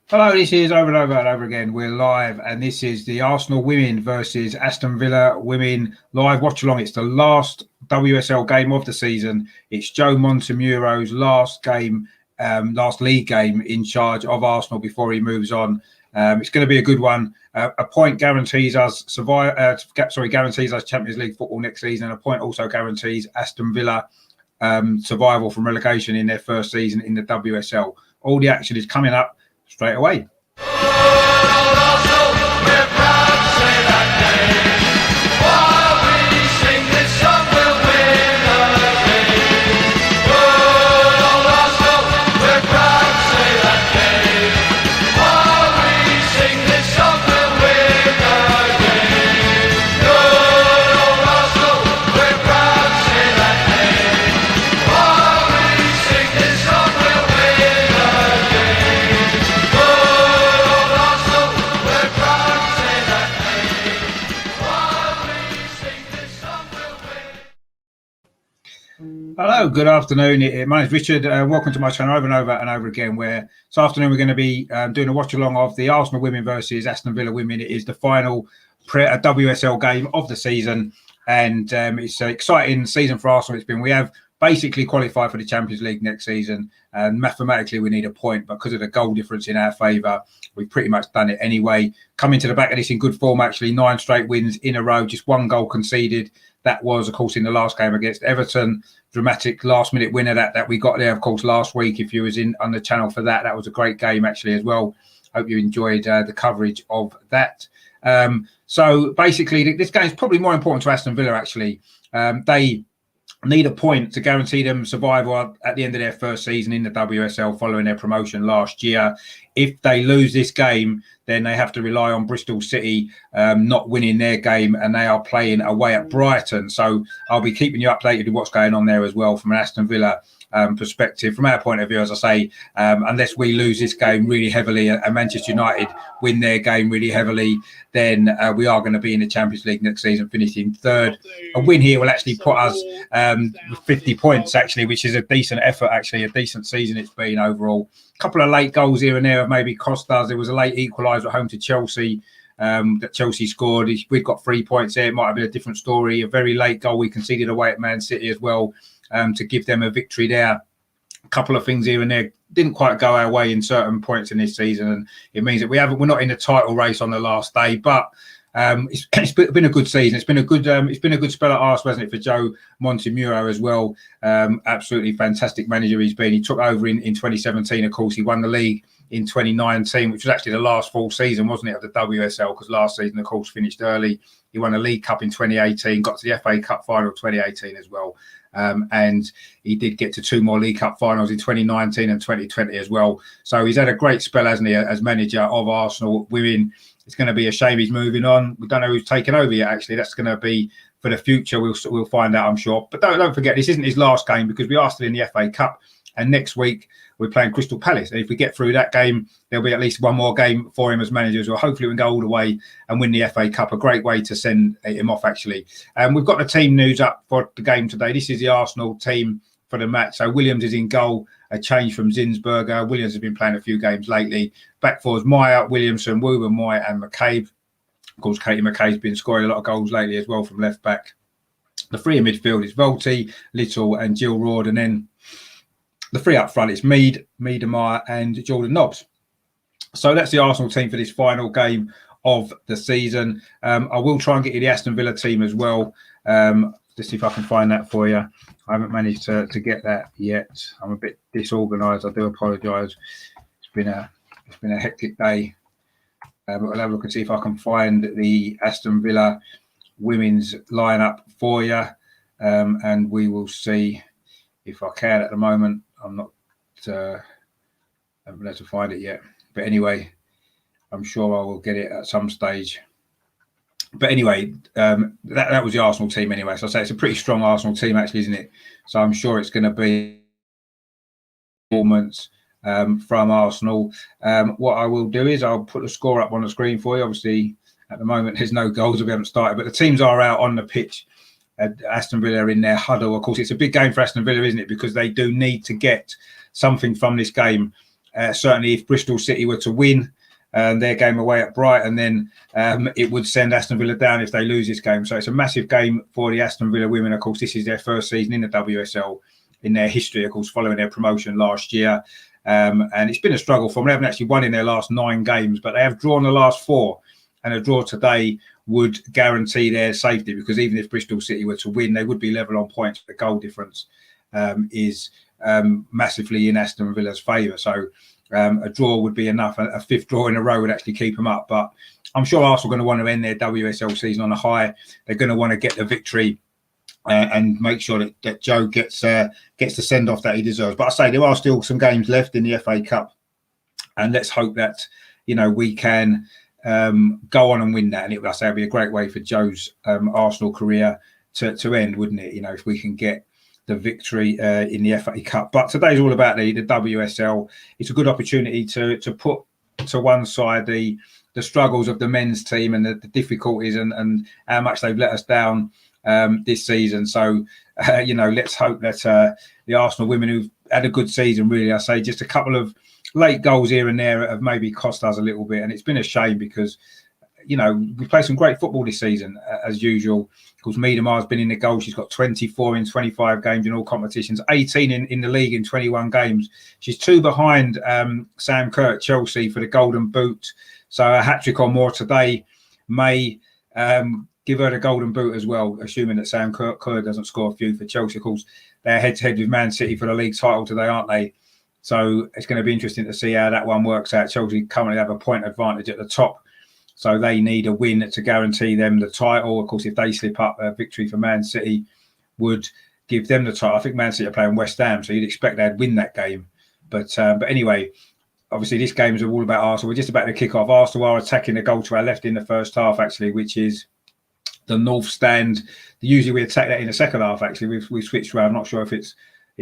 Hello, this is Over and Over and Over Again. We're live, and this is the Arsenal women versus Aston Villa women live watch-along. It's the last WSL game of the season. It's Joe Montemuro's last game, last league game in charge of Arsenal before he moves on. It's going to be a good one. A point guarantees us guarantees us Champions League football next season. A point also guarantees Aston Villa survival from relegation in their first season in the WSL. All the action is coming up straight away. Hello, good afternoon. My name is Richard. Welcome to my channel Over and Over and Over Again, where this afternoon we're going to be doing a watch-along of the Arsenal women versus Aston Villa women. It is the final WSL game of the season, and it's an exciting season for Arsenal. We have basically qualified for the Champions League next season, and mathematically we need a point, but because of the goal difference in our favour, we've pretty much done it anyway. Coming to the back of this in good form, actually, 9 straight wins in a row, just 1 goal conceded. That was, of course, in the last game against Everton. Dramatic last-minute winner that we got there, of course, last week. If you was in on the channel for that, that was a great game, actually, as well. Hope you enjoyed the coverage of that. So, basically, this game is probably more important to Aston Villa, actually. They need a point to guarantee them survival at the end of their first season in the WSL following their promotion last year. If they lose this game, then they have to rely on Bristol City not winning their game, and they are playing away at Brighton. So I'll be keeping you updated with what's going on there as well from an Aston Villa perspective. From our point of view, as I say, unless we lose this game really heavily and Manchester United win their game really heavily, then we are going to be in the Champions League next season, finishing 3rd. A win here will actually put us with 50 points, actually, which is a decent effort, actually, a decent season it's been overall. A couple of late goals here and there have maybe cost us. There was a late equaliser at home to Chelsea that Chelsea scored. We've got 3 points there. It might have been a different story. A very late goal we conceded away at Man City as well to give them a victory there. A couple of things here and there didn't quite go our way in certain points in this season, and it means that we're not in the title race on the last day, but it's been a good season. It's been a good spell at Arsenal, hasn't it, for Joe Montemuro as well. Absolutely fantastic manager he's been. He took over in 2017, of course. He won the league in 2019, which was actually the last full season, wasn't it, of the WSL, because last season, of course, finished early. He won the League Cup in 2018, got to the FA Cup final 2018 as well. And he did get to 2 more League Cup finals in 2019 and 2020 as well. So he's had a great spell, hasn't he, as manager of Arsenal women. It's going to be a shame he's moving on. We don't know who's taken over yet, actually. That's going to be for the future. We'll find out, I'm sure. But don't forget, this isn't his last game, because we are still in the FA Cup. And next week, we're playing Crystal Palace. And if we get through that game, there'll be at least 1 more game for him as manager as well. Hopefully, we can go all the way and win the FA Cup. A great way to send him off, actually. We've got the team news up for the game today. This is the Arsenal team for the match. So Williams is in goal, a change from Zinsberger. Williams has been playing a few games lately. Back four is Meyer, Williamson, Woober, Moy and McCabe. Of course, Katie McCabe's been scoring a lot of goals lately as well from left back. The 3 in midfield is Volti, Little and Jill Roord. And then the 3 up front is Mead, Miedemar and Jordan Nobbs. So that's the Arsenal team for this final game of the season. I will try and get you the Aston Villa team as well. Let's see if I can find that for you. I haven't managed to get that yet. I'm a bit disorganised. I do apologise. It's been a hectic day. But I'll have a look and see if I can find the Aston Villa women's lineup for you. And we will see if I can. At the moment, I'm not haven't been able to find it yet. But anyway, I'm sure I will get it at some stage. But anyway, that was the Arsenal team anyway. So I say it's a pretty strong Arsenal team, actually, isn't it? So I'm sure it's going to be performance from Arsenal. What I will do is I'll put the score up on the screen for you. Obviously, at the moment, there's no goals. We haven't started, but the teams are out on the pitch. Aston Villa are in their huddle. Of course, it's a big game for Aston Villa, isn't it? Because they do need to get something from this game certainly if Bristol City were to win their game away at Brighton, then it would send Aston Villa down if they lose this game. So it's a massive game for the Aston Villa women. Of course, this is their first season in the WSL in their history, of course, following their promotion last year. And it's been a struggle for them. They haven't actually won in their last 9 games, but they have drawn the last 4. And a draw today would guarantee their safety, because even if Bristol City were to win, they would be level on points. The goal difference is massively in Aston Villa's favour. So a draw would be enough. A 5th draw in a row would actually keep them up. But I'm sure Arsenal are going to want to end their WSL season on a high. They're going to want to get the victory and make sure that Joe gets the send off that he deserves. But I say there are still some games left in the FA Cup, and let's hope that we can go on and win that. And it would be a great way for Joe's Arsenal career to end, wouldn't it? If we can get the victory in the FA Cup. But today's all about the WSL. It's a good opportunity to put to one side the struggles of the men's team and the difficulties and how much they've let us down this season. So, let's hope that the Arsenal women who've had a good season, really, I say just a couple of late goals here and there have maybe cost us a little bit. And it's been a shame because, we played some great football this season, as usual. Of course, Miedemar's been in the goal. She's got 24 in 25 games in all competitions, 18 in the league in 21 games. She's 2 behind Sam Kerr at Chelsea for the Golden Boot. So a hat-trick or more today may give her the Golden Boot as well, assuming that Sam Kerr doesn't score a few for Chelsea. Of course, they're head-to-head with Man City for the league title today, aren't they? So it's going to be interesting to see how that one works out. Chelsea currently have a point advantage at the top, so they need a win to guarantee them the title. Of course, if they slip up, a victory for Man City would give them the title. I think Man City are playing West Ham, so you'd expect they'd win that game. But anyway, obviously this game is all about Arsenal. We're just about to kick off. Arsenal are attacking the goal to our left in the first half, actually, which is the north stand. Usually we attack that in the second half, actually. We've switched around. I'm not sure if it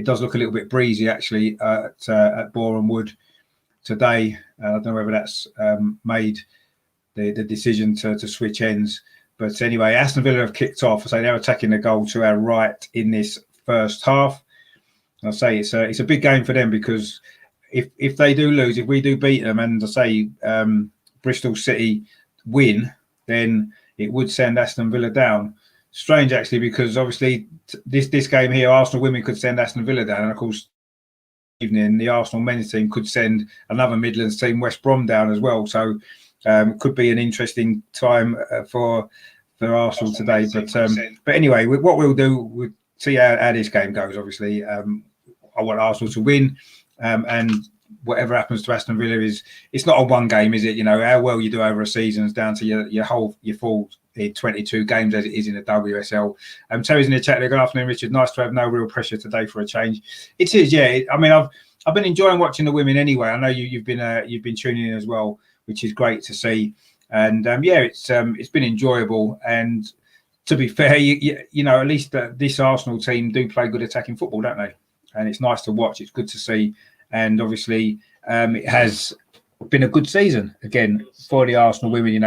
does look a little bit breezy, actually, at Boreham Wood today. I don't know whether that's made the decision to switch ends. But anyway, Aston Villa have kicked off. So they're attacking the goal to our right in this first half. And I say it's a big game for them, because if they do lose, if we do beat them, and I say Bristol City win, then it would send Aston Villa down. Strange, actually, because obviously this game here, Arsenal women could send Aston Villa down, and of course, evening the Arsenal men's team could send another Midlands team, West Brom, down as well. So it could be an interesting time for Arsenal today. But anyway, what we'll do, we'll see how this game goes. Obviously, I want Arsenal to win, and whatever happens to Aston Villa it's not a one game, is it? How well you do over a season is down to your full 22 games as it is in the WSL. Terry's in the chat there. Good afternoon, Richard. Nice to have no real pressure today for a change. It is, yeah. I mean, I've been enjoying watching the women anyway. I know you've been tuning in as well, which is great to see. And it's been enjoyable. And to be fair, at least this Arsenal team do play good attacking football, don't they? And it's nice to watch. It's good to see. And obviously, it has been a good season again for the Arsenal women.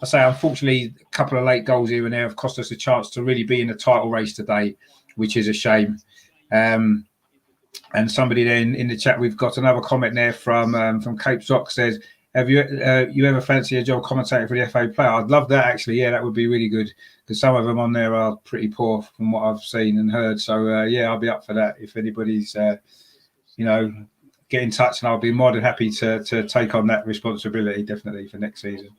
I say, unfortunately, a couple of late goals here and there have cost us a chance to really be in the title race today, which is a shame. And somebody there in the chat, we've got another comment there from Cape Sock, says, have you ever fancied a job commentating for the FA player? I'd love that, actually. Yeah, that would be really good, because some of them on there are pretty poor from what I've seen and heard. So I'll be up for that if anybody's get in touch, and I'll be more than happy to take on that responsibility, definitely, for next season.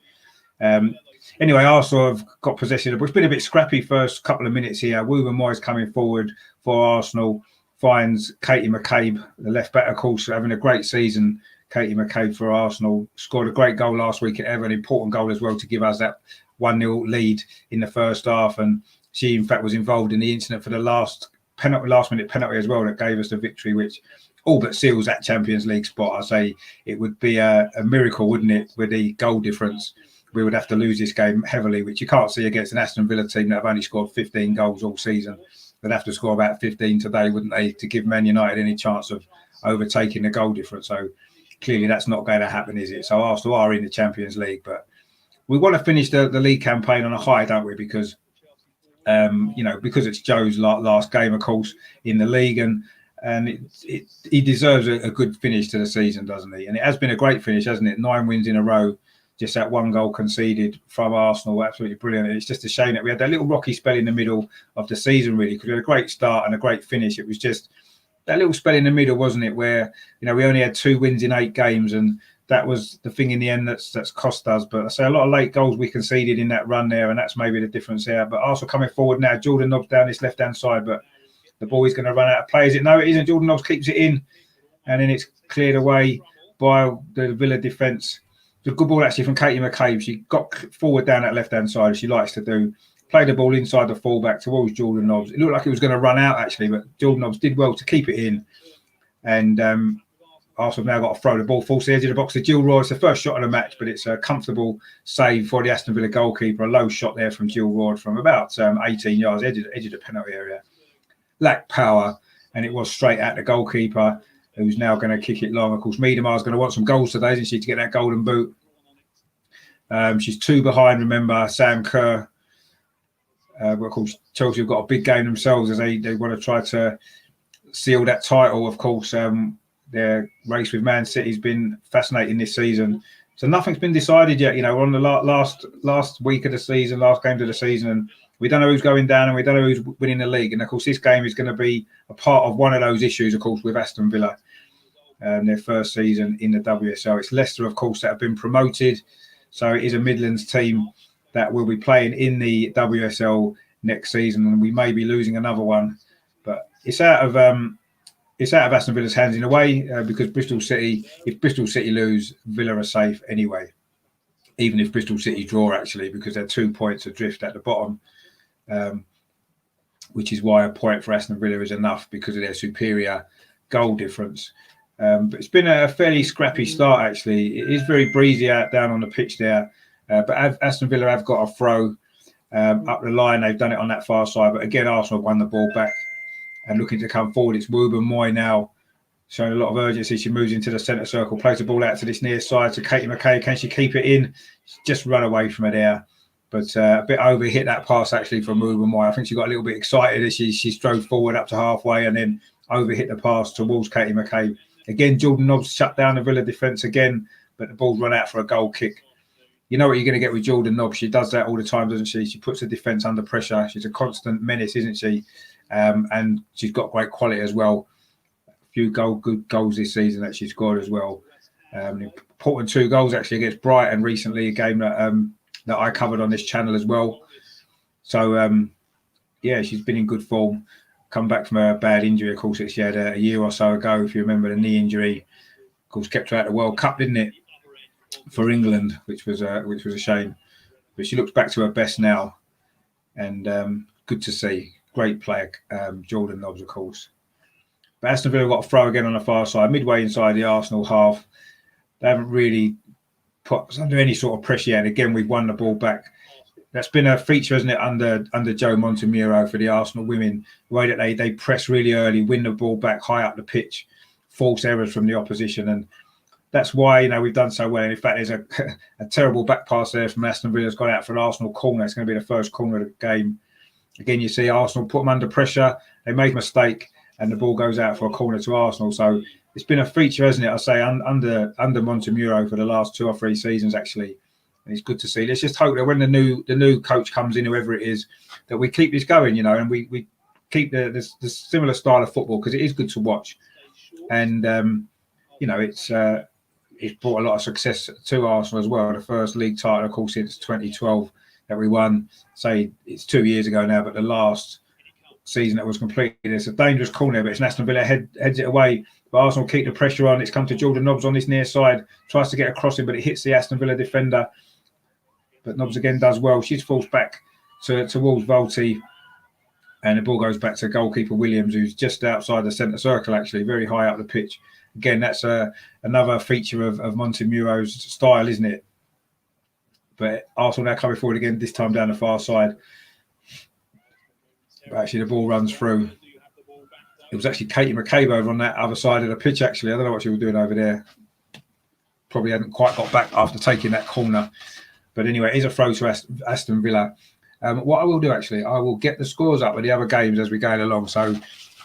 Anyway, Arsenal have got possession of the ball. It's been a bit scrappy first couple of minutes here. Wooven Moyes coming forward for Arsenal, finds Katie McCabe, the left back, of course, having a great season. Katie McCabe for Arsenal scored a great goal last week at Everton, an important goal as well to give us that 1-0 lead in the first half. And she, in fact, was involved in the incident for the last minute penalty as well that gave us the victory, which all but seals that Champions League spot. I say it would be a miracle, wouldn't it, with the goal difference? We would have to lose this game heavily, which you can't see against an Aston Villa team that have only scored 15 goals all season. They'd have to score about 15 today, wouldn't they, to give Man United any chance of overtaking the goal difference. So clearly that's not going to happen, is it? So Arsenal are in the Champions League, but we want to finish the league campaign on a high, don't we? Because, because it's Joe's last game, of course, in the league. And And he deserves a good finish to the season, doesn't he? And it has been a great finish, hasn't it? 9 wins in a row. Just that 1 goal conceded from Arsenal, absolutely brilliant. And it's just a shame that we had that little rocky spell in the middle of the season, really, because we had a great start and a great finish. It was just that little spell in the middle, wasn't it, where we only had 2 wins in 8 games, and that was the thing in the end that's cost us. But I say a lot of late goals we conceded in that run there, and that's maybe the difference there. But Arsenal coming forward now, Jordan Nobbs down this left-hand side, but the ball is going to run out of play. Is it? No, it isn't. Jordan Nobbs keeps it in, and then it's cleared away by the Villa defence. It's a good ball actually from Katie McCabe. She got forward down that left-hand side, as she likes to do. Played the ball inside the fullback towards Jordan Nobbs. It looked like it was going to run out actually, but Jordan Nobbs did well to keep it in. And Arsenal have now got to throw the ball full to the edge of the box to Jill Roy. It's the first shot of the match, but it's a comfortable save for the Aston Villa goalkeeper. A low shot there from Jill Roy from about 18 yards, edge of the penalty area. Lacked power, and it was straight at the goalkeeper, who's now going to kick it long. Of course, Miedemar's going to want some goals today, isn't she, to get that golden boot. She's 2 behind, remember, Sam Kerr. But of course, Chelsea have got a big game themselves as they want to try to seal that title. Of course, their race with Man City's been fascinating this season. So nothing's been decided yet. We're on the last week of the season, last game of the season, and we don't know who's going down and we don't know who's winning the league. And of course, this game is going to be a part of one of those issues, of course, with Aston Villa, their first season in the WSL. It's Leicester, of course, that have been promoted. So it is a Midlands team that will be playing in the WSL next season, and we may be losing another one. But it's out of Aston Villa's hands in a way, because if Bristol City lose, Villa are safe anyway. Even if Bristol City draw, actually, because they're 2 points adrift at the bottom, which is why a point for Aston Villa is enough because of their superior goal difference. But it's been a fairly scrappy start, actually. It is very breezy out down on the pitch there. But Aston Villa have got a throw up the line. They've done it on that far side. But again, Arsenal won the ball back and looking to come forward. It's Wooben Moy now showing a lot of urgency. She moves into the centre circle, plays the ball out to this near side to Katie McCabe. Can she keep it in? She's just run away from it there. But a bit over hit that pass actually from Wooben Moy. I think she got a little bit excited as she strode forward up to halfway and then over hit the pass towards Katie McCabe. Again, Jordan Nobbs shut down the Villa defence again, but the ball's run out for a goal kick. You know what you're going to get with Jordan Nobbs. She does that all the time, doesn't she? She puts the defence under pressure. She's a constant menace, isn't she? And she's got great quality as well. A few good goals this season that she's scored as well. Important 2 goals actually against Brighton recently, a game that I covered on this channel as well. So, she's been in good form. Come back from a bad injury, of course, that she had a year or so ago, if you remember, the knee injury. Of course, kept her out of the World Cup, didn't it, for England, which was a shame. But she looks back to her best now, and good to see. Great player, Jordan Nobbs, of course. But Aston Villa got a throw again on the far side, midway inside the Arsenal half. They haven't really put us under any sort of pressure yet. And again, we've won the ball back. That's been a feature, isn't it, under Joe Montemuro for the Arsenal women. The way that they press really early, win the ball back high up the pitch, force errors from the opposition. And that's why, we've done so well. And in fact, there's a terrible back pass there from Aston Villa. It's gone out for an Arsenal corner. It's going to be the first corner of the game. Again, you see Arsenal put them under pressure. They make a mistake and the ball goes out for a corner to Arsenal. So it's been a feature, hasn't it? I say under Montemuro for the last 2 or 3 seasons, actually. And it's good to see. Let's just hope that when the new coach comes in, whoever it is, that we keep this going, and we keep the similar style of football, because it is good to watch. And, it's brought a lot of success to Arsenal as well. The first league title, of course, since 2012 that we won. Say it's 2 years ago now, but the last season that was completed. It's a dangerous corner, but it's Aston Villa heads it away. But Arsenal keep the pressure on. It's come to Jordan Nobbs on this near side. Tries to get a crossing, but it hits the Aston Villa defender. But Nobbs again does well. She's forced back towards Volti. And the ball goes back to goalkeeper Williams, who's just outside the centre circle, actually, very high up the pitch. Again, that's another feature of Montemuro's style, isn't it? But Arsenal now coming forward again, this time down the far side. But actually, the ball runs through. It was actually Katie McCabe over on that other side of the pitch, actually. I don't know what she was doing over there. Probably hadn't quite got back after taking that corner. But anyway, it is a throw to Aston Villa. What I will do, actually, I will get the scores up with the other games as we go along. So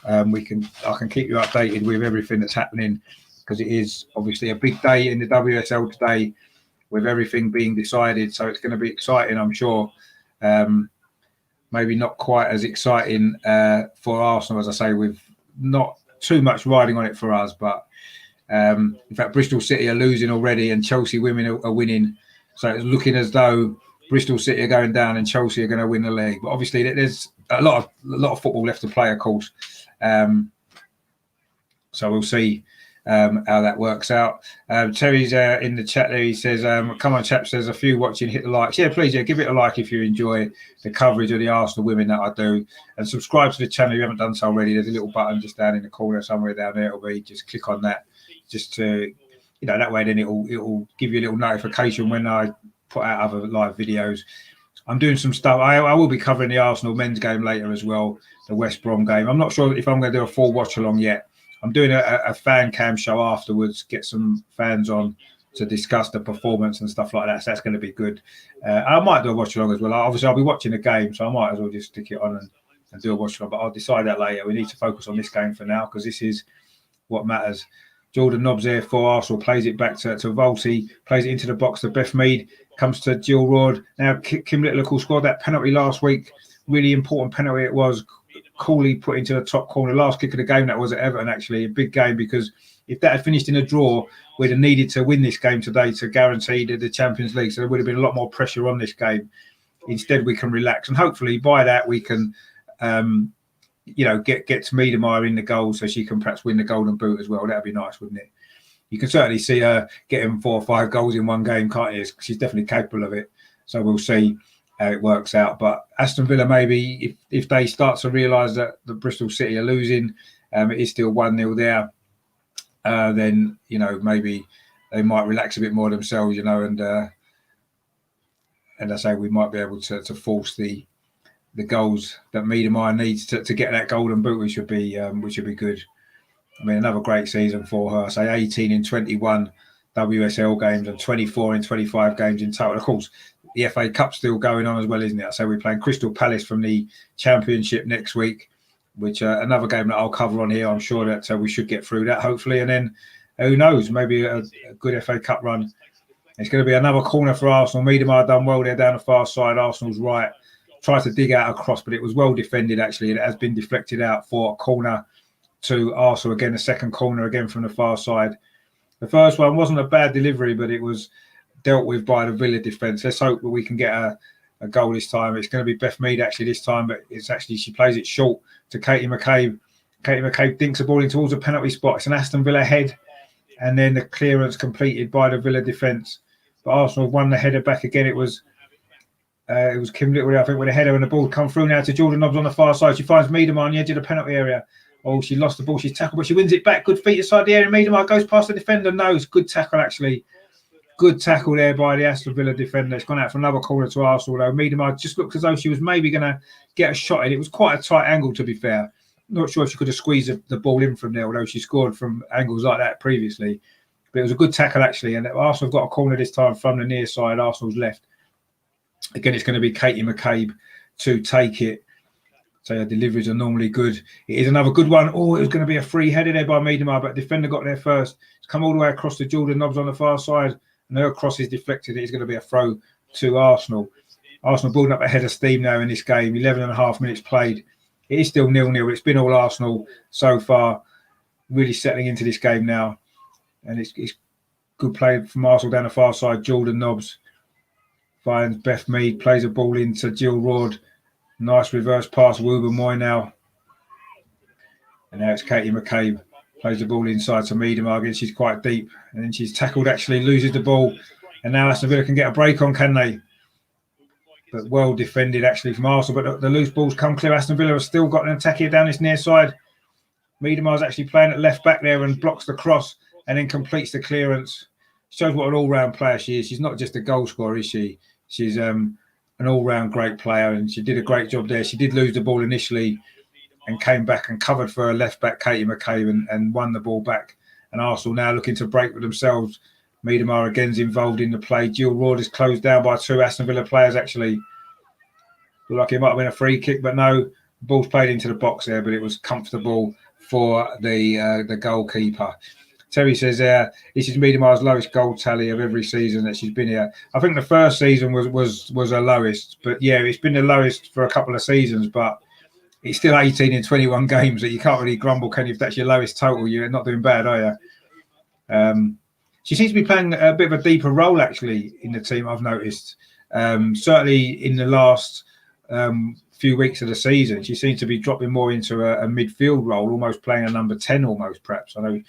I can keep you updated with everything that's happening, because it is obviously a big day in the WSL today, with everything being decided. So it's going to be exciting, I'm sure. Maybe not quite as exciting for Arsenal, as I say, with not too much riding on it for us. But in fact, Bristol City are losing already, and Chelsea women are winning. So it's looking as though Bristol City are going down and Chelsea are going to win the league. But obviously, there's a lot of football left to play, of course. So we'll see how that works out. Terry's in the chat there. He says, come on, chaps, there's a few watching. Hit the likes. Yeah, please, give it a like if you enjoy the coverage of the Arsenal women that I do. And subscribe to the channel if you haven't done so already. There's a little button just down in the corner somewhere down there. It'll be, just click on that, just to, that way then it'll give you a little notification when I put out other live videos. I'm doing some stuff. I will be covering the Arsenal men's game later as well, the West Brom game. I'm not sure if I'm going to do a full watch along yet. I'm doing a fan cam show afterwards, get some fans on to discuss the performance and stuff like that. So that's going to be good. I might do a watch along as well. Obviously, I'll be watching the game, so I might as well just stick it on and do a watch along. But I'll decide that later. We need to focus on this game for now, because this is what matters. Jordan Nobbs there for Arsenal, plays it back to Volti, plays it into the box to Beth Mead, comes to Jill Roord. Now, Kim Little scored that penalty last week. Really important penalty it was. Coolly put into the top corner. Last kick of the game that was at Everton, actually. A big game, because if that had finished in a draw, we'd have needed to win this game today to guarantee the Champions League. So there would have been a lot more pressure on this game. Instead, we can relax. And hopefully by that, we can, get Miedemar in the goal so she can perhaps win the Golden Boot as well. That'd be nice, wouldn't it? You can certainly see her getting 4 or 5 goals in one game, can't you? She's definitely capable of it. So we'll see how it works out. But Aston Villa, maybe if they start to realise that the Bristol City are losing, it is still 1-0 there, then maybe they might relax a bit more themselves, and I say we might be able to force the goals that Miedemar needs to get that Golden Boot, which would be good. I mean, another great season for her. I say 18 in 21 WSL games and 24 in 25 games in total. Of course, the FA Cup's still going on as well, isn't it? So we're playing Crystal Palace from the Championship next week, which another game that I'll cover on here. I'm sure that we should get through that, hopefully. And then, who knows, maybe a good FA Cup run. It's going to be another corner for Arsenal. Miedemar done well there down the far side. Arsenal's right. Tried to dig out a cross, but it was well defended, actually. It has been deflected out for a corner to Arsenal. Again, the second corner, again from the far side. The first one wasn't a bad delivery, but it was dealt with by the Villa defence. Let's hope that we can get a goal this time. It's going to be Beth Mead actually this time, but it's actually, she plays it short to Katie McCabe. Katie McCabe dinks the ball in towards the penalty spot. It's an Aston Villa head, and then the clearance completed by the Villa defence. But Arsenal won the header back again. It was Kim Little, I think, with a header, and the ball come through now to Jordan Nobbs on the far side. She finds Miedemar on the edge of the penalty area. Oh, she lost the ball. She's tackled, but she wins it back. Good feet inside the area. Miedemar goes past the defender. No, it's good tackle, actually. Good tackle there by the Aston Villa defender. It's gone out for another corner to Arsenal, though. Miedemar just looked as though she was maybe going to get a shot in. It was quite a tight angle, to be fair. Not sure if she could have squeezed the ball in from there, although she scored from angles like that previously. But it was a good tackle, actually. And Arsenal have got a corner this time from the near side, Arsenal's left. Again, it's going to be Katie McCabe to take it. So her deliveries are normally good. It is another good one. Oh, it was going to be a free header there by Miedemar, but the defender got there first. It's come all the way across to Jordan Nobbs on the far side, and her cross is deflected. It's going to be a throw to Arsenal. Arsenal building up a head of steam now in this game. 11 and a half minutes played. It is still 0-0. It's been all Arsenal so far. Really settling into this game now. And it's good play from Arsenal down the far side. Jordan Nobbs finds Beth Mead, plays a ball into Jill Roord. Nice reverse pass, Wouba Moy now. And now it's Katie McCabe. Plays the ball inside to Miedemar again. She's quite deep. And then she's tackled, actually, loses the ball. And now Aston Villa can get a break on, can they? But well defended, actually, from Arsenal. But the loose balls come clear. Aston Villa have still got an attack here down this near side. Miedemar's actually playing at left back there and blocks the cross and then completes the clearance. Shows what an all-round player she is. She's not just a goal scorer, is she? She's an all-round great player, and she did a great job there. She did lose the ball initially and came back and covered for her left back, Katie McCabe, and won the ball back. And Arsenal now looking to break with themselves. Miedemar again's involved in the play. Jill Roord is closed down by 2 Aston Villa players, actually. Looked like it might have been a free kick, but no. The ball's played into the box there, but it was comfortable for the goalkeeper. Terry says this is Miedema's lowest goal tally of every season that she's been here. I think the first season was her lowest, but yeah, it's been the lowest for a couple of seasons, but it's still 18 in 21 games that you can't really grumble, can you? If that's your lowest total, you're not doing bad, are you? She seems to be playing a bit of a deeper role actually in the team, I've noticed. Certainly in the last few weeks of the season, she seems to be dropping more into a midfield role, almost playing a number 10 almost, perhaps. I know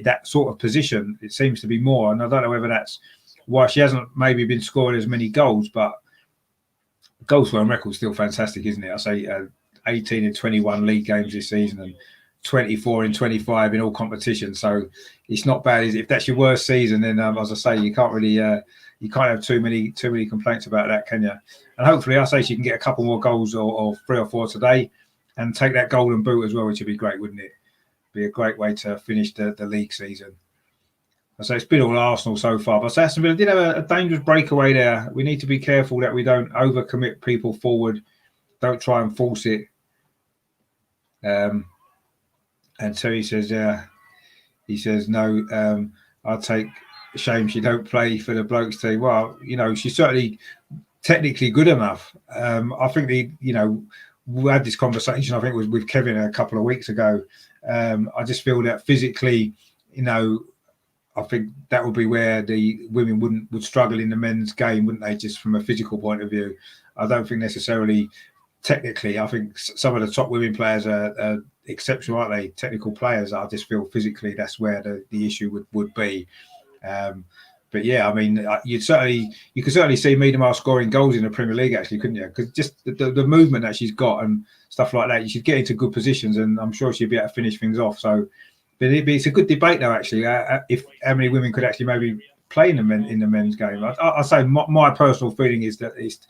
that sort of position, it seems to be more, and I don't know whether that's why she hasn't maybe been scoring as many goals, but goals for a record is still fantastic, isn't it? I say 18 in 21 league games this season and 24 in 25 in all competitions, so it's not bad, is it? If that's your worst season, then as I say, you can't really you can't have too many complaints about that, can you? And hopefully I say she can get a couple more goals or 3 or 4 today and take that golden boot as well, which would be great, wouldn't it? Be a great way to finish the league season. So it's been all Arsenal so far, but Aston Villa did have a dangerous breakaway there. We need to be careful that we don't overcommit people forward, don't try and force it. And Terry says, he says, no, I'll take shame she don't play for the blokes team. Well, she's certainly technically good enough. I think we had this conversation, I think it was with Kevin a couple of weeks ago. I just feel that physically, I think that would be where the women would struggle in the men's game, wouldn't they? Just from a physical point of view, I don't think necessarily technically. I think some of the top women players are exceptional, aren't they? Technical players. I just feel physically that's where the issue would be. But yeah, I mean, you could certainly see Miedema scoring goals in the Premier League, actually, couldn't you? Because just the movement that she's got and stuff like that, you should get into good positions, and I'm sure she'd be able to finish things off. So, but it's a good debate, though. Actually, if how many women could actually maybe play in the men's game? I say my personal feeling is that it's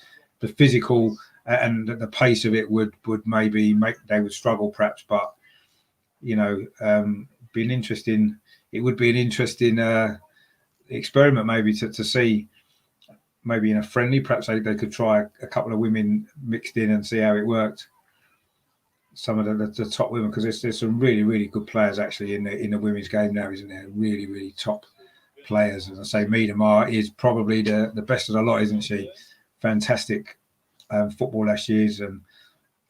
the physical and the pace of it would maybe make they would struggle, perhaps. But be an interesting. It would be an interesting experiment maybe to see, maybe in a friendly, perhaps they could try a couple of women mixed in and see how it worked. Some of the top women, because there's some really, really good players actually in the women's game now, isn't there? Really, really top players. As I say, Miedema is probably the best of the lot, isn't she? Fantastic footballer she is, and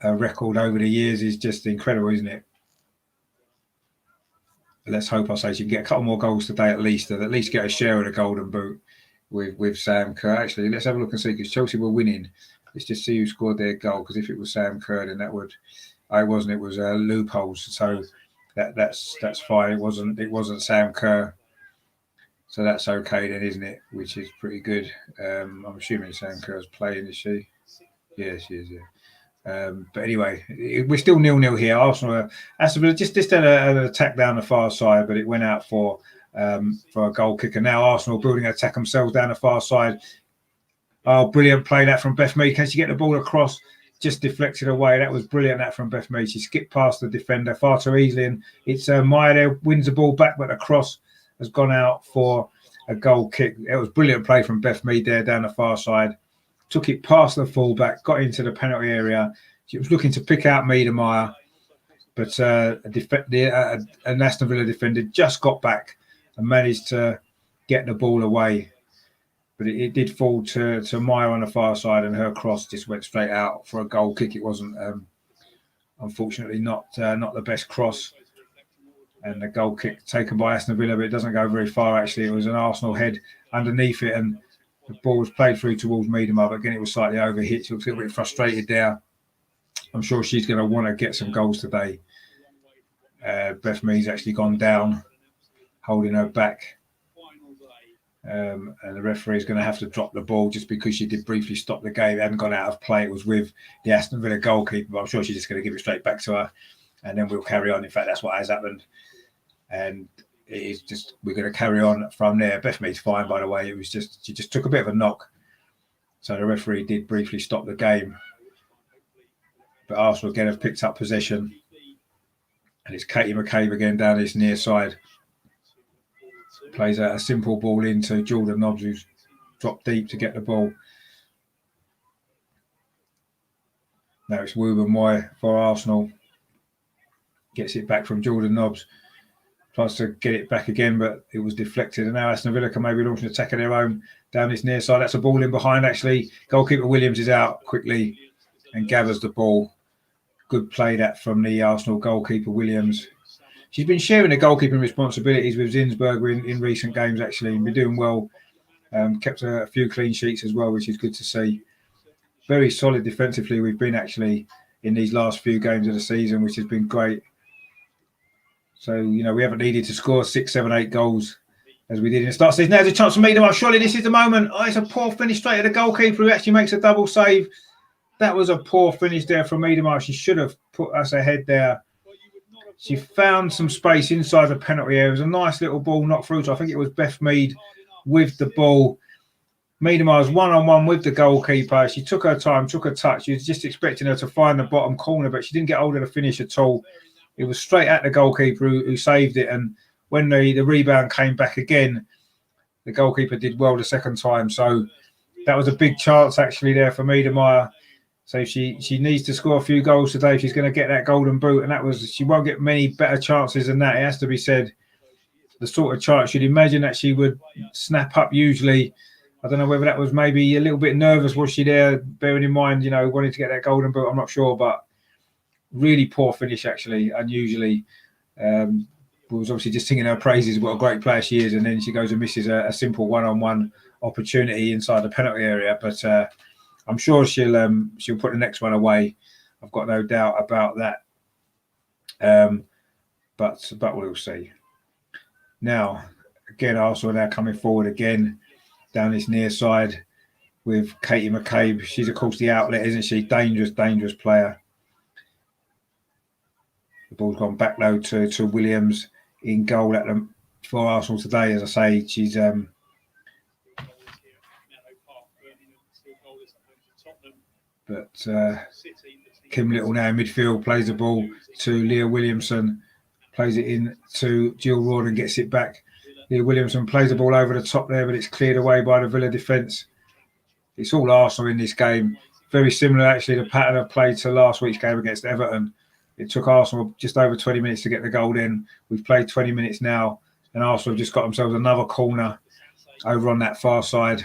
her record over the years is just incredible, isn't it? Let's hope, I say, she can get a couple more goals today at least get a share of the golden boot with Sam Kerr. Actually, let's have a look and see, because Chelsea were winning. Let's just see who scored their goal, because if it was Sam Kerr, then that would. It wasn't. It was loopholes. So that's fine. It wasn't Sam Kerr. So that's okay then, isn't it? Which is pretty good. I'm assuming Sam Kerr's playing, is she? Yeah, she is. Yeah. But anyway, we're still 0-0 here. Arsenal just had an attack down the far side, but it went out for a goal kick. And now Arsenal building an attack themselves down the far side. Oh, brilliant play that from Beth Mead. Can she get the ball across? Just deflected away. That was brilliant, that from Beth Mead. She skipped past the defender far too easily, and it's Maya there wins the ball back, but the cross has gone out for a goal kick. It was brilliant play from Beth Mead there down the far side. Took it past the fullback, got into the penalty area. She was looking to pick out Miedema, but an Aston Villa defender just got back and managed to get the ball away. But it did fall to Maya on the far side, and her cross just went straight out for a goal kick. It wasn't, unfortunately, not the best cross. And the goal kick taken by Aston Villa, but it doesn't go very far, actually. It was an Arsenal head underneath it, and the ball was played through towards Miedema, but again, it was slightly overhit. She looks a little bit frustrated there. I'm sure she's going to want to get some goals today. Beth Mead's actually gone down, holding her back. And the referee is going to have to drop the ball just because she did briefly stop the game. It hadn't gone out of play. It was with the Aston Villa goalkeeper, but I'm sure she's just going to give it straight back to her, and then we'll carry on. In fact, that's what has happened. And it is just, we're going to carry on from there. Beth Mead's fine, by the way. It was just, she just took a bit of a knock. So the referee did briefly stop the game. But Arsenal again have picked up possession. And it's Katie McCabe again down this near side. Plays a simple ball into Jordan Nobbs, who's dropped deep to get the ball. Now it's Woo and Moy for Arsenal. Gets it back from Jordan Nobbs. Tries to get it back again, but it was deflected. And now Aston Villa can maybe launch an attack of their own down this near side. That's a ball in behind, actually. Goalkeeper Williams is out quickly and gathers the ball. Good play that from the Arsenal goalkeeper Williams. She's been sharing the goalkeeping responsibilities with Zinsberger in recent games, actually, and been doing well. Kept a few clean sheets as well, which is good to see. Very solid defensively we've been, actually, in these last few games of the season, which has been great. So, you know, we haven't needed to score 6, 7, 8 goals as we did in the start season. Now there's a chance for Miedema. Surely this is the moment. Oh, it's a poor finish straight at the goalkeeper who actually makes a double save. That was a poor finish there from Miedema. She should have put us ahead there. She found some space inside the penalty area. It was a nice little ball knocked through. So I think it was Beth Mead with the ball. Miedema was one-on-one with the goalkeeper. She took her time, took her touch. She was just expecting her to find the bottom corner, but she didn't get hold of the finish at all. It was straight at the goalkeeper who saved it. And when the rebound came back again, the goalkeeper did well the second time. So that was a big chance, actually, there for Miedema. So she needs to score a few goals today if she's going to get that golden boot. And she won't get many better chances than that. It has to be said. The sort of chance you'd imagine that she would snap up usually. I don't know whether that was maybe a little bit nervous. Was she there, bearing in mind, you know, wanting to get that golden boot? I'm not sure, but really poor finish, actually, unusually. Was obviously just singing her praises, what a great player she is, and then she goes and misses a simple one-on-one opportunity inside the penalty area. But I'm sure she'll put the next one away. I've got no doubt about that. But we'll see. Now, again, Arsenal now coming forward again down this near side with Katie McCabe. She's, of course, the outlet, isn't she? Dangerous player. The ball's gone back low to Williams in goal for Arsenal today. As I say, she's Kim Little now in midfield plays the ball to Leah Williamson, plays it in to Jill Rawdon, gets it back. Leah Williamson plays the ball over the top there, but it's cleared away by the Villa defence. It's all Arsenal in this game. Very similar, actually, the pattern of play to last week's game against Everton. It took Arsenal just over 20 minutes to get the goal in. We've played 20 minutes now, and Arsenal have just got themselves another corner over on that far side.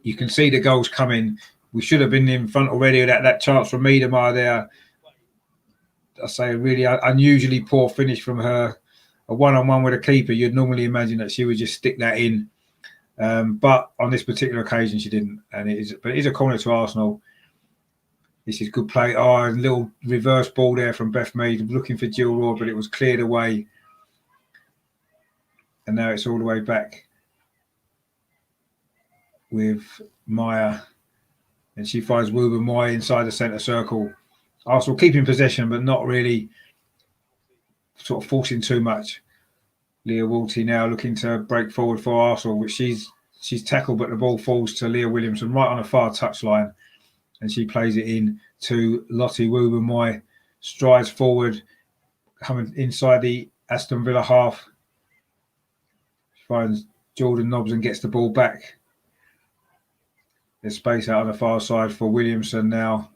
You can see the goals coming. We should have been in front already. That chance from Miedema there. I say a really unusually poor finish from her. A one-on-one with a keeper. You'd normally imagine that she would just stick that in. But on this particular occasion, she didn't. And it is a corner to Arsenal. This is good play. Oh, a little reverse ball there from Beth Mead, looking for Jill Raw, but it was cleared away. And now it's all the way back with Maya. And she finds Wooba Moy inside the centre circle. Arsenal keeping possession, but not really sort of forcing too much. Leah Walty now looking to break forward for Arsenal, which she's tackled, but the ball falls to Leah Williamson right on a far touchline. And she plays it in to Lottie Wooba Moy. Strides forward, coming inside the Aston Villa half. She finds Jordan Nobbs and gets the ball back. There's space out on the far side for Williamson now.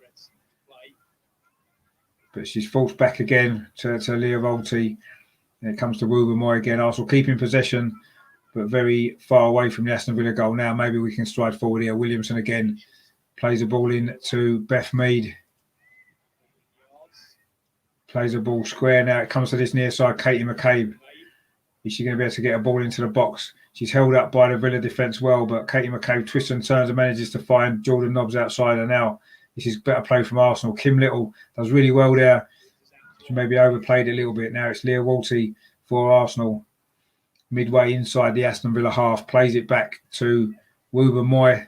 But she's forced back again to Leah Volti. And it comes to Wooba Moy again. Arsenal keeping possession, but very far away from the Aston Villa goal now. Maybe we can stride forward here. Williamson again plays the ball in to Beth Mead. Plays the ball square now. It comes to this near side, Katie McCabe. Is she going to be able to get a ball into the box? She's held up by the Villa defence well, but Katie McCabe twists and turns and manages to find Jordan Nobbs outside her now. This is better play from Arsenal. Kim Little does really well there. She maybe overplayed a little bit. Now it's Leah Walty for Arsenal. Midway inside the Aston Villa half. Plays it back to Wooba Moy.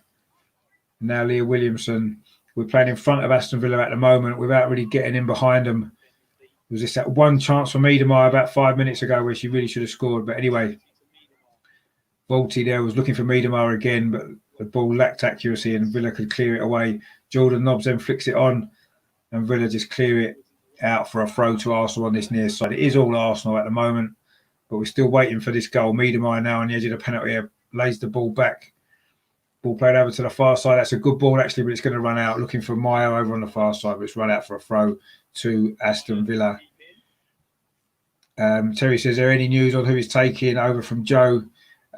Now Leah Williamson. We're playing in front of Aston Villa at the moment without really getting in behind them. There was just that one chance for Miedema about 5 minutes ago where she really should have scored. But anyway, Volti there was looking for Miedema again, but the ball lacked accuracy and Villa could clear it away. Jordan Nobbs then flicks it on and Villa just clear it out for a throw to Arsenal on this near side. It is all Arsenal at the moment, but we're still waiting for this goal. Miedema now on the edge of the penalty area, lays the ball back. Ball played over to the far side. That's a good ball actually, but it's going to run out. Looking for Maya over on the far side, but it's run out for a throw to Aston Villa. Terry says, there any news on who is taking over from Joe?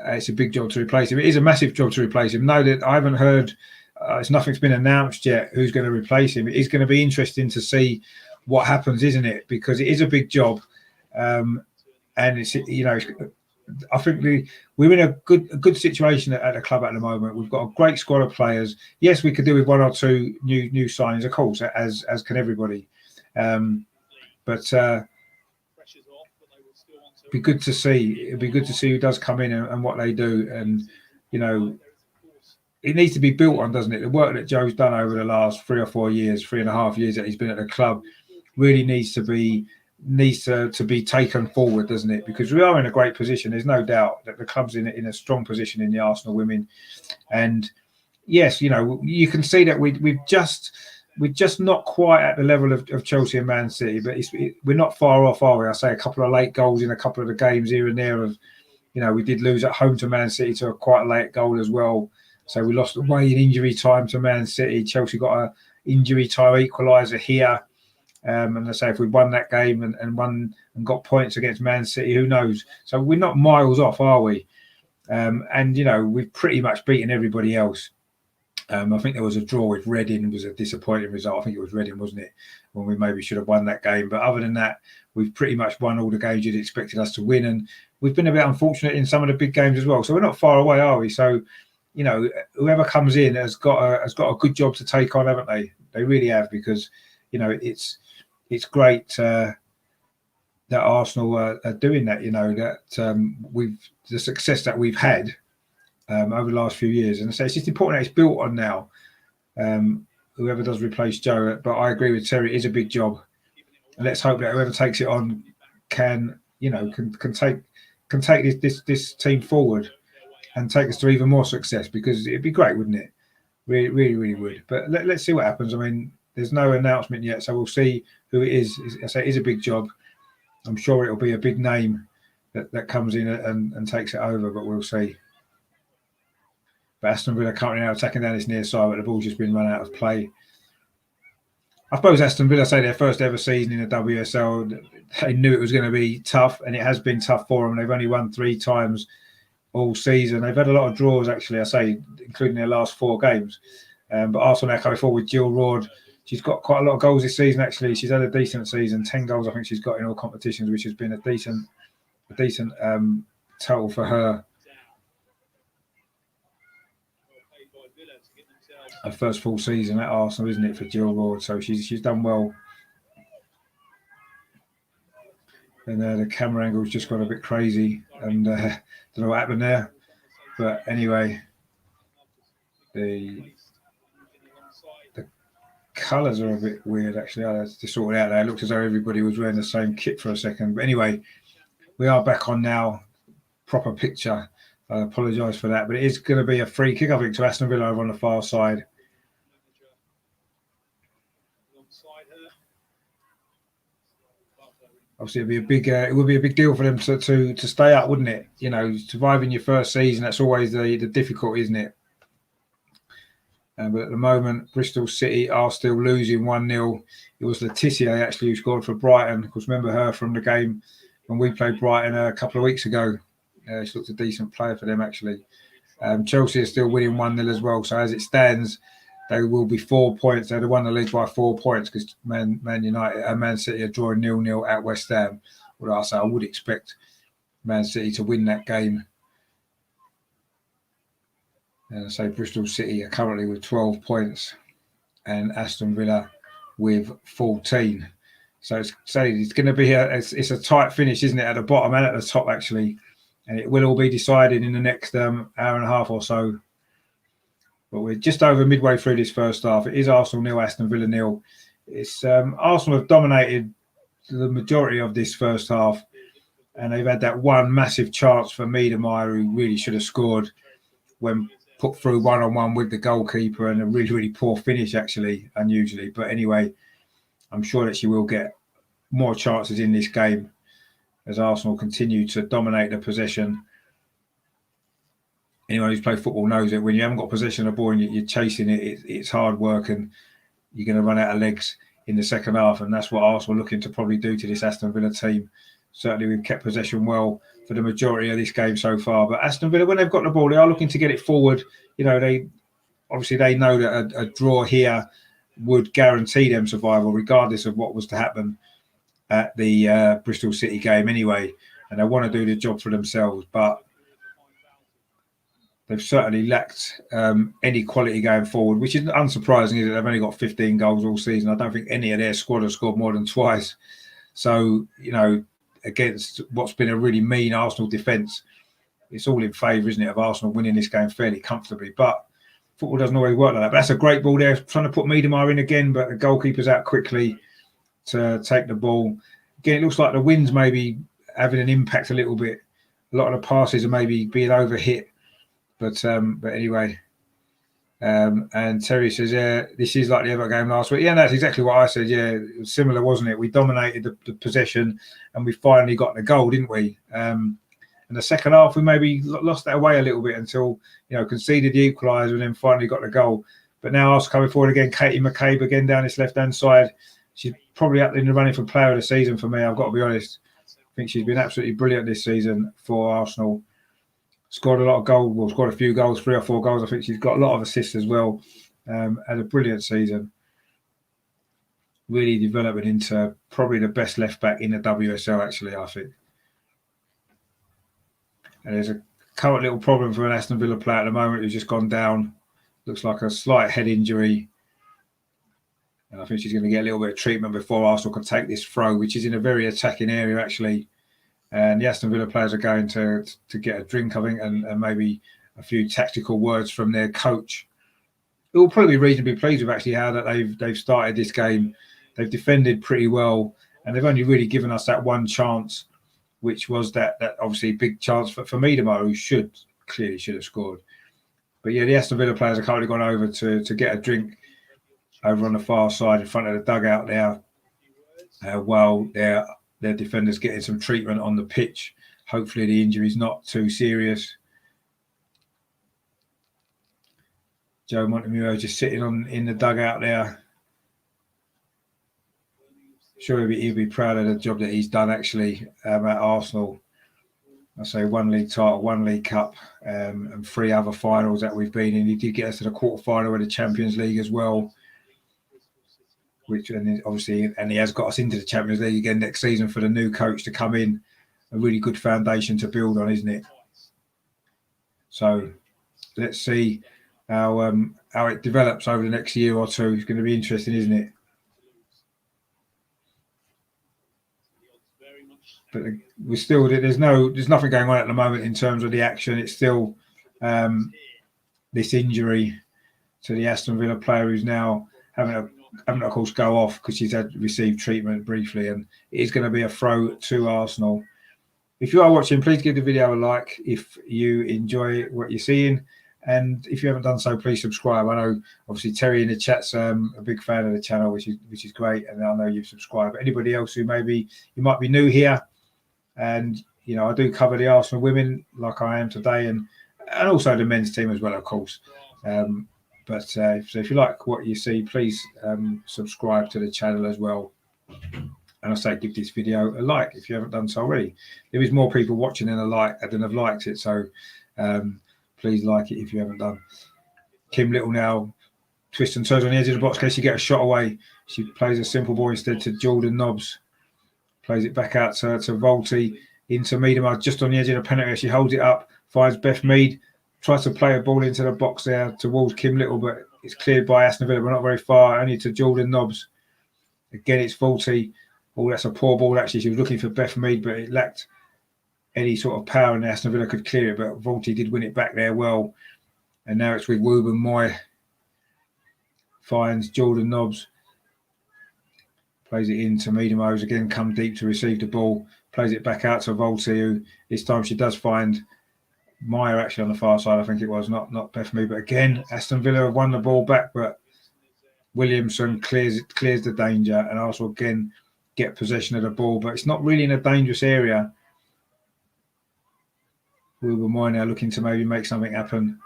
It's a big job to replace him. It is a massive job to replace him. No, that I haven't heard. Nothing's been announced yet who's going to replace him. It is going to be interesting to see what happens, isn't it? Because it is a big job, and it's, you know, I think we're in a good situation at the club at the moment. We've got a great squad of players. Yes, we could do with one or two new signings, of course, as can everybody. But be good to see. It'd be good to see who does come in and what they do. And, you know, it needs to be built on, doesn't it? The work that Joe's done over the last 3 or 4 years, 3.5 years that he's been at the club, really needs to be taken forward, doesn't it? Because we are in a great position. There's no doubt that the club's in a strong position in the Arsenal women. And yes, you know, you can see that we're just not quite at the level of Chelsea and Man City, but we're not far off, are we? I say a couple of late goals in a couple of the games here and there. Of, you know, we did lose at home to Man City to a quite late goal as well. So we lost away in injury time to Man City. Chelsea got an injury time equaliser here. And I say if we won that game and got points against Man City, who knows? So we're not miles off, are we? And, you know, we've pretty much beaten everybody else. I think there was a draw with Reading, was a disappointing result. I think it was Reading, wasn't it? When we maybe should have won that game. But other than that, we've pretty much won all the games you'd expected us to win. And we've been a bit unfortunate in some of the big games as well. So we're not far away, are we? So, you know, whoever comes in has got a good job to take on, haven't they? They really have, because, you know, it's great that Arsenal are doing that. You know, that the success that we've had over the last few years, and so it's just important that it's built on now. Whoever does replace Joe, but I agree with Terry, it is a big job, and let's hope that whoever takes it on can take this team forward and take us to even more success, because it'd be great, wouldn't it? Really, really, really would. But let's see what happens. I mean, there's no announcement yet, so we'll see who it is. I say it is a big job. I'm sure it'll be a big name that comes in and takes it over, but we'll see. But Aston Villa currently now attacking down this near side, but the ball's just been run out of play. I suppose Aston Villa, say their first ever season in the WSL, they knew it was going to be tough, and it has been tough for them. They've only won 3 times all season. They've had a lot of draws, actually, I say, including their last 4 games. But Arsenal now coming forward with Jill Roord. She's got quite a lot of goals this season, actually. She's had a decent season. 10 goals, I think she's got in all competitions, which has been a decent total for her. Her first full season at Arsenal, isn't it, for Jill Roord? So she's done well. And the camera angle's just got a bit crazy, and don't know what happened there. But anyway, the colours are a bit weird, actually. I had to sort it out there. It looked as though everybody was wearing the same kit for a second. But anyway, we are back on now. Proper picture. I apologise for that. But it is going to be a free kick, I think, to Aston Villa over on the far side. Obviously, it would be a big deal for them to stay up, wouldn't it? You know, surviving your first season, that's always the difficult, isn't it? But at the moment, Bristol City are still losing 1-0. It was Laetitia, actually, who scored for Brighton. Of course, remember her from the game when we played Brighton a couple of weeks ago. She looked a decent player for them, actually. Chelsea are still winning 1-0 as well. So as it stands, they will be 4 points. They'd have won the league by 4 points, because Man United and Man City are drawing 0-0 at West Ham. Although I say I would expect Man City to win that game. And I say Bristol City are currently with 12 points, and Aston Villa with 14. So it's going to be it's a tight finish, isn't it, at the bottom and at the top, actually. And it will all be decided in the next hour and a half or so. But we're just over midway through this first half. It is Arsenal 0, Aston Villa 0. It's Arsenal have dominated the majority of this first half, and they've had that one massive chance for Miedemeier, who really should have scored when put through one-on-one with the goalkeeper, and a really, really poor finish, actually, unusually. But anyway, I'm sure that she will get more chances in this game as Arsenal continue to dominate the possession. Anyone who's played football knows that when you haven't got possession of the ball and you're chasing it, it's hard work, and you're going to run out of legs in the second half. And that's what Arsenal are looking to probably do to this Aston Villa team. certainly we've kept possession well for the majority of this game so far. But Aston Villa, when they've got the ball, they are looking to get it forward. You know, they know that a draw here would guarantee them survival, regardless of what was to happen at the Bristol City game anyway. And they want to do the job for themselves, but they've certainly lacked any quality going forward, which is unsurprising, is that they've only got 15 goals all season. I don't think any of their squad have scored more than twice. So, you know, against what's been a really mean Arsenal defence, it's all in favour, isn't it, of Arsenal winning this game fairly comfortably. But football doesn't always work like that. But that's a great ball there, trying to put Miedemar in again, but the goalkeeper's out quickly to take the ball. Again, it looks like the wind's maybe having an impact a little bit. A lot of the passes are maybe being overhit. But anyway, and Terry says, yeah, this is like the other game last week. Yeah, that's exactly what I said. Yeah, it was similar, wasn't it? We dominated the possession and we finally got the goal, didn't we? In the second half, we maybe lost that away a little bit until, you know, conceded the equaliser and then finally got the goal. But now Arsenal coming forward again, Katie McCabe again down this left-hand side. She's probably up in the running for player of the season for me, I've got to be honest. I think she's been absolutely brilliant this season for Arsenal. Scored a lot of goals, well, scored a few goals, 3 or 4 goals. I think she's got a lot of assists as well. Had a brilliant season. Really developing into probably the best left back in the WSL, actually, I think. And there's a current little problem for an Aston Villa player at the moment who's just gone down. Looks like a slight head injury. And I think she's going to get a little bit of treatment before Arsenal can take this throw, which is in a very attacking area, actually. And the Aston Villa players are going to get a drink, I think, and maybe a few tactical words from their coach. It will probably be reasonably pleased with actually how that they've started this game. They've defended pretty well, and they've only really given us that one chance, which was that obviously big chance for Miedemar, who clearly should have scored. But yeah, the Aston Villa players have currently gone over to get a drink over on the far side in front of the dugout there, while their defenders getting some treatment on the pitch. Hopefully the injury's not too serious. Joe Montemurro just sitting in the dugout there. Sure, he'll be proud of the job that he's done actually at Arsenal. I say 1 league title, 1 League Cup, and 3 other finals that we've been in. He did get us to the quarter-final of the Champions League as well. And he has got us into the Champions League again next season for the new coach to come in. A really good foundation to build on, isn't it? So let's see how it develops over the next year or two. It's going to be interesting, isn't it? But we're still, there's nothing going on at the moment in terms of the action. It's still this injury to the Aston Villa player who's now having of course go off because she's received treatment briefly, and it is going to be a throw to Arsenal. If you are watching, please give the video a like if you enjoy what you're seeing, and if you haven't done so, please subscribe. I know obviously Terry in the chat's a big fan of the channel, which is great, and I know you've subscribed. But anybody else who you might be new here, and you know I do cover the Arsenal women like I am today, and also the men's team as well, of course. So if you like what you see, please subscribe to the channel as well. And I say give this video a like if you haven't done so already. There is more people watching than have liked it, so please like it if you haven't done. Kim Little now twists and turns on the edge of the box in case you get a shot away. She plays a simple ball instead to Jordan Nobbs. Plays it back out to Volti into Miedemar just on the edge of the penalty. She holds it up, finds Beth Mead. Tries to play a ball into the box there towards Kim Little, but it's cleared by Aston Villa, but not very far, only to Jordan Nobbs. Again, it's Volti. Oh, that's a poor ball, actually. She was looking for Beth Mead, but it lacked any sort of power, and Aston Villa could clear it, but Volti did win it back there well. And now it's with Wooben Moy. Finds Jordan Nobbs. Plays it in to Miedemar, who's again come deep to receive the ball. Plays it back out to Volti, who this time she does find Meyer actually on the far side, I think it was, not Beth Mead. But again, Aston Villa have won the ball back, but Williamson clears the danger, and Arsenal again get possession of the ball, but it's not really in a dangerous area. Wilbur Moy now looking to maybe make something happen.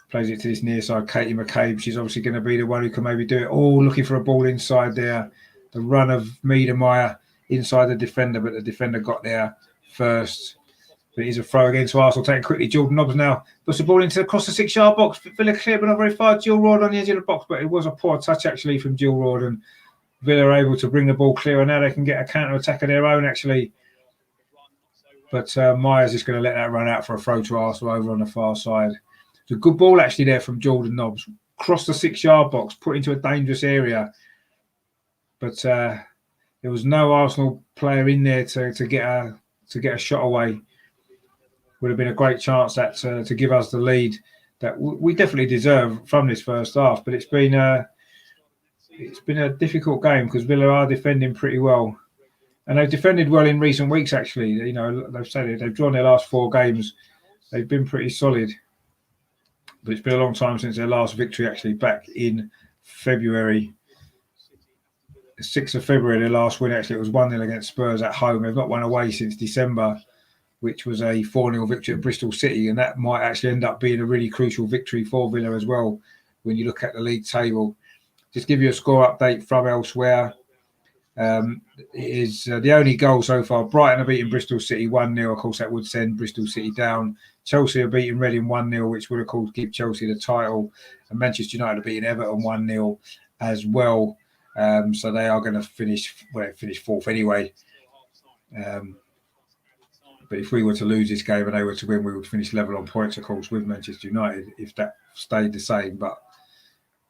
Plays it to this near side, Katie McCabe. She's obviously going to be the one who can maybe do it all, looking for a ball inside there. The run of Miedemar inside the defender, but the defender got there first. But it is a throw again to Arsenal, taking quickly. Jordan Nobbs now puts the ball across the 6-yard box. Villa clear, but not very far. Gilroyd on the edge of the box, but it was a poor touch actually from Gilroyd, and Villa are able to bring the ball clear, and now they can get a counter-attack of their own actually. But Myers is going to let that run out for a throw to Arsenal over on the far side. It's a good ball actually there from Jordan Nobbs. Crossed the 6-yard box, put into a dangerous area. But there was no Arsenal player in there to get a shot away. Would have been a great chance that to give us the lead that we definitely deserve from this first half. But it's been a difficult game because Villa are defending pretty well. And they've defended well in recent weeks, actually. You know, they've said they've drawn their last 4 games. They've been pretty solid. But it's been a long time since their last victory, actually, back in February. The 6th of February, their last win, actually, it was 1-0 against Spurs at home. They've not won away since December, which was a 4-0 victory at Bristol City. And that might actually end up being a really crucial victory for Villa as well when you look at the league table. Just give you a score update from elsewhere. It is the only goal so far. Brighton are beating Bristol City 1-0. Of course, that would send Bristol City down. Chelsea are beating Reading 1-0, which would, of course, give Chelsea the title. And Manchester United are beating Everton 1-0 as well. So they are going to finish 4th anyway. But if we were to lose this game and they were to win, we would finish level on points, of course, with Manchester United if that stayed the same. But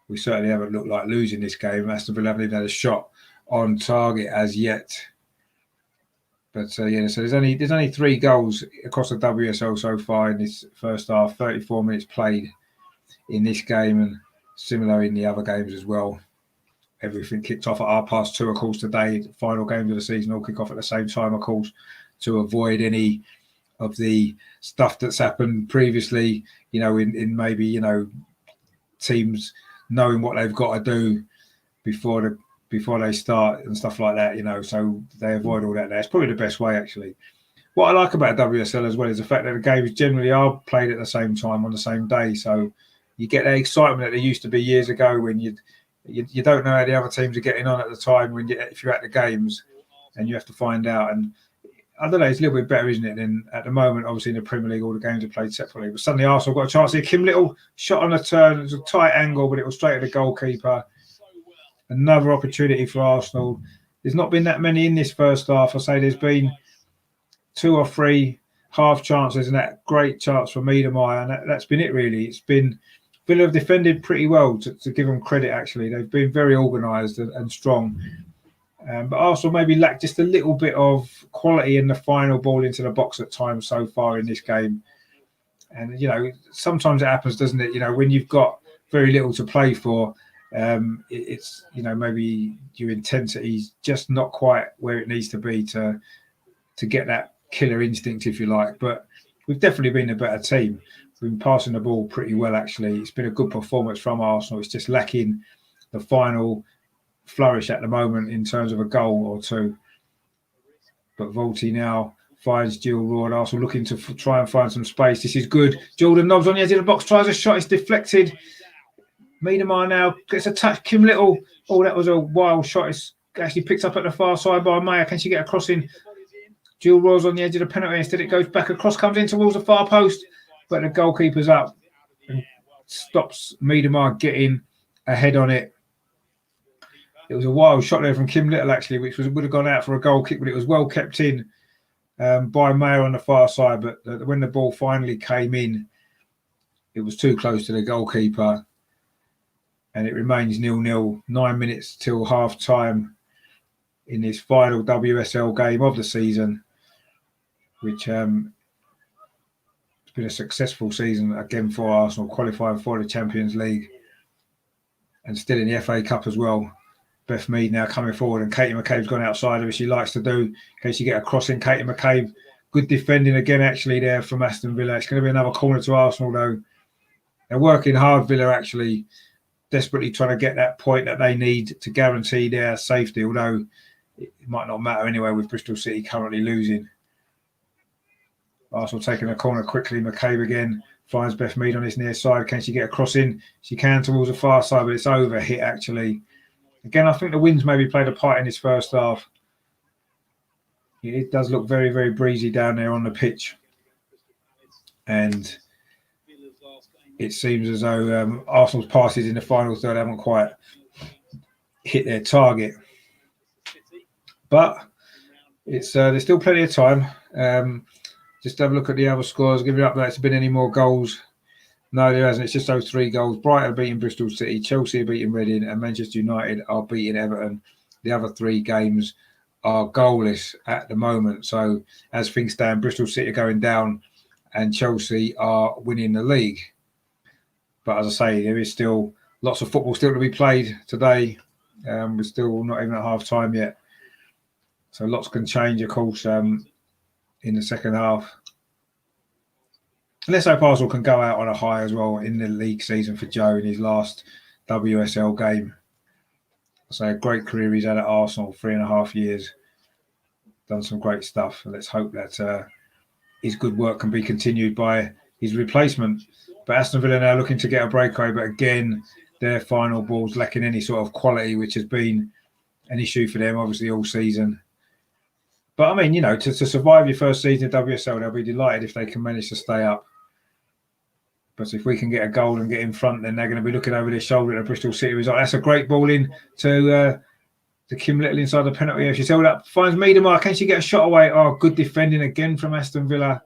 we certainly haven't looked like losing this game. Aston Villa haven't even had a shot on target as yet. But so there's only 3 goals across the WSL so far in this first half. 34 minutes played in this game, and similar in the other games as well. Everything kicked off at 2:30, of course, today. The final games of the season all kick off at the same time, of course, to avoid any of the stuff that's happened previously. You know, in maybe teams knowing what they've got to do before they start and stuff like that, so they avoid all that. It's probably the best way, actually. What I like about WSL as well is the fact that the games generally are played at the same time on the same day, so you get that excitement that there used to be years ago when you don't know how the other teams are getting on at the time if you're at the games, and you have to find out. And I don't know, it's a little bit better, isn't it? Than at the moment, obviously in the Premier League, all the games are played separately. But suddenly Arsenal got a chance here. Kim Little shot on a turn. It was a tight angle, but it was straight at the goalkeeper. Another opportunity for Arsenal. There's not been that many in this first half. I say there's been 2 or 3 half chances and that great chance for Miedemeier, and that's been it really. It's been Villa have defended pretty well to give them credit. Actually, they've been very organised and strong. But Arsenal maybe lacked just a little bit of quality in the final ball into the box at times so far in this game. And sometimes it happens, doesn't it? When you've got very little to play for. It's maybe your intensity is just not quite where it needs to be to get that killer instinct, if you like. But we've definitely been a better team. We've been passing the ball pretty well, actually. It's been a good performance from Arsenal. It's just lacking the final flourish at the moment in terms of a goal or 2. But Volti now finds Gilroyd. Arsenal looking to try and find some space. This is good. Jordan Nobbs on the edge of the box, tries a shot. It's deflected. Miedemeier now gets a touch. Kim Little. Oh, that was a wild shot. It's actually picked up at the far side by Meyer. Can she get a crossing? Gilroyd's on the edge of the penalty. Instead, it goes back across, comes in towards the far post. But the goalkeeper's up and stops Miedemeier getting ahead on it. It was a wild shot there from Kim Little, actually, which would have gone out for a goal kick, but it was well kept in by Meyer on the far side. But when the ball finally came in, it was too close to the goalkeeper. And it remains 0-0, 9 minutes till half time in this final WSL game of the season, which has been a successful season again for Arsenal, qualifying for the Champions League and still in the FA Cup as well. Beth Mead now coming forward, and Katie McCabe's gone outside of it. She likes to do, in case you get a crossing. Katie McCabe, good defending again, actually, there from Aston Villa. It's going to be another corner to Arsenal, though. They're working hard, Villa, actually, desperately trying to get that point that they need to guarantee their safety, although it might not matter anyway with Bristol City currently losing. Arsenal taking a corner quickly. McCabe again finds Beth Mead on his near side. Can she get a cross in? She can towards the far side, but it's over hit, actually. Again, I think the winds maybe played a part in this first half. It does look very, very breezy down there on the pitch. And it seems as though Arsenal's passes in the final third haven't quite hit their target. But it's there's still plenty of time. Just have a look at the other scores. Give it up that it's been any more goals. No, there hasn't. It's just those 3 goals. Brighton are beating Bristol City, Chelsea are beating Reading, and Manchester United are beating Everton. The other 3 games are goalless at the moment. So as things stand, Bristol City are going down and Chelsea are winning the league. But as I say, there is still lots of football still to be played today. We're still not even at half time yet. So lots can change, of course, in the second half. Let's hope Arsenal can go out on a high as well in the league season for Joe in his last WSL game. So a great career he's had at Arsenal, 3.5 years. Done some great stuff. Let's hope that his good work can be continued by his replacement. But Aston Villa now looking to get a breakaway, but again, their final ball's lacking any sort of quality, which has been an issue for them, obviously, all season. But, I mean, you know, to survive your first season in WSL, they'll be delighted if they can manage to stay up. But if we can get a goal and get in front, then they're going to be looking over their shoulder at Bristol City result. That's a great ball in to Kim Little inside the penalty area. She's held up, finds Miedemar. Can she get a shot away? Oh, good defending again from Aston Villa.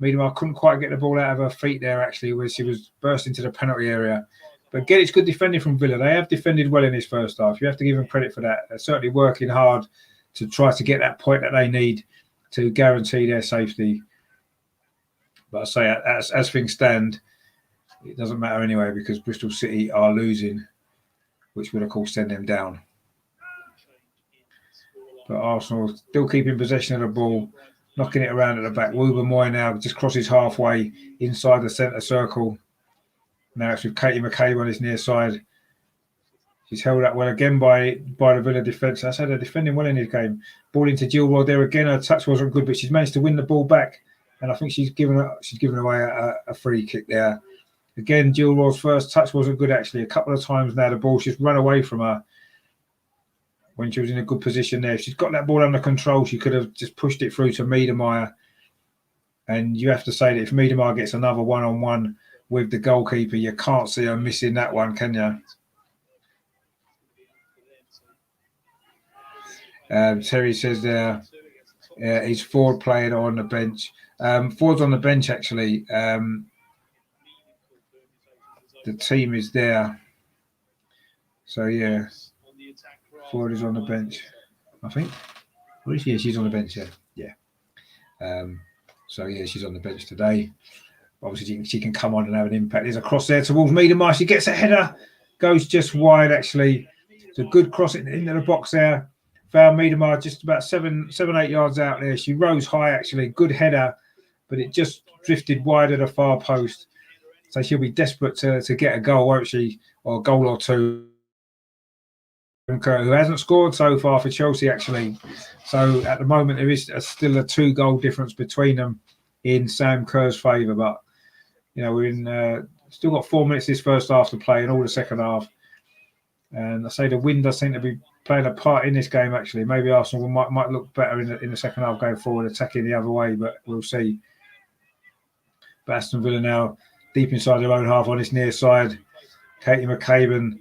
Miedemar couldn't quite get the ball out of her feet there, actually, where she was bursting to the penalty area. But again, it's good defending from Villa. They have defended well in this first half. You have to give them credit for that. They're certainly working hard to try to get that point that they need to guarantee their safety. But I say, as things stand, it doesn't matter anyway because Bristol City are losing, which will, of course, send them down. But Arsenal still keeping possession of the ball, knocking it around at the back. Wouba-Moy now just crosses halfway inside the centre circle. Now it's with Katie McCabe on his near side. She's held up well again by the Villa defence. I said they're defending well in this game. Ball into Gilroy there again. Her touch wasn't good, but she's managed to win the ball back. And I think she's given away a free kick there. Again, Gilroy's first touch wasn't good, actually. A couple of times now the ball's just run away from her when she was in a good position there. If she's got that ball under control, she could have just pushed it through to Miedemar. And you have to say that if Miedemar gets another one-on-one with the goalkeeper, you can't see her missing that one, can you? Terry says there, is Ford playing on the bench? Ford's on the bench, actually. The team is there. So, yeah. Ford is on the bench, I think. Yeah, she's on the bench, yeah. So, yeah, she's on the bench today. Obviously, she can come on and have an impact. There's a cross there towards Miedemar. She gets a header. Goes just wide, actually. It's a good cross into the box there. Found Miedemar just about 7-8 yards out there. She rose high, actually. Good header, but it just drifted wide at the far post. So she'll be desperate to get a goal, won't she? Or a goal or two. Who hasn't scored so far for Chelsea, actually. So at the moment, there is still a 2-goal difference between them in Sam Kerr's favour. But, you know, we're still got 4 minutes this first half to play and all the second half. And I say the wind does seem to be playing a part in this game, actually. Maybe Arsenal might look better in the second half going forward, attacking the other way, but we'll see. But Aston Villa now deep inside their own half on this near side. Katie McCabe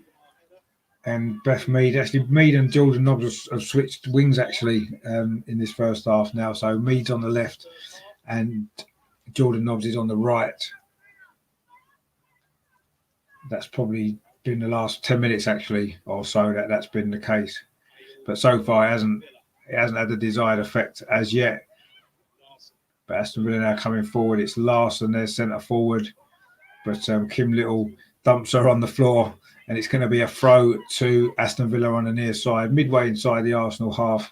and Beth Mead. Actually, Mead and Jordan Nobbs have switched wings, actually, in this first half now. So Mead's on the left and Jordan Nobbs is on the right. That's probably been the last 10 minutes, actually, or so that's been the case. But so far, it hasn't had the desired effect as yet. But Aston Villa now coming forward. It's Larson, their centre forward. But Kim Little dumps her on the floor. And it's going to be a throw to Aston Villa on the near side, midway inside the Arsenal half.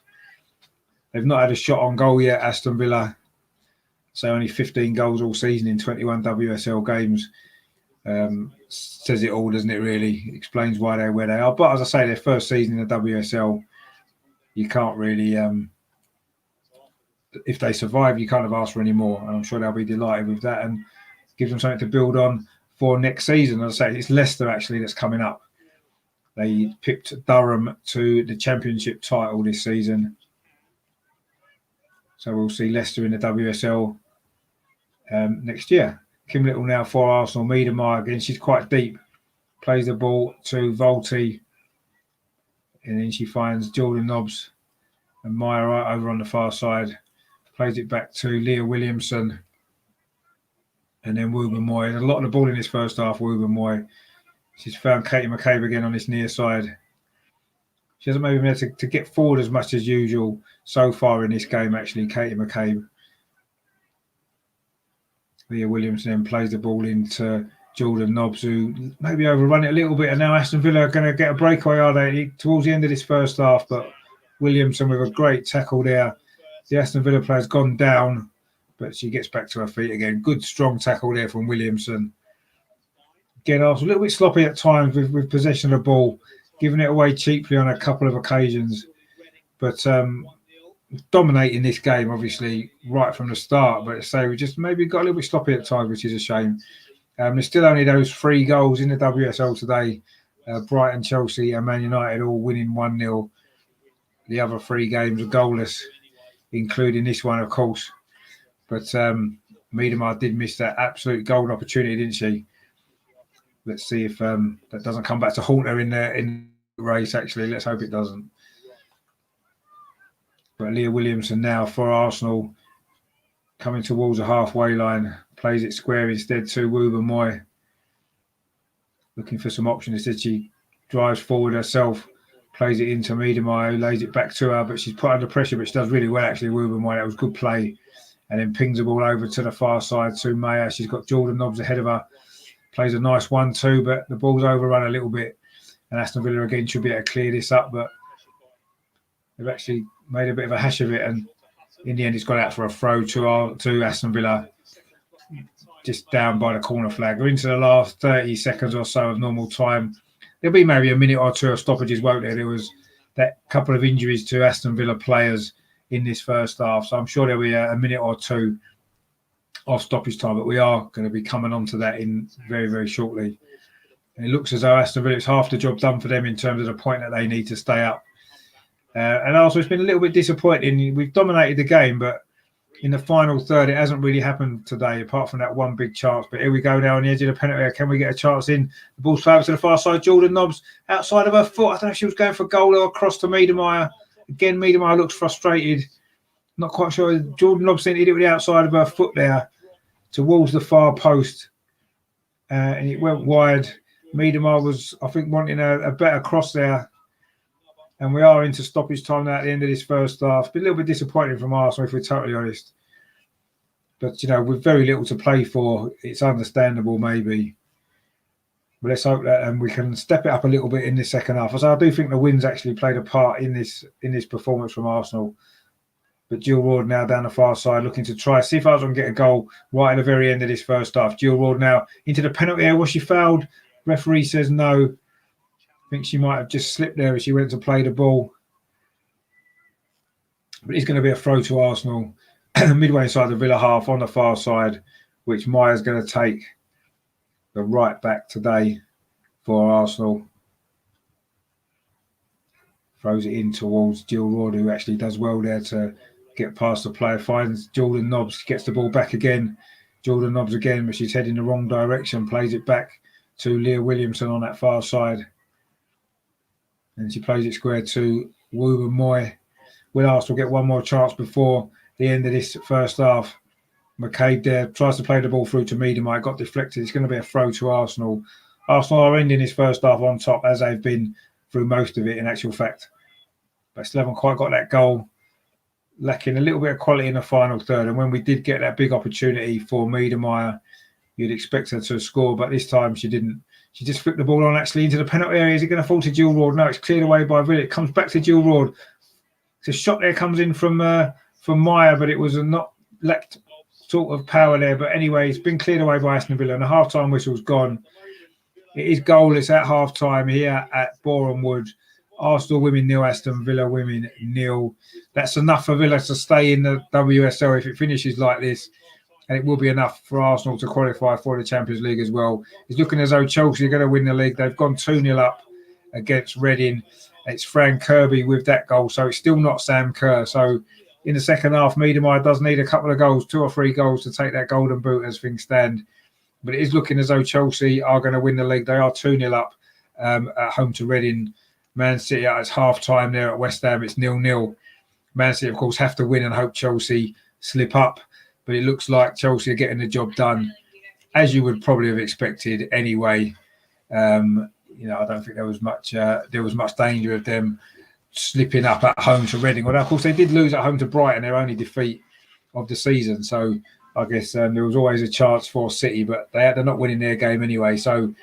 They've not had a shot on goal yet, Aston Villa. So only 15 goals all season in 21 WSL games. Says it all, doesn't it, really? It explains why they're where they are. But as I say, their first season in the WSL, you can't really... if they survive, you can't have asked for any more. And I'm sure they'll be delighted with that and give them something to build on for next season. As I say, it's Leicester, actually, that's coming up. They picked Durham to the championship title this season. So we'll see Leicester in the WSL next year. Kim Little now for Arsenal. Miedemar again. She's quite deep. Plays the ball to Volti. And then she finds Jordan Nobbs and Maya right over on the far side. Plays it back to Leah Williamson. And then Woober Moy. There's a lot of the ball in this first half, Woober Moy. She's found Katie McCabe again on this near side. She hasn't maybe been able to get forward as much as usual so far in this game, actually, Katie McCabe. Leah Williamson then plays the ball into Jordan Nobbs, who maybe overrun it a little bit. And now Aston Villa are going to get a breakaway, are they, towards the end of this first half? But Williamson with a great tackle there. The Aston Villa player's gone down, but she gets back to her feet again. Good, strong tackle there from Williamson. Again, I was a little bit sloppy at times with possession of the ball, giving it away cheaply on a couple of occasions. But dominating this game, obviously, right from the start. But say we just maybe got a little bit sloppy at times, which is a shame. There's still only those 3 goals in the WSL today. Brighton, Chelsea and Man United all winning 1-0. The other 3 games are goalless, including this one, of course. But Miedemar did miss that absolute golden opportunity, didn't she? Let's see if that doesn't come back to haunt her in the race, actually. Let's hope it doesn't. But Leah Williamson now for Arsenal, coming towards the halfway line, plays it square instead to Woober Moy. Looking for some options. Instead, she drives forward herself, plays it into Miedemar, who lays it back to her, but she's put under pressure, but she does really well, actually, Woober Moy. That was good play. And then pings the ball over to the far side to Maya. She's got Jordan Nobbs ahead of her. Plays a nice 1-2, but the ball's overrun a little bit. And Aston Villa again should be able to clear this up, but they've actually made a bit of a hash of it. And in the end, it's gone out for a throw to Aston Villa, just down by the corner flag. We're into the last 30 seconds or so of normal time. There'll be maybe a minute or two of stoppages, won't there? There was that couple of injuries to Aston Villa players in this first half. So I'm sure there'll be a minute or two of stoppage time, but we are going to be coming on to that in very, very shortly. And it looks as though Aston Villa, it's half the job done for them in terms of the point that they need to stay up. And also, it's been a little bit disappointing. We've dominated the game, but in the final third, it hasn't really happened today, apart from that one big chance. But here we go now on the edge of the penalty area. Can we get a chance in? The ball's favourite to the far side. Jordan Nobbs outside of her foot. I don't know if she was going for a goal or across to Miedemar. Again, Miedemar looks frustrated. Not quite sure. Jordan Nobbs hit it with the outside of her foot there towards the far post. And it went wide. Miedemar was, I think, wanting a better cross there. And we are into stoppage time now at the end of this first half. Been a little bit disappointing from Arsenal, if we're totally honest. But, you know, with very little to play for, it's understandable maybe. But let's hope that we can step it up a little bit in the second half. So I do think the wins actually played a part in this performance from Arsenal. But Jill Ward now down the far side looking to try, see if Arsenal can get a goal right at the very end of this first half. Jill Ward now into the penalty area. Was she fouled? Referee says no. I think she might have just slipped there as she went to play the ball. But it's going to be a throw to Arsenal midway inside the Villa half on the far side, which Maya's going to take the right back today for Arsenal. Throws it in towards Jill Ward, who actually does well there to get past the player. Finds Jordan Nobbs, gets the ball back again. Jordan Nobbs again, but she's heading the wrong direction. Plays it back to Leah Williamson on that far side. And she plays it square to Woober Moy. Will Arsenal get one more chance before the end of this first half? McCabe there tries to play the ball through to Miedemar. Got deflected. It's going to be a throw to Arsenal. Arsenal are ending this first half on top, as they've been through most of it, in actual fact. But still haven't quite got that goal. Lacking a little bit of quality in the final third. And when we did get that big opportunity for Miedemar, you'd expect her to score. But this time she didn't. She just flipped the ball on actually into the penalty area. Is it going to fall to Jill Ward? No, it's cleared away by Villa. It comes back to Jill Ward. It's a shot there comes in from Maya, but it was lacked sort of power there. But anyway, it's been cleared away by Aston Villa and the half-time whistle's gone. It is goalless at half-time here at Boreham Wood. Arsenal women 0, Aston Villa women 0. That's enough for Villa to stay in the WSL if it finishes like this. And it will be enough for Arsenal to qualify for the Champions League as well. It's looking as though Chelsea are going to win the league. They've gone 2-0 up against Reading. It's Fran Kirby with that goal. So it's still not Sam Kerr. So in the second half, Miedemar does need a couple of goals, 2 or 3 goals to take that golden boot as things stand. But it is looking as though Chelsea are going to win the league. They are 2-0 up at home to Reading. Man City at its half-time there at West Ham. It's 0-0. Man City, of course, have to win and hope Chelsea slip up. But it looks like Chelsea are getting the job done, as you would probably have expected anyway. I don't think there was much danger of them slipping up at home to Reading. Well, of course, they did lose at home to Brighton, their only defeat of the season. So I guess there was always a chance for City, but they're not winning their game anyway. So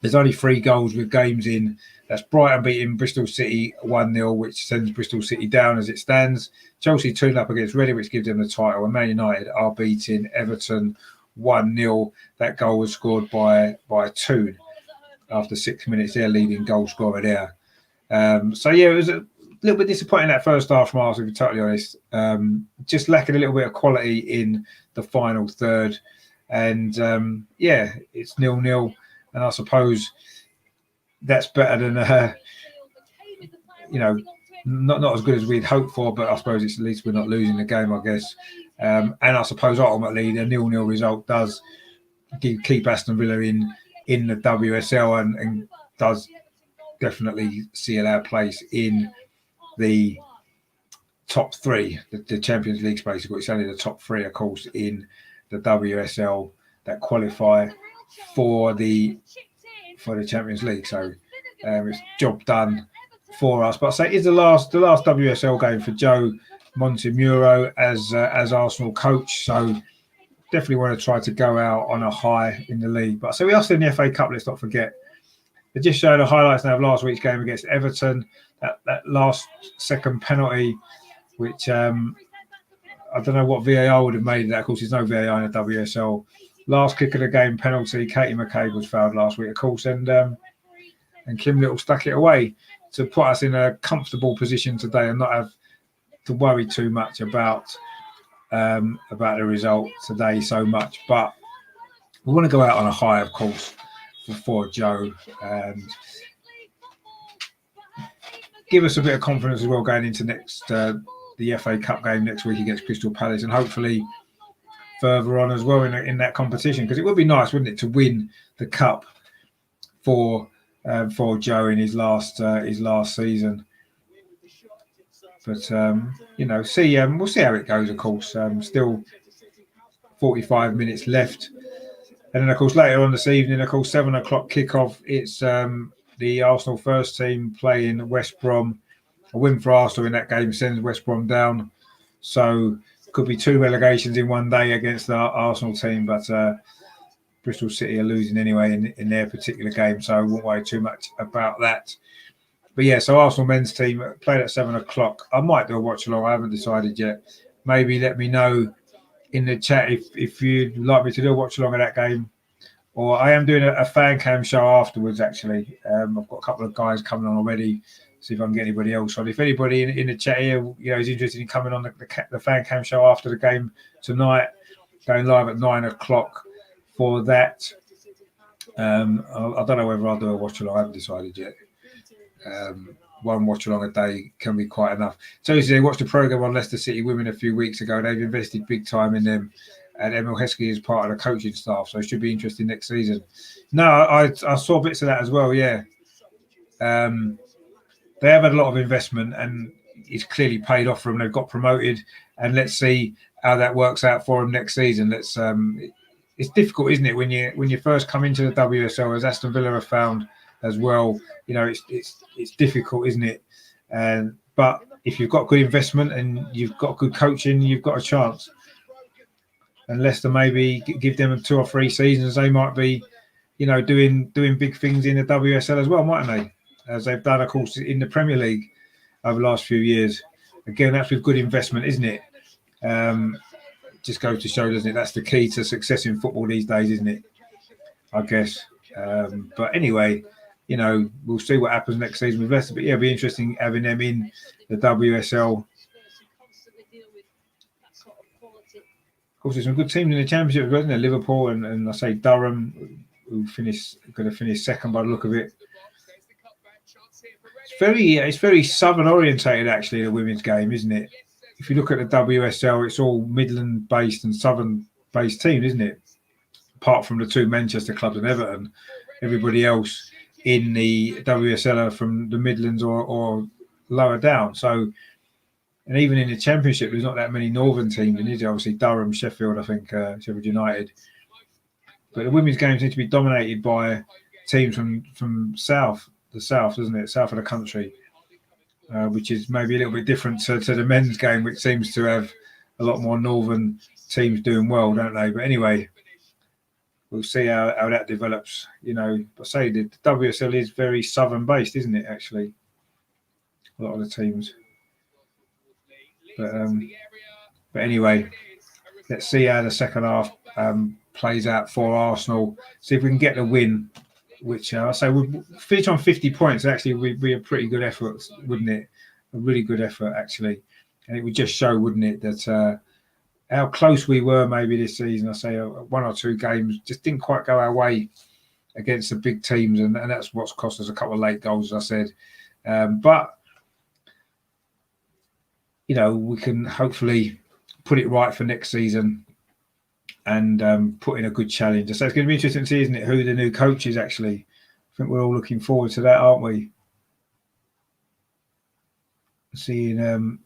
there's only 3 goals with games in. That's Brighton beating Bristol City 1-0, which sends Bristol City down as it stands. Chelsea 2-0 up against Reading, which gives them the title. And Man United are beating Everton 1-0. That goal was scored by Toon after 6 minutes. Their leading goal scorer there. It was a little bit disappointing that first half from Arsenal, to be totally honest. Just lacking a little bit of quality in the final third. And it's 0-0. And I suppose that's better than, not as good as we'd hoped for, but I suppose it's at least we're not losing the game, I guess. And I suppose ultimately the 0-0 result does keep Aston Villa in the WSL and does definitely seal our place in the top 3, the Champions League space. It's only the top 3, of course, in the WSL that qualify for the Champions League. So it's job done for us. But I say it's the last WSL game for Joe Montemuro as Arsenal coach. So definitely want to try to go out on a high in the league. But so we are still in the FA Cup. Let's not forget. They just showed the highlights now of last week's game against Everton. That last second penalty, which I don't know what VAR would have made of that. Of course, there's no VAR in the WSL. Last kick of the game penalty. Katie McCabe was fouled last week, of course, and Kim Little stuck it away to put us in a comfortable position today and not have to worry too much about the result today so much. But we want to go out on a high, of course, for Joe and give us a bit of confidence as well going into the FA Cup game next week against Crystal Palace, and hopefully further on as well in that competition, because it would be nice, wouldn't it, to win the cup for Joe in his last season. But we'll see how it goes. Of course, still 45 minutes left. And then, of course, later on this evening, of course, 7 o'clock kickoff. It's the Arsenal first team playing West Brom. A win for Arsenal in that game sends West Brom down. So could be 2 relegations in one day against the Arsenal team. But Bristol City are losing anyway in their particular game. So I won't worry too much about that. But yeah, so Arsenal men's team played at 7 o'clock. I might do a watch along. I haven't decided yet. Maybe let me know in the chat if you'd like me to do a watch along of that game, or I am doing a fan cam show afterwards. Actually, I've got a couple of guys coming on already. See if I can get anybody else on. If anybody in the chat here, is interested in coming on the fan cam show after the game tonight, going live at 9 o'clock for that. I don't know whether I'll do a watch along. I haven't decided yet. One watch along a day can be quite enough. So they watched a program on Leicester City women a few weeks ago. They've invested big time in them, and Emil Heskey is part of the coaching staff, so it should be interesting next season. No, I saw bits of that as well. Yeah, they have had a lot of investment, and it's clearly paid off for them. They've got promoted, and let's see how that works out for them next season. It's difficult, isn't it, when you first come into the WSL, as Aston Villa have found as well. It's difficult, isn't it? But if you've got good investment and you've got good coaching, you've got a chance. And Leicester maybe give them 2 or 3 seasons, they might be, doing big things in the WSL as well, mightn't they? As they've done, of course, in the Premier League over the last few years. Again, that's with good investment, isn't it? Just goes to show, doesn't it? That's the key to success in football these days, isn't it? I guess. But anyway, we'll see what happens next season with Leicester. But yeah, it'll be interesting having them in the WSL. Of course, there's some good teams in the Championship, isn't there? Liverpool and I say Durham, who going to finish second by the look of it. It's very Southern orientated, actually, the women's game, isn't it? if you look at the WSL, it's all Midland-based and Southern-based teams, isn't it? Apart from the two Manchester clubs and Everton, everybody else in the WSL are from the Midlands or lower down. So, and even in the Championship, there's not that many Northern teams. And obviously Durham, Sheffield, I think, Sheffield United. But the women's games need to be dominated by teams from the south, doesn't it? South of the country, which is maybe a little bit different to the men's game, which seems to have a lot more Northern teams doing well, don't they? But anyway, we'll see how that develops. I say the WSL is very Southern-based, isn't it, actually? A lot of the teams. But anyway, let's see how the second half plays out for Arsenal. See if we can get the win, which I say we'll finish on 50 points. Actually, would be a pretty good effort, wouldn't it? A really good effort, actually. And it would just show, wouldn't it, that how close we were maybe this season. I say one or two games just didn't quite go our way against the big teams, and that's what's cost us a couple of late goals, as I said. But we can hopefully put it right for next season and put in a good challenge. So it's going to be interesting to see, isn't it, who the new coach is actually. I think we're all looking forward to that, aren't we? Seeing who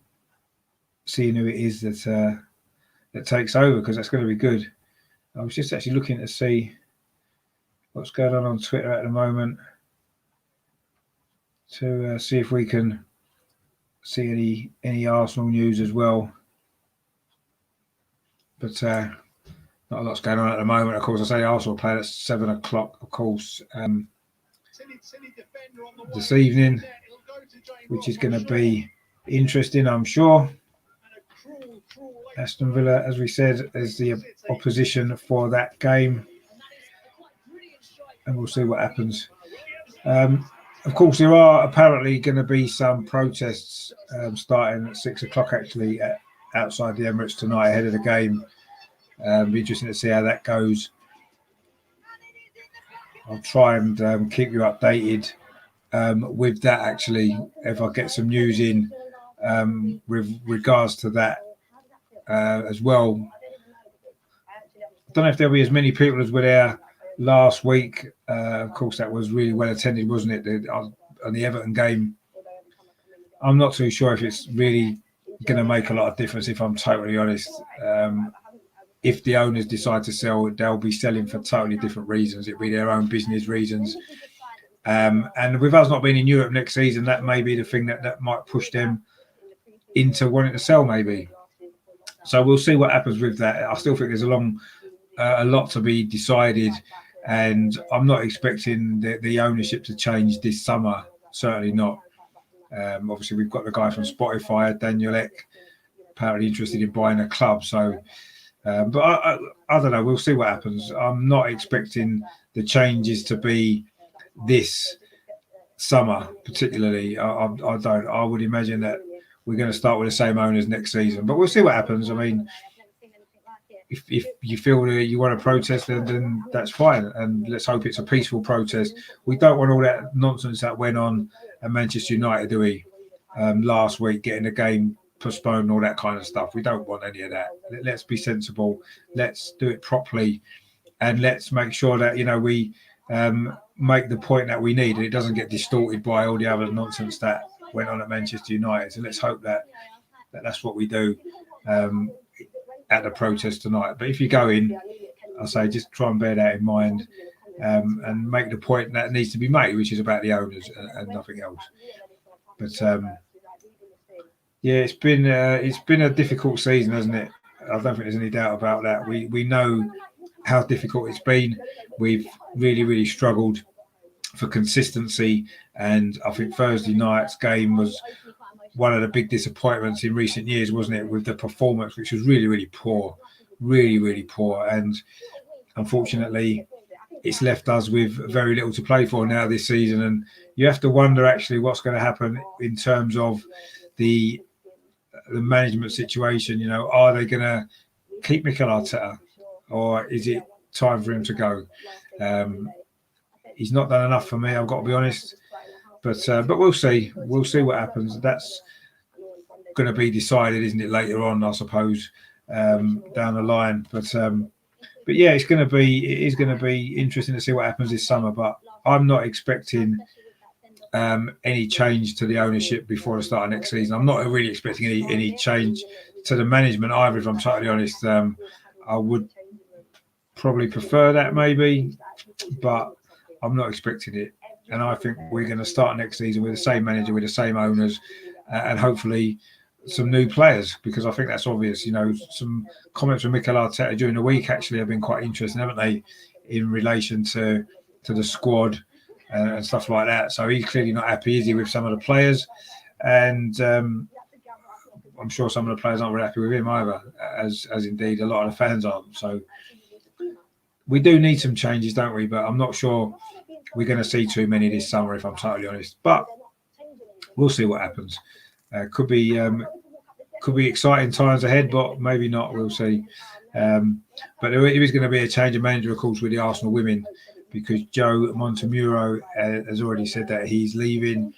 it is that takes over, because that's going to be good. I was just actually looking to see what's going on Twitter at the moment to see if we can see any Arsenal news as well. But not a lot's going on at the moment. Of course, I say Arsenal play at 7 o'clock, of course, this evening, which is going to be interesting, I'm sure. Aston Villa, as we said, is the opposition for that game. And we'll see what happens. Of course, there are apparently going to be some protests starting at 6 o'clock, actually, outside the Emirates tonight ahead of the game. Be interesting to see how that goes. I'll try and keep you updated with that, actually, if I get some news in with regards to that as well. I don't know if there'll be as many people as were there last week. Of course, that was really well attended, wasn't it, on the Everton game? I'm not too sure if it's really going to make a lot of difference, if I'm totally honest. If the owners decide to sell, they'll be selling for totally different reasons. It'll be their own business reasons. And with us not being in Europe next season, that may be the thing that might push them into wanting to sell, maybe. So we'll see what happens with that. I still think there's a lot to be decided, and I'm not expecting the ownership to change this summer. Certainly not. Obviously, we've got the guy from Spotify, Daniel Ek, apparently interested in buying a club. So, but I don't know. We'll see what happens. I'm not expecting the changes to be this summer, particularly. I don't. I would imagine that we're going to start with the same owners next season, but we'll see what happens. I mean, if you feel that you want to protest, then that's fine, and let's hope it's a peaceful protest. We don't want all that nonsense that went on at Manchester United, do we? Last week, getting the game postponed and all that kind of stuff. We don't want any of that. Let's be sensible. Let's do it properly, and let's make sure that we make the point that we need, and it doesn't get distorted by all the other nonsense that went on at Manchester United. So let's hope that that's what we do at the protest tonight. But if you go in, I say just try and bear that in mind and make the point that needs to be made, which is about the owners and nothing else. But yeah, it's been a difficult season, hasn't it? I don't think there's any doubt about that. We know how difficult it's been. We've really, really struggled for consistency, and I think Thursday night's game was one of the big disappointments in recent years, wasn't it, with the performance, which was really, really poor, really, really poor. And unfortunately, it's left us with very little to play for now this season. And you have to wonder actually what's going to happen in terms of the management situation. Are they going to keep Mikel Arteta, or is it time for him to go? He's not done enough for me, I've got to be honest. But we'll see. We'll see what happens. going to be decided, isn't it, later on, I suppose, down the line. But yeah, it is going to be interesting to see what happens this summer. But I'm not expecting any change to the ownership before the start of next season. I'm not really expecting any change to the management either, if I'm totally honest. I would probably prefer that maybe, but I'm not expecting it. And I think we're going to start next season with the same manager, with the same owners, and hopefully some new players, because I think that's obvious. Some comments from Mikel Arteta during the week actually have been quite interesting, haven't they, in relation to the squad and stuff like that. So he's clearly not happy, is he, with some of the players? And I'm sure some of the players aren't very happy with him either, as indeed a lot of the fans aren't. So we do need some changes, don't we? But I'm not sure we're going to see too many this summer, if I'm totally honest. But we'll see what happens. Could be exciting times ahead, but maybe not. We'll see. But there is going to be a change of manager, of course, with the Arsenal women, because Joe Montemuro has already said that he's leaving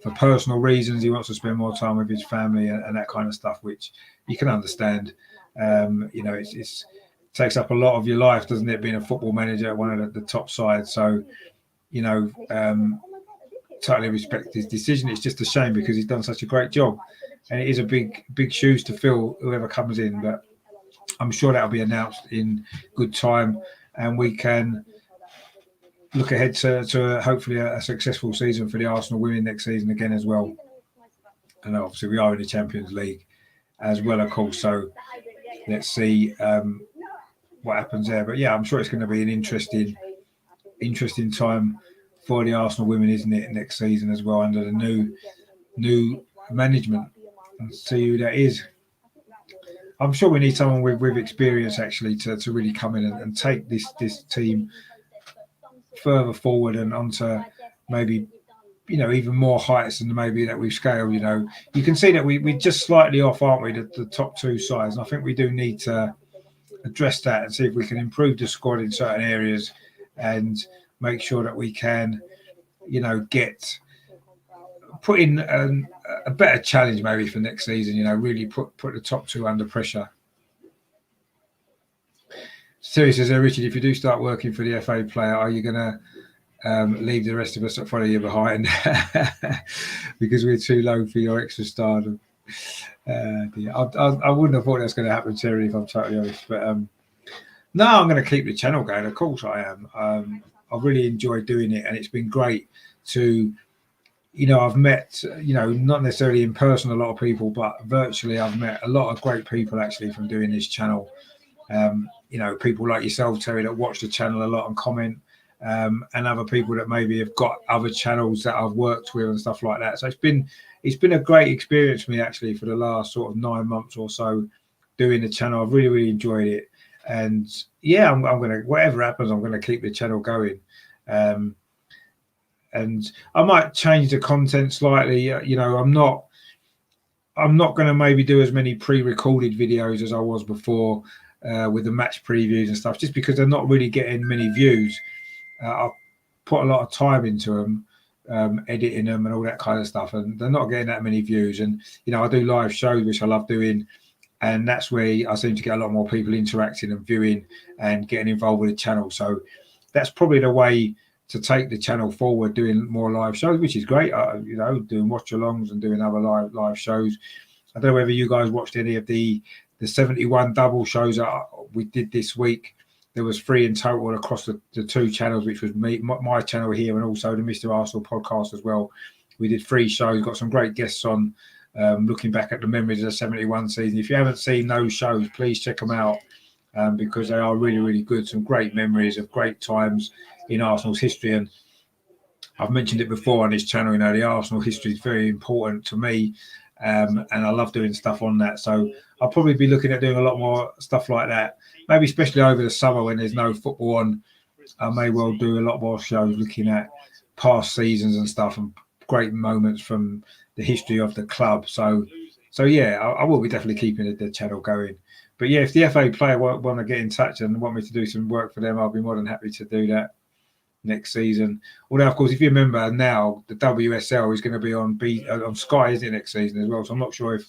for personal reasons. He wants to spend more time with his family and that kind of stuff, which you can understand. It takes up a lot of your life, doesn't it, being a football manager at one of the top sides. So, totally respect his decision. It's just a shame because he's done such a great job, and it is a big shoes to fill, whoever comes in. But I'm sure that'll be announced in good time, and we can look ahead to hopefully a successful season for the Arsenal women next season again as well. And obviously we are in the Champions League as well, of course. So let's see what happens there. But yeah, I'm sure it's going to be an interesting time for the Arsenal women, isn't it, next season as well, under the new management, and see who that is. I'm sure we need someone with experience actually to really come in and take this team further forward and onto maybe even more heights than maybe that we've scaled. You can see that we're just slightly off, aren't we, the top two sides, and I think we do need to address that and see if we can improve the squad in certain areas and make sure that we can put in a better challenge maybe for next season, really put the top two under pressure. Siri says, Richard, if you do start working for the FA player, are you going to leave the rest of us that follow you behind because we're too low for your extra stardom? I wouldn't have thought that's going to happen, Terry, if I'm totally honest. But no, I'm going to keep the channel going. Of course I am. I really enjoy doing it, and it's been great to, I've met, not necessarily in person a lot of people, but virtually I've met a lot of great people actually from doing this channel. People like yourself, Terry, that watch the channel a lot and comment, and other people that maybe have got other channels that I've worked with and stuff like that. So it's been a great experience for me actually for the last sort of 9 months or so doing the channel. I've really, really enjoyed it. And yeah, I'm going to, whatever happens, I'm going to keep the channel going. And I might change the content slightly. I'm not going to maybe do as many pre-recorded videos as I was before with the match previews and stuff, just because they're not really getting many views. I've put a lot of time into them, editing them and all that kind of stuff, and they're not getting that many views. And I do live shows, which I love doing, and that's where I seem to get a lot more people interacting and viewing and getting involved with the channel. So that's probably the way to take the channel forward, doing more live shows, which is great. Doing watch-alongs and doing other live shows. I don't know whether you guys watched any of the 71 double shows that we did this week. There was 3 in total across the 2 channels, which was my channel here and also the Mr. Arsenal podcast as well. We did 3 shows, got some great guests on, looking back at the memories of the 71 season. If you haven't seen those shows, please check them out because they are really, really good. Some great memories of great times in Arsenal's history. And I've mentioned it before on this channel, the Arsenal history is very important to me. And I love doing stuff on that. So I'll probably be looking at doing a lot more stuff like that, maybe especially over the summer when there's no football on. I may well do a lot more shows looking at past seasons and stuff and great moments from the history of the club. So yeah, I will be definitely keeping the channel going. But yeah, if the FA player want to get in touch and want me to do some work for them, I'll be more than happy to do that next season. Although, of course, if you remember now, the WSL is going to be on Sky, isn't it, next season as well? So I'm not sure if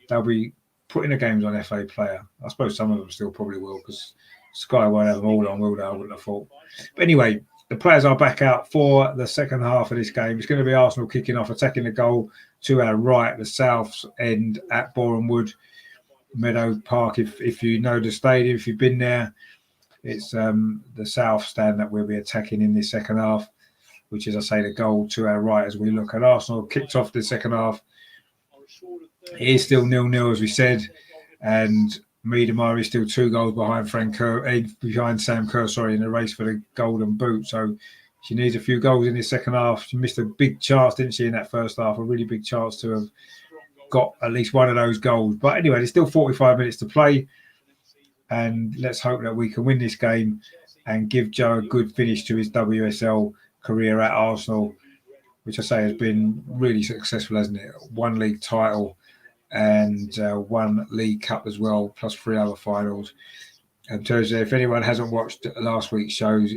they'll be putting the games on FA Player. I suppose some of them still probably will, because Sky won't have them all on, will they? I wouldn't have thought. But anyway, the players are back out for the second half of this game. It's going to be Arsenal kicking off, attacking the goal to our right, the south end at Boreham Wood Meadow Park. If you know the stadium, if you've been there, it's the south stand that we'll be attacking in this second half, which is, I say, the goal to our right as we look at Arsenal. Kicked off the second half. It is still 0-0, as we said, and Miedemar is still 2 goals behind Sam Kerr, in the race for the golden boot. So she needs a few goals in this second half. She missed a big chance, didn't she, in that first half? A really big chance to have got at least one of those goals. But anyway, there's still 45 minutes to play, and let's hope that we can win this game and give Joe a good finish to his WSL career at Arsenal, which I say has been really successful, hasn't it? 1 league title and 1 League Cup as well, plus 3 other finals. And Thursday, if anyone hasn't watched last week's shows,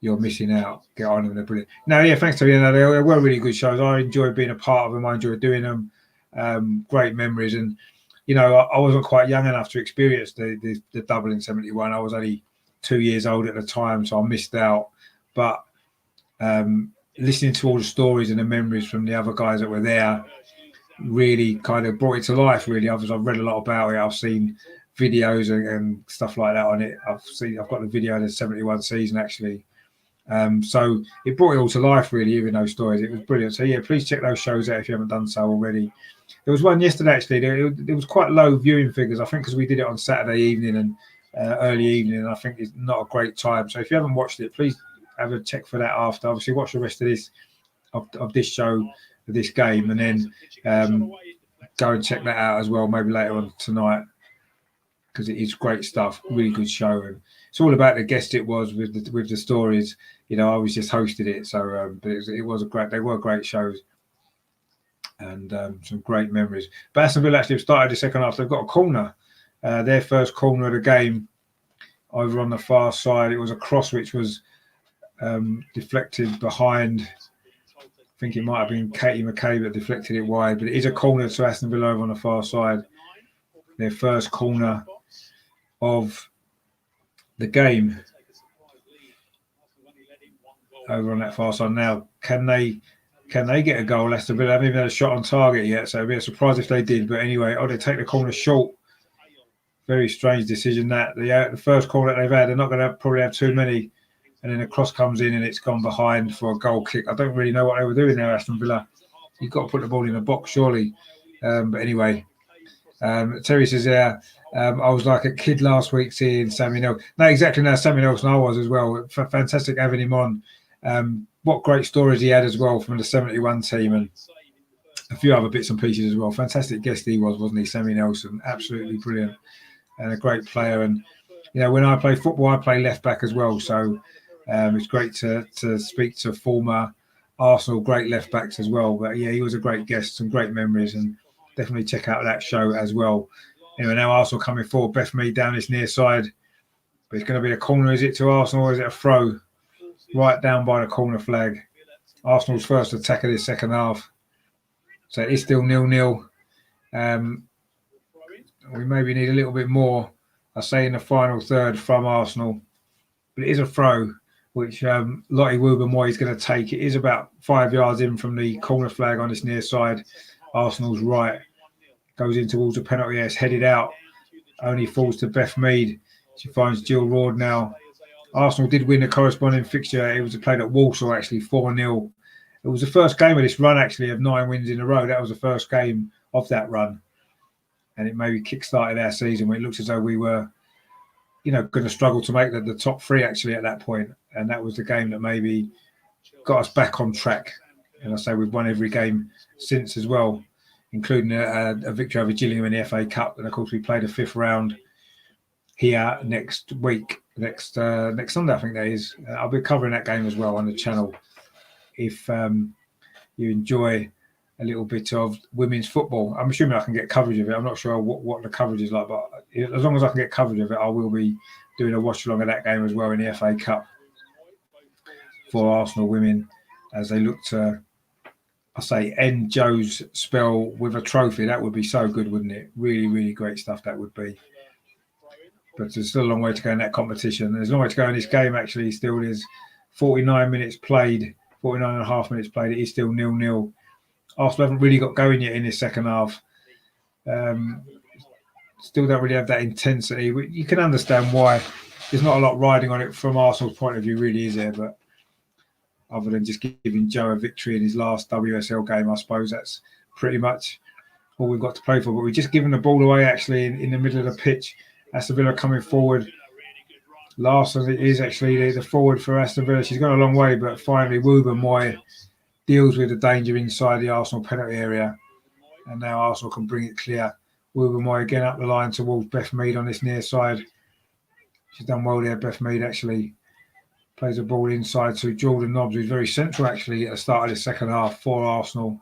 you're missing out. Get on them, they're brilliant. No, yeah, thanks to you. They were really good shows. I enjoyed being a part of them. I enjoyed doing them. Great memories. And, you know, I wasn't quite young enough to experience the double in 71. I was only 2 years old at the time, so I missed out. But listening to all the stories and the memories from the other guys that were there really kind of brought it to life, really. I've read a lot about it. I've seen videos and stuff like that on it. I've got the video of the 71 season, actually. So it brought it all to life, really, even those stories. It was brilliant. So, yeah, please check those shows out if you haven't done so already. There was one yesterday, actually. There was quite low viewing figures, I think, because we did it on Saturday evening and early evening, and I think it's not a great time. So if you haven't watched it, please have a check for that after. Obviously, watch the rest of this of this show, of this game, and then go and check that out as well, maybe later on tonight, because it is great stuff. Really good show, and it's all about the guest it was with the stories. You know, I was just hosted it, so but it was a great. They were great shows, and some great memories. But Aston Villa actually have started the second half. They've got a corner, their first corner of the game, over on the far side. It was a cross which was deflected behind. I think it might have been Katie McCabe that deflected it wide, but it is a corner to Aston Villa over on the far side. Their first corner of the game over on that far side. Now, can they get a goal? Aston Villa haven't even had a shot on target yet, so it'd be a surprise if they did. But anyway, they take the corner short. Very strange decision that. The first corner that they've had, they're not going to probably have too many. And then the cross comes in and it's gone behind for a goal kick. I don't really know what they were doing there, Aston Villa. You've got to put the ball in the box, surely. But anyway, Terry says, I was like a kid last week seeing Sammy Nelson. No, exactly. Now, Sammy Nelson, I was as well. Fantastic having him on. What great stories he had as well from the 71 team and a few other bits and pieces as well. Fantastic guest he was, wasn't he, Sammy Nelson? Absolutely brilliant and a great player. And, you know, when I play football, I play left back as well. So it's great to speak to former Arsenal great left backs as well. But, yeah, he was a great guest, some great memories, and definitely check out that show as well. Anyway, now Arsenal coming forward. Beth Mead down this near side. But it's going to be a corner, is it, to Arsenal, or is it a throw? Right down by the corner flag. Arsenal's first attack of this second half. So it is still 0-0. We maybe need a little bit more, I say, in the final third from Arsenal. But it is a throw, which Lottie Woobermoy is going to take. It is about 5 yards in from the corner flag on this near side. Arsenal's right. Goes in towards the penalty area. It's headed out. Only falls to Beth Mead. She finds Jill Ward now. Arsenal did win the corresponding fixture. It was played at Walsall, actually, 4-0. It was the first game of this run, actually, of 9 wins in a row. That was the first game of that run. And it maybe kick-started our season when it looks as though we were, you know, going to struggle to make the top 3, actually, at that point. And that was the game that maybe got us back on track. And I say we've won every game since as well, including a victory over Gillingham in the FA Cup. And, of course, we played a 5th round here next week. Next Sunday, I think that is. I'll be covering that game as well on the channel. If you enjoy a little bit of women's football, I'm assuming I can get coverage of it. I'm not sure what the coverage is like, but as long as I can get coverage of it, I will be doing a watch along of that game as well in the FA Cup for Arsenal women as they look to I say, end Joe's spell with a trophy. That would be so good, wouldn't it? Really, really great stuff that would be. But there's still a long way to go in that competition. There's a long way to go in this game, actually. Still, there's 49 minutes played, 49 and a half minutes played. It is still 0-0. Arsenal haven't really got going yet in this second half. Still don't really have that intensity. You can understand why. There's not a lot riding on it from Arsenal's point of view, really, is there? But other than just giving Joe a victory in his last WSL game, I suppose that's pretty much all we've got to play for. But we've just given the ball away, actually, in the middle of the pitch. Aston Villa coming forward. Larson is actually the forward for Aston Villa. She's gone a long way, but finally Woober Moy deals with the danger inside the Arsenal penalty area. And now Arsenal can bring it clear. Woober Moy again up the line towards Beth Mead on this near side. She's done well there, Beth Mead, actually. Plays the ball inside to Jordan Nobbs, who's very central, actually, at the start of the second half for Arsenal.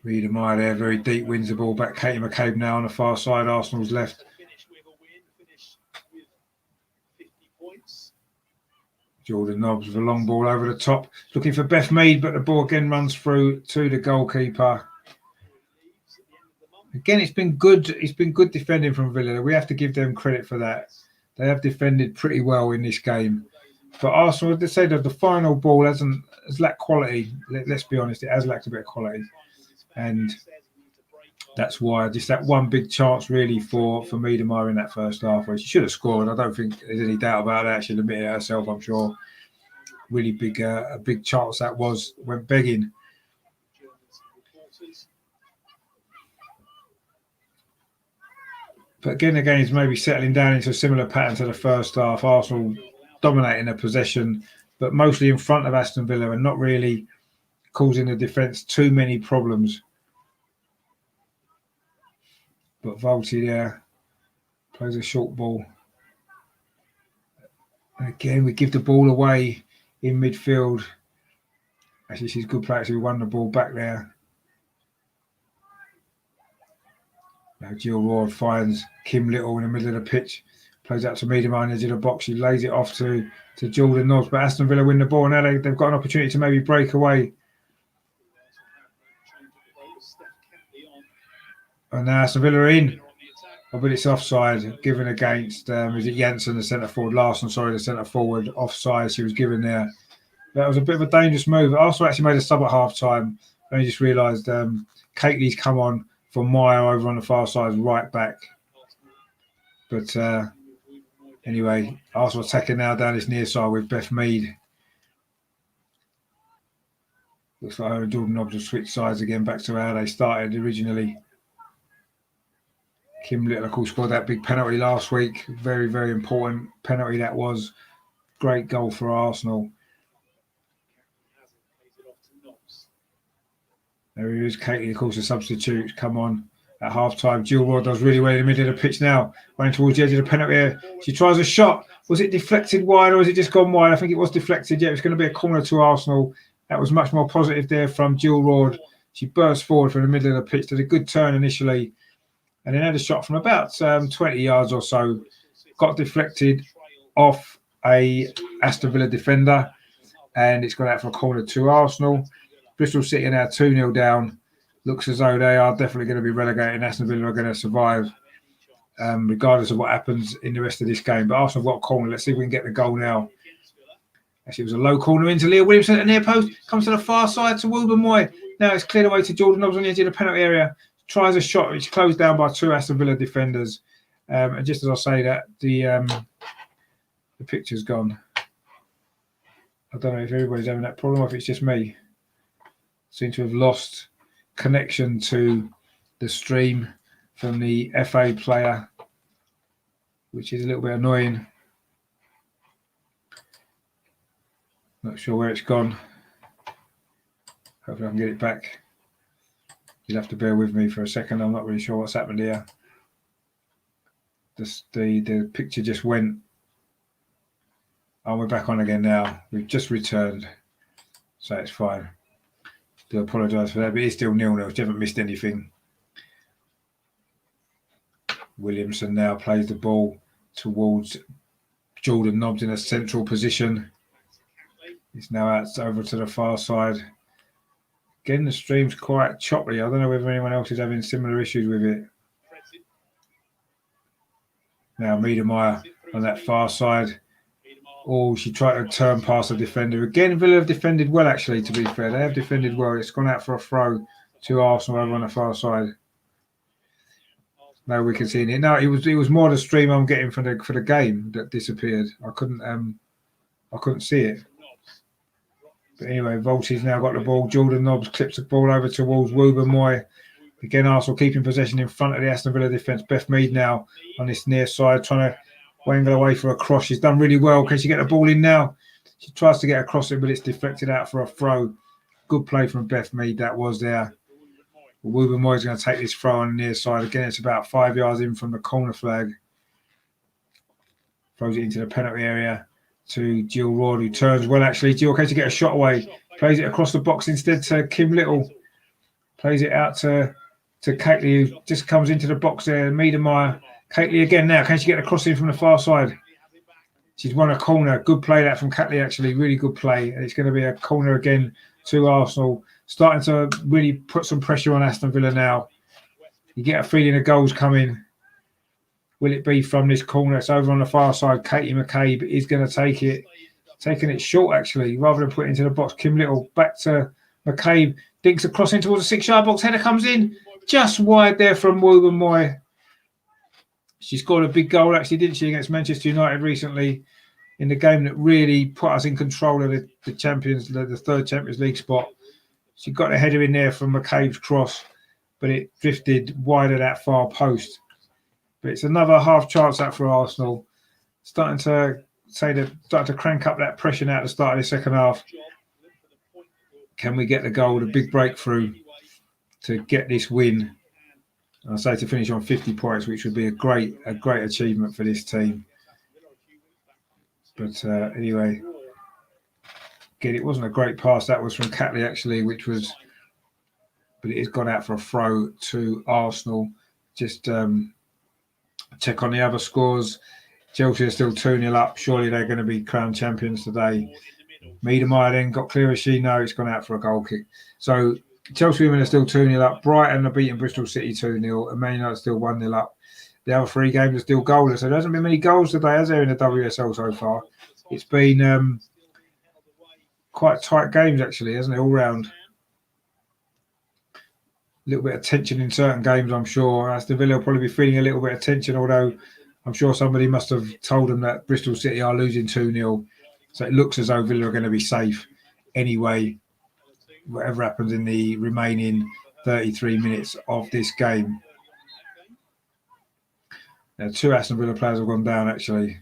Rita Meyer there, very deep, wins the ball back. Katie McCabe now on the far side, Arsenal's left. Jordan Nobbs with a long ball over the top. Looking for Beth Mead, but the ball again runs through to the goalkeeper. Again, it's been good. It's been good defending from Villa. We have to give them credit for that. They have defended pretty well in this game. But Arsenal, they say that the final ball has lacked quality. Let's be honest, it has lacked a bit of quality. And that's why just that one big chance really for Miedemar in that first half, where she should have scored. I don't think there's any doubt about that. She'll admit it herself, I'm sure. Really big, a big chance that went begging. But again, it's maybe settling down into a similar pattern to the first half. Arsenal dominating the possession, but mostly in front of Aston Villa and not really causing the defence too many problems. But Volti there plays a short ball. And again, we give the ball away in midfield. Actually, she's a good player. We won the ball back there. Now Jill Ward finds Kim Little in the middle of the pitch. Plays out to Miedemar in the edge of the box. She lays it off to Jordan Nobbs. But Aston Villa win the ball. Now they've got an opportunity to maybe break away. And now Aston Villa are in. But it's offside, given against, is it Janssen, the centre forward? Larson, sorry, the centre forward. Offside, she was given there. That was a bit of a dangerous move. Arsenal actually made a sub at half time. I just realised Kately's come on for Meyer over on the far side, right back. But anyway, Arsenal attacking now down this near side with Beth Mead. Looks like Jordan Nobbs will switch sides again back to how they started originally. Kim Little, of course, scored that big penalty last week. Very, very important penalty that was. Great goal for Arsenal. There he is. Kately, of course, the substitute. Come on at half-time. Jill Ward does really well in the middle of the pitch now. Running towards the edge of the penalty area. She tries a shot. Was it deflected wide or was it just gone wide? I think it was deflected. Yeah, it was going to be a corner to Arsenal. That was much more positive there from Jill Ward. She burst forward from the middle of the pitch. Did a good turn initially. And then had a shot from about 20 yards or so. Got deflected off a Aston Villa defender. And it's gone out for a corner to Arsenal. Bristol City are now 2-0 down. Looks as though they are definitely going to be relegated. Aston Villa are going to survive, regardless of what happens in the rest of this game. But Arsenal have got a corner. Let's see if we can get the goal now. Actually, it was a low corner into Leah Williamson at the near post. Comes to the far side to Woober Moy. Now it's cleared away to Jordan Nobbs on the edge of the penalty area. Tries a shot, which is closed down by two Aston Villa defenders. And just as I say that, the picture's gone. I don't know if everybody's having that problem or if it's just me. Seem to have lost connection to the stream from the FA player, which is a little bit annoying. Not sure where it's gone. Hopefully I can get it back. You'll have to bear with me for a second. I'm not really sure what's happened here. The picture just went. Oh, we're back on again now. We've just returned. So it's fine. Do apologise for that, but it's still 0-0. You haven't missed anything. Williamson now plays the ball towards Jordan Nobbs in a central position. He's now out over to the far side. Again, the stream's quite choppy. I don't know whether anyone else is having similar issues with it. Now Miedemeier on that far side. Oh, she tried to turn past the defender. Again, Villa have defended well, actually, to be fair. They have defended well. It's gone out for a throw to Arsenal over on the far side. No, we can see it. No, it was more the stream I'm getting for the game that disappeared. I couldn't see it. But anyway, Volti's now got the ball. Jordan Nobbs clips the ball over towards Wubben-Moy. Again, Arsenal keeping possession in front of the Aston Villa defence. Beth Mead now on this near side, trying to wangle away for a cross. She's done really well. Can she get the ball in now? She tries to get across it, but it's deflected out for a throw. Good play from Beth Mead, that was there. Wubben-Moy is going to take this throw on the near side. Again, it's about 5 yards in from the corner flag. Throws it into the penalty area to Jill Ward, who turns well, actually. Jill, okay to get a shot away. Plays it across the box instead to Kim Little. Plays it out to Caitley, who just comes into the box there. Miedemeier. Caitley again now. Can she get a cross in from the far side? She's won a corner. Good play that from Caitley, actually. Really good play. And it's going to be a corner again to Arsenal. Starting to really put some pressure on Aston Villa now. You get a feeling the goal's coming. Will it be from this corner? It's over on the far side. Katie McCabe is going to take it. Taking it short, actually, rather than putting it into the box. Kim Little back to McCabe. Dinks across in towards the 6-yard box. Header comes in just wide there from Wubben-Moy. She scored a big goal, actually, didn't she, against Manchester United recently in the game that really put us in control of the third Champions League spot. She got a header in there from McCabe's cross, but it drifted wide of that far post. But it's another half chance out for Arsenal. Starting to crank up that pressure now at the start of the second half. Can we get the goal, the big breakthrough to get this win? I say to finish on 50 points, which would be a great achievement for this team. But anyway, again, it wasn't a great pass. That was from Catley, actually, but it has gone out for a throw to Arsenal. Just check on the other scores. Chelsea are still 2-0 up. Surely they're going to be crowned champions today. Miedemeier then got clear as she. No, it's gone out for a goal kick. So Chelsea women are still 2-0 up. Brighton are beating Bristol City 2-0. And Man United still 1-0 up. The other three games are still goalless. So there hasn't been many goals today, has there, in the WSL so far? It's been quite tight games, actually, hasn't it, all round? A little bit of tension in certain games, I'm sure. Aston Villa will probably be feeling a little bit of tension, although I'm sure somebody must have told them that Bristol City are losing 2-0. So it looks as though Villa are going to be safe anyway, whatever happens in the remaining 33 minutes of this game. Now, 2 Aston Villa players have gone down, actually.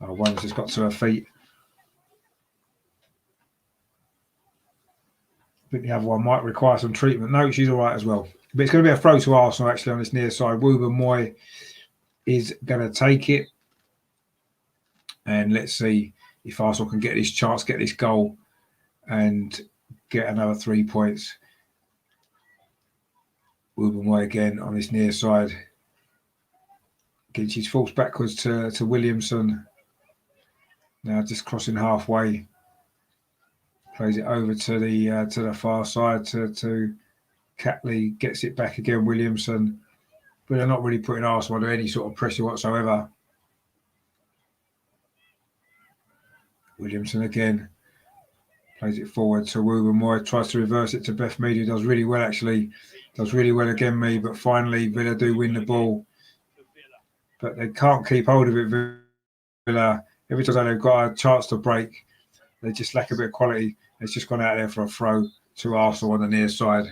Oh, one's just got to her feet. I think the other one might require some treatment. No, she's all right as well. But it's going to be a throw to Arsenal, actually, on this near side. Wubben-Moy is going to take it. And let's see if Arsenal can get this chance, get this goal, and get another 3 points. Wubben-Moy again on this near side. Again, she's forced backwards to Williamson. Now just crossing halfway. Plays it over to the far side to Catley. Gets it back again, Williamson. But they're not really putting Arsenal under any sort of pressure whatsoever. Williamson again. Plays it forward to Wubben-Moy. Tries to reverse it to Beth Mead, who does really well, actually. Does really well again, Mead. But finally, Villa do win the ball. But they can't keep hold of it, Villa. Every time they've got a chance to break, they just lack a bit of quality. It's just gone out there for a throw to Arsenal on the near side.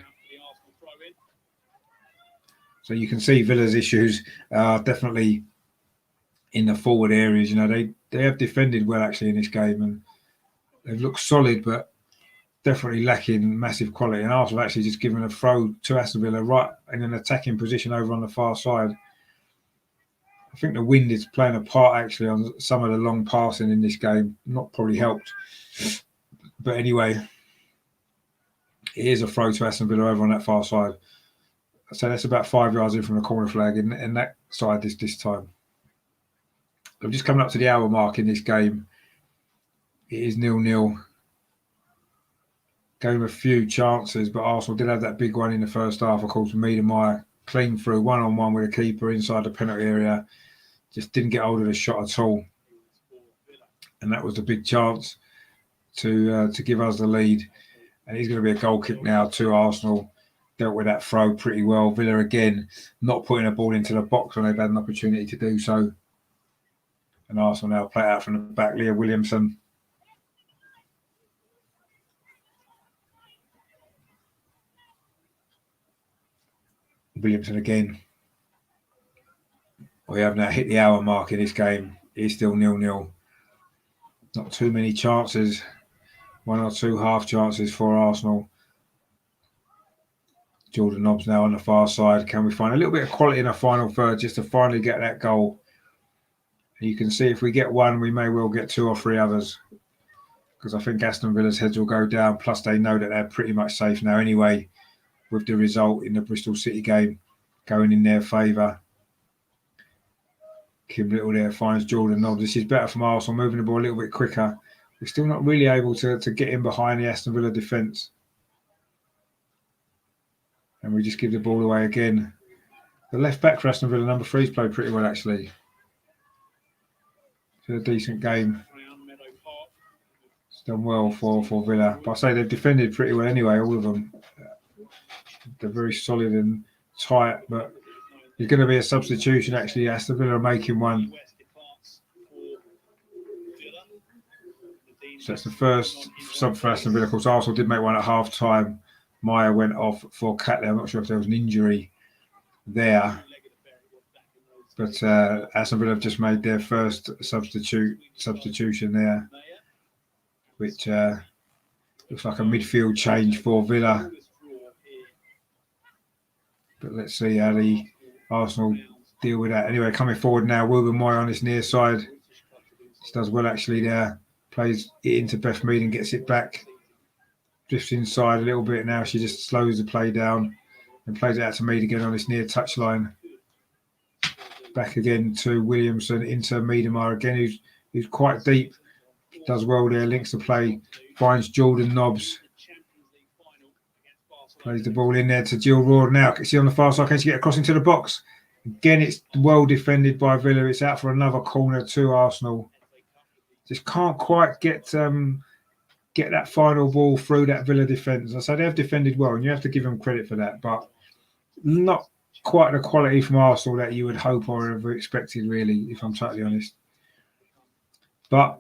So you can see Villa's issues are definitely in the forward areas. You know, they have defended well, actually, in this game. And they've looked solid, but definitely lacking massive quality. And Arsenal actually just given a throw to Aston Villa right in an attacking position over on the far side. I think the wind is playing a part, actually, on some of the long passing in this game. Not probably helped. But anyway, it is a throw to Aston Villa over on that far side. So that's about 5 yards in from the corner flag in that side this time. I'm just coming up to the hour mark in this game. It is 0-0. Gave him a few chances, but Arsenal did have that big one in the first half. Of course, Miedemeier clean through one-on-one with a keeper inside the penalty area. Just didn't get hold of the shot at all. And that was the big chance to give us the lead. And he's going to be a goal kick now to Arsenal. Dealt with that throw pretty well. Villa again not putting a ball into the box when they've had an opportunity to do so. And Arsenal now play out from the back. Leah Williamson. Williamson again. We have now hit the hour mark in this game. It's still 0-0. Not too many chances. One or two half chances for Arsenal. Jordan Nobbs now on the far side. Can we find a little bit of quality in our final third just to finally get that goal? And you can see if we get one, we may well get two or three others. Because I think Aston Villa's heads will go down. Plus they know that they're pretty much safe now anyway, with the result in the Bristol City game going in their favour. Kim Little there finds Jordan Nobbs. This is better from Arsenal, moving the ball a little bit quicker. We're still not really able to get in behind the Aston Villa defence. And we just give the ball away again. The left back for Aston Villa, number 3's played pretty well actually. It's a decent game. It's done well for Villa. But I say they've defended pretty well anyway, all of them. They're very solid and tight, but there's going to be a substitution actually. Aston Villa are making one. So that's the first sub for Aston Villa. Of course, Arsenal did make one at half time. Meyer went off for Catley. I'm not sure if there was an injury there. But Aston Villa have just made their first substitution there, which looks like a midfield change for Villa. But let's see how the Arsenal deal with that. Anyway, coming forward now, Wilbur Moy on this near side. She does well actually there. Plays it into Beth Mead and gets it back. Drifts inside a little bit now. She just slows the play down and plays it out to Mead again on this near touchline. Back again to Williamson into Miedemeier again, who's quite deep. Does well there, links the play, finds Jordan Nobbs. Plays the ball in there to Jill Roard now. Can she on the far side? Can she get across into the box? Again, it's well defended by Villa. It's out for another corner to Arsenal. Just can't quite get that final ball through that Villa defence. I say they have defended well, and you have to give them credit for that, but not quite the quality from Arsenal that you would hope or have expected, really, if I'm totally honest. But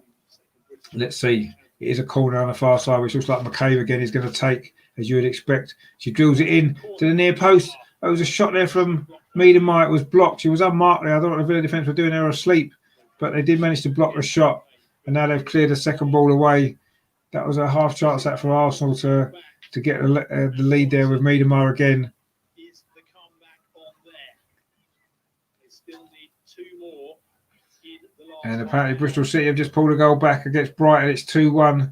let's see. It is a corner on the far side, which looks like McCabe again is going to take, as you would expect. She drills it in to the near post. There was a shot there from Miedemeier. It was blocked. She was unmarked there. I don't know what the Villa defence were doing. They were asleep, but they did manage to block the shot. And now they've cleared the second ball away. That was a half chance that for Arsenal to get the lead there with Miedemeier again. And apparently Bristol City have just pulled a goal back against Brighton. It's 2-1.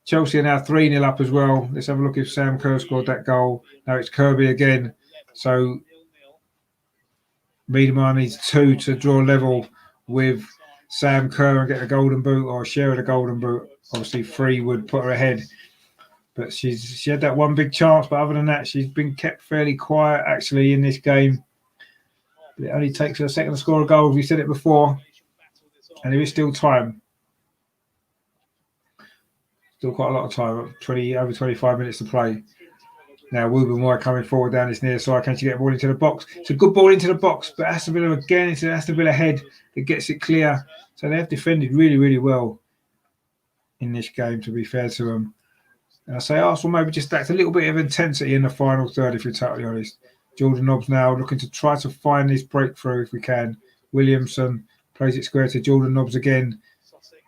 Chelsea are now 3-0 up as well. Let's have a look if Sam Kerr scored that goal. Now it's Kirby again. So Miedemeier needs 2 to draw level with Sam Kerr and get a golden boot or a share of the golden boot. Obviously 3 would put her ahead. But she had that one big chance. But other than that, she's been kept fairly quiet actually in this game. It only takes her a second to score a goal. We said it before. And there is still time. Still quite a lot of time. Over 25 minutes to play. Now Wilbur Moy coming forward down this near side. Can she get a ball into the box? It's a good ball into the box. But Aston Villa again, it's an Aston Villa head that gets it clear. So they have defended really, really well in this game, to be fair to them. And I say Arsenal maybe just lacked a little bit of intensity in the final third, if you're totally honest. Jordan Nobbs now looking to try to find this breakthrough if we can. Williamson plays it square to Jordan Nobbs again.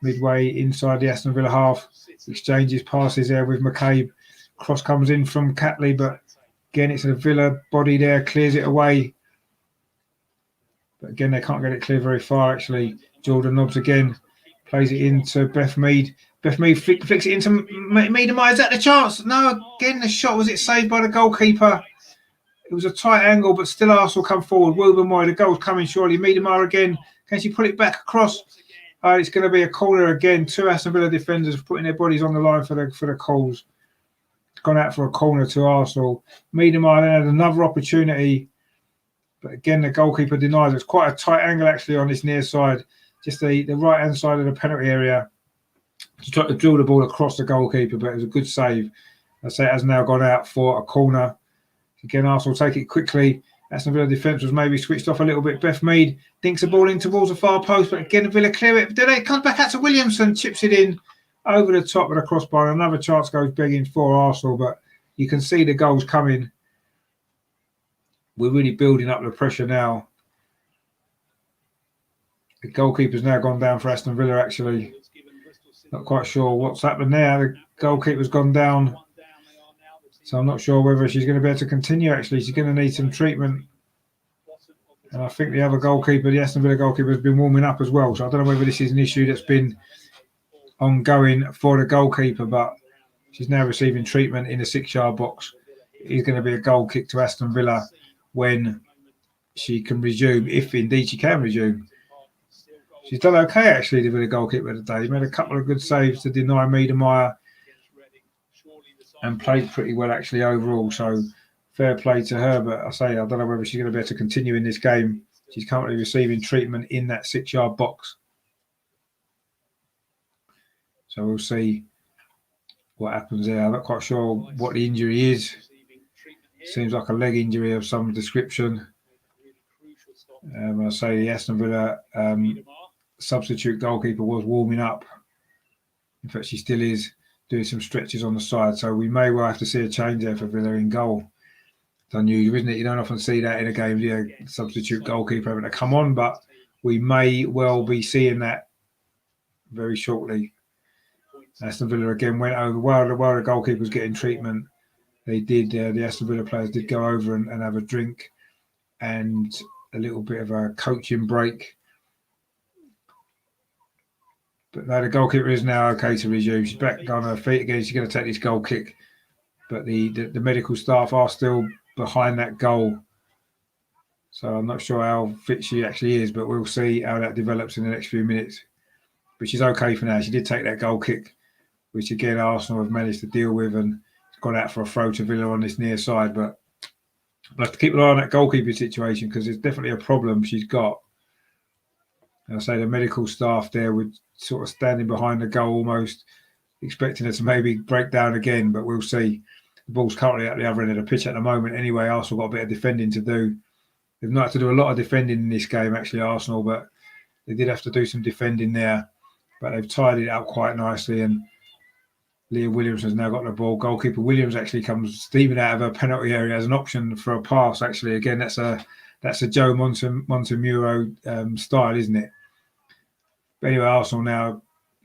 Midway inside the Aston Villa half. Exchanges passes there with McCabe. Cross comes in from Catley, but again, it's a Villa body there. Clears it away. But again, they can't get it clear very far, actually. Jordan Nobbs again. Plays it into Beth Mead. Beth Mead flicks it into Miedemeier. Is that the chance? No, again, the shot. Was it saved by the goalkeeper? It was a tight angle, but still Arsenal come forward. Wilbur Moy, the goal's coming surely. Miedemeier again. Can she put it back across? It's going to be a corner again. Two Aston Villa defenders putting their bodies on the line for the calls. Gone out for a corner to Arsenal. Miedemar then had another opportunity, but again the goalkeeper denies. It's quite a tight angle actually on this near side, just the right hand side of the penalty area. He tried to drill the ball across the goalkeeper, but it was a good save. I say it has now gone out for a corner. Again, Arsenal take it quickly. Aston Villa defence was maybe switched off a little bit. Beth Mead dinks the ball in towards the far post, but again Villa clear it. Then it comes back out to Williamson, chips it in over the top of the crossbar. Another chance goes begging for Arsenal, but you can see the goals coming. We're really building up the pressure now. The goalkeeper's now gone down for Aston Villa, actually. Not quite sure what's happened there. The goalkeeper's gone down. So I'm not sure whether she's going to be able to continue, actually. She's going to need some treatment. And I think the other goalkeeper, the Aston Villa goalkeeper, has been warming up as well. So I don't know whether this is an issue that's been ongoing for the goalkeeper, but she's now receiving treatment in the 6-yard box. It is going to be a goal kick to Aston Villa when she can resume, if indeed she can resume. She's done okay, actually, the Villa goalkeeper today. Made a couple of good saves to deny Miedemar and played pretty well, actually, overall. So fair play to her. But I say, I don't know whether she's going to be able to continue in this game. She's currently receiving treatment in that 6-yard box. So we'll see what happens there. I'm not quite sure what the injury is. Seems like a leg injury of some description. I say the Aston Villa substitute goalkeeper was warming up. In fact, she still is doing some stretches on the side. So we may well have to see a change there for Villa in goal. It's unusual, isn't it? You don't often see that in a game, the substitute goalkeeper having to come on, but we may well be seeing that very shortly. Aston Villa again went over while the goalkeeper was getting treatment. They did. The Aston Villa players did go over and have a drink and a little bit of a coaching break. But no, the goalkeeper is now okay to resume. She's back on her feet again. She's going to take this goal kick. But the medical staff are still behind that goal. So I'm not sure how fit she actually is, but we'll see how that develops in the next few minutes. But she's okay for now. She did take that goal kick, which again Arsenal have managed to deal with, and it's gone out for a throw to Villa on this near side. But we'll have to keep an eye on that goalkeeper situation because there's definitely a problem she's got. And I say the medical staff there were sort of standing behind the goal almost, expecting her to maybe break down again, but we'll see. The ball's currently at the other end of the pitch at the moment anyway. Arsenal got a bit of defending to do. They've not had to do a lot of defending in this game, actually, Arsenal, but they did have to do some defending there. But they've tied it up quite nicely, and Leah Williams has now got the ball. Goalkeeper Williams actually comes steaming out of a penalty area as an option for a pass, actually. Again, that's a Joe Montemuro style, isn't it? But anyway, Arsenal now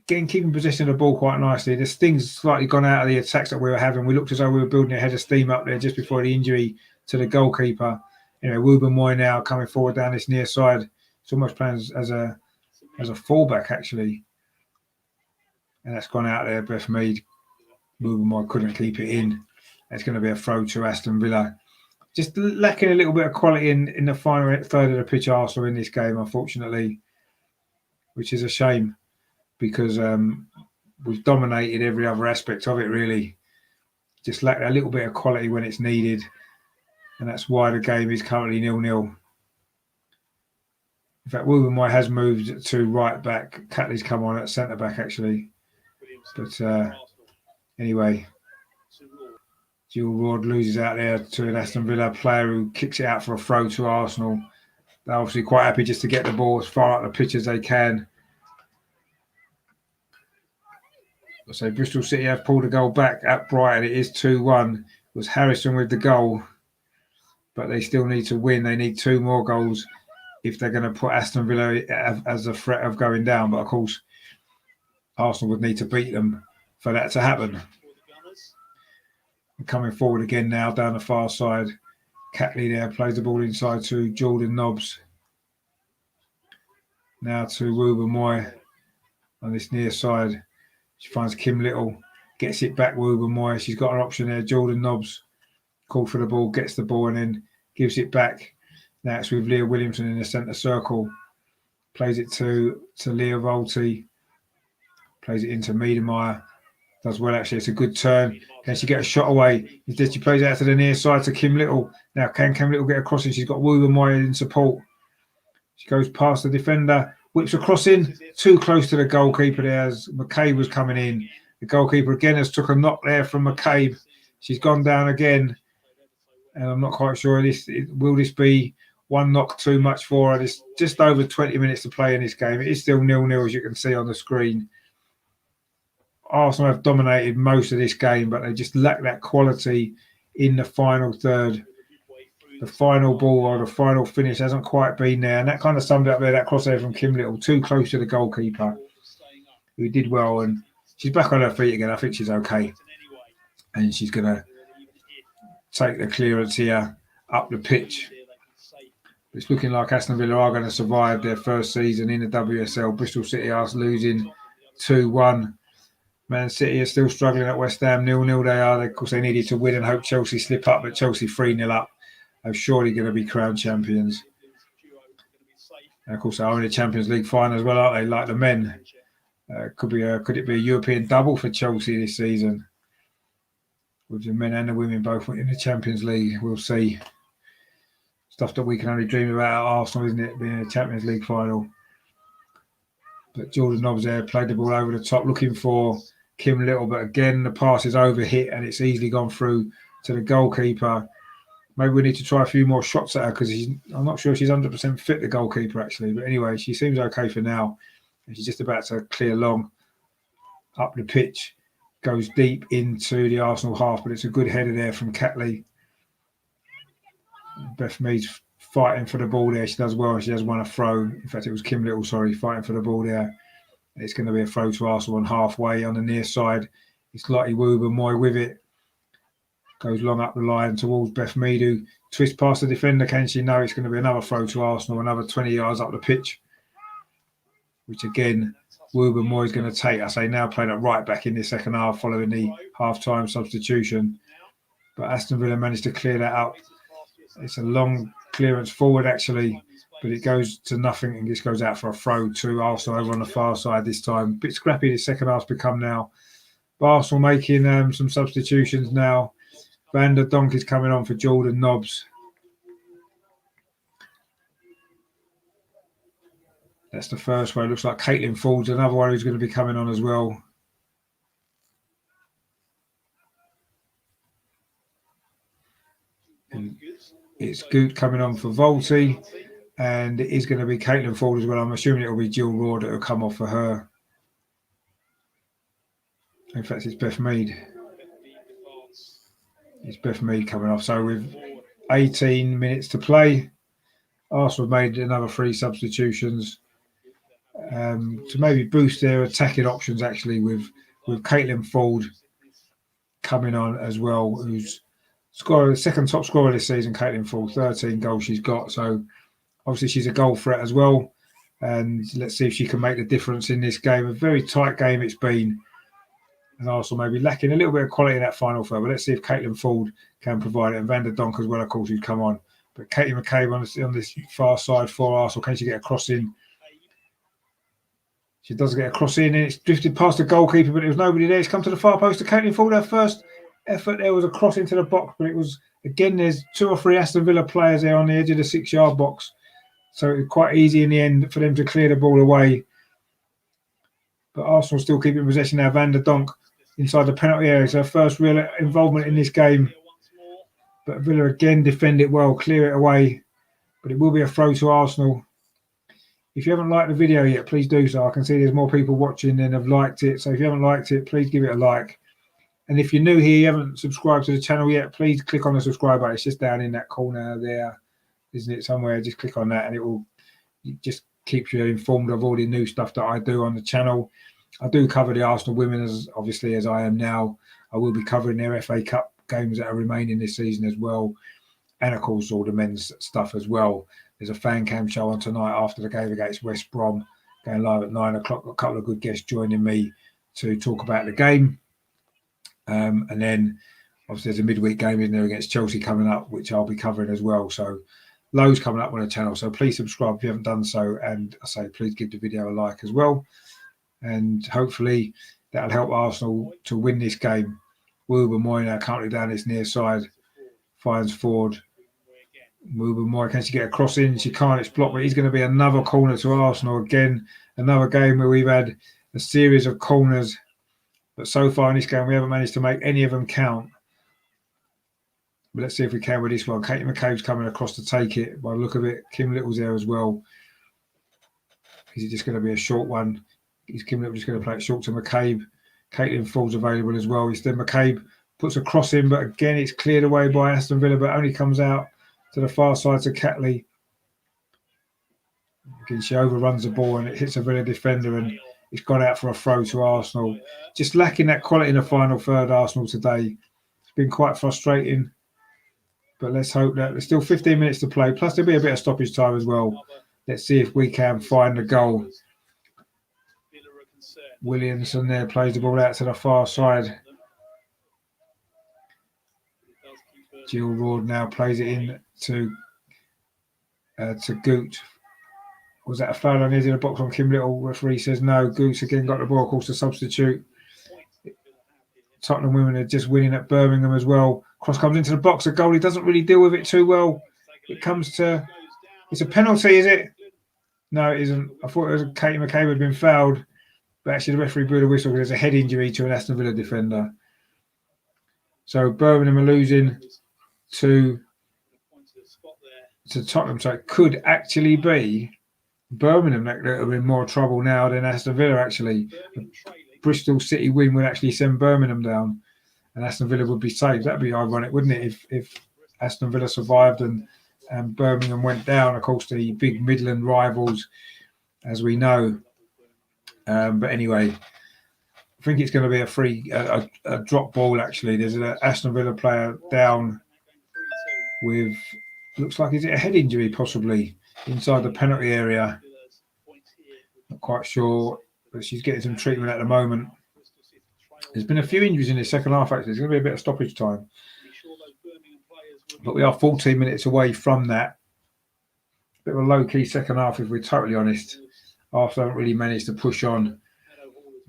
keeping possession of the ball quite nicely. This thing's slightly gone out of the attacks that we were having. We looked as though we were building a head of steam up there just before the injury to the goalkeeper. Anyway, Wubben-Moy now coming forward down this near side. It's almost playing as a fullback, actually. And that's gone out there. Beth Mead. Wubben-Moy couldn't keep it in. It's going to be a throw to Aston Villa. Just lacking a little bit of quality in the final third of the pitch, Arsenal, in this game, unfortunately, which is a shame because we've dominated every other aspect of it, really. Just lacked a little bit of quality when it's needed. And that's why the game is currently 0-0. In fact, Wubben-Moy has moved to right back. Catley's come on at centre back, actually. But anyway, Jill Ward loses out there to an Aston Villa player who kicks it out for a throw to Arsenal. They're obviously quite happy just to get the ball as far up the pitch as they can. So Bristol City have pulled a goal back at Brighton. It is 2-1. It was Harrison with the goal, but they still need to win. They need 2 more goals if they're going to put Aston Villa as a threat of going down. But of course, Arsenal would need to beat them for that to happen. And coming forward again now down the far side. Catley there plays the ball inside to Jordan Nobbs. Now to Wubben-Moy on this near side. She finds Kim Little, gets it back Wubben-Moy. She's got an option there. Jordan Nobbs called for the ball, gets the ball and then gives it back. Now it's with Leah Williamson in the centre circle. Plays it to Leah Volti. Plays it into Miedemeier. Does well, actually. It's a good turn. Can she get a shot away? Instead, she plays it out to the near side to Kim Little. Now, can Kim Little get across? And she's got Woober in support. She goes past the defender, whips across in, too close to the goalkeeper there as McCabe was coming in. The goalkeeper again has took a knock there from McCabe. She's gone down again. And I'm not quite sure, will this be one knock too much for her? It's just over 20 minutes to play in this game. It is still 0-0, as you can see on the screen. Arsenal have dominated most of this game, but they just lack that quality in the final third. The final ball or the final finish hasn't quite been there. And that kind of summed up there, that crosshair from Kim Little, too close to the goalkeeper, who did well. And she's back on her feet again. I think she's okay. And she's going to take the clearance here up the pitch. It's looking like Aston Villa are going to survive their first season in the WSL. Bristol City are losing 2-1. Man City are still struggling at West Ham. 0-0 they are. Of course, they needed to win and hope Chelsea slip up, but Chelsea 3-0 up. Are surely going to be crowned champions. And of course, they are in the Champions League final as well, aren't they? Like the men. Could it be a European double for Chelsea this season? With the men and the women both in the Champions League, we'll see. Stuff that we can only dream about at Arsenal, isn't it? Being in a Champions League final. But Jordan Nobbs there played the ball over the top, looking for Kim Little. But again, the pass is overhit and it's easily gone through to the goalkeeper. Maybe we need to try a few more shots at her because I'm not sure she's 100% fit, the goalkeeper, actually. But anyway, she seems okay for now. And she's just about to clear long up the pitch. Goes deep into the Arsenal half, but it's a good header there from Catley. Beth Mead's fighting for the ball there. She does well. She has won a throw. In fact, it was Kim Little, fighting for the ball there. It's going to be a throw to Arsenal on halfway on the near side. It's Lottie Woober with it. Goes long up the line towards Beth Mead, who twists past the defender. Can she? No, it's going to be another throw to Arsenal, another 20 yards up the pitch. Which again, Woober is going to take. I say now playing at right back in the second half following the half-time substitution. But Aston Villa managed to clear that up. It's a long clearance forward, actually, but it goes to nothing and just goes out for a throw to Arsenal over on the far side this time. A bit scrappy the second half's become now. But Arsenal making some substitutions now. Van der Donk is coming on for Jordan Nobbs. That's the first one. It looks like Caitlin Ford's another one who's going to be coming on as well. And it's Goot coming on for Volti. And it is going to be Caitlin Ford as well. I'm assuming it will be Jill Raw that will come off for her. In fact, it's Beth Mead. It's Beth Mead coming off. So with 18 minutes to play, Arsenal made another 3 substitutions to maybe boost their attacking options, actually, with Caitlin Ford coming on as well, who's scored the second top scorer this season. Caitlin Ford, 13 goals she's got. So obviously she's a goal threat as well. And let's see if she can make the difference in this game. A very tight game it's been. And Arsenal maybe lacking a little bit of quality in that final third. But let's see if Caitlin Ford can provide it. And Van der Donk as well, of course, who's come on. But Katie McCabe on this far side for Arsenal. Can she get a cross in? She does get a cross in, and it's drifted past the goalkeeper, but there was nobody there. It's come to the far post to Caitlin Ford. Her first effort there was a cross into the box, but it was, again, there's 2 or 3 Aston Villa players there on the edge of the 6-yard box. So it was quite easy in the end for them to clear the ball away. But Arsenal still keeping possession now. Van der Donk inside the penalty area. It's her first real involvement in this game. But Villa again defend it well, clear it away. But it will be a throw to Arsenal. If you haven't liked the video yet, please do so. I can see there's more people watching than have liked it. So if you haven't liked it, please give it a like. And if you're new here, you haven't subscribed to the channel yet, please click on the subscribe button. It's just down in that corner there, isn't it, somewhere? Just click on that and it just keeps you informed of all the new stuff that I do on the channel. I do cover the Arsenal women, as obviously as I am now. I will be covering their FA Cup games that are remaining this season as well. And, of course, all the men's stuff as well. There's a fan cam show on tonight after the game against West Brom, going live at 9 o'clock. A couple of good guests joining me to talk about the game. And then, obviously, there's a midweek game in there against Chelsea coming up, which I'll be covering as well. So loads coming up on the channel. So please subscribe if you haven't done so. And I say, please give the video a like as well. And hopefully that'll help Arsenal to win this game. Wouba Moy now currently down his near side. Finds Ford. Wouba Moy, can she get a cross in? She can't, it's blocked, but he's going to be another corner to Arsenal again. Another game where we've had a series of corners. But so far in this game, we haven't managed to make any of them count. But let's see if we can with this one. Katie McCabe's coming across to take it. By the look of it, Kim Little's there as well. Is it just going to be a short one? Is Kim Little just going to play it short to McCabe? Caitlin Ford's available as well. Instead, McCabe puts a cross in, but again, it's cleared away by Aston Villa, but only comes out to the far side to Catley. Again, she overruns the ball and it hits a Villa defender, and it's gone out for a throw to Arsenal. Just lacking that quality in the final third, Arsenal today. It's been quite frustrating. But let's hope that there's still 15 minutes to play. Plus, there'll be a bit of stoppage time as well. Let's see if we can find the goal. Williamson there plays the ball out to the far side. Jill Ward now plays it in to Goot. Was that a foul on the edge of the box on Kim Little? Referee says no. Goot's again got the ball, of course, to substitute. Tottenham women are just winning at Birmingham as well. Cross comes into the box. The goalie doesn't really deal with it too well. It comes to... It's a penalty, is it? No, it isn't. I thought it was Katie McCabe had been fouled. But actually, the referee blew the whistle because there's a head injury to an Aston Villa defender. So Birmingham are losing to Tottenham. So it could actually be Birmingham that are in more trouble now than Aston Villa, actually. Bristol City win would actually send Birmingham down, and Aston Villa would be saved. That'd be ironic, wouldn't it, if Aston Villa survived and Birmingham went down. Of course, the big Midland rivals, as we know. But anyway, I think it's going to be a drop ball, actually. There's an Aston Villa player down with, looks like, is it a head injury possibly, inside the penalty area? Not quite sure. But she's getting some treatment at the moment. There's been a few injuries in the second half, actually. There's going to be a bit of stoppage time. But we are 14 minutes away from that. Bit of a low-key second half, if we're totally honest. Arsenal haven't really managed to push on.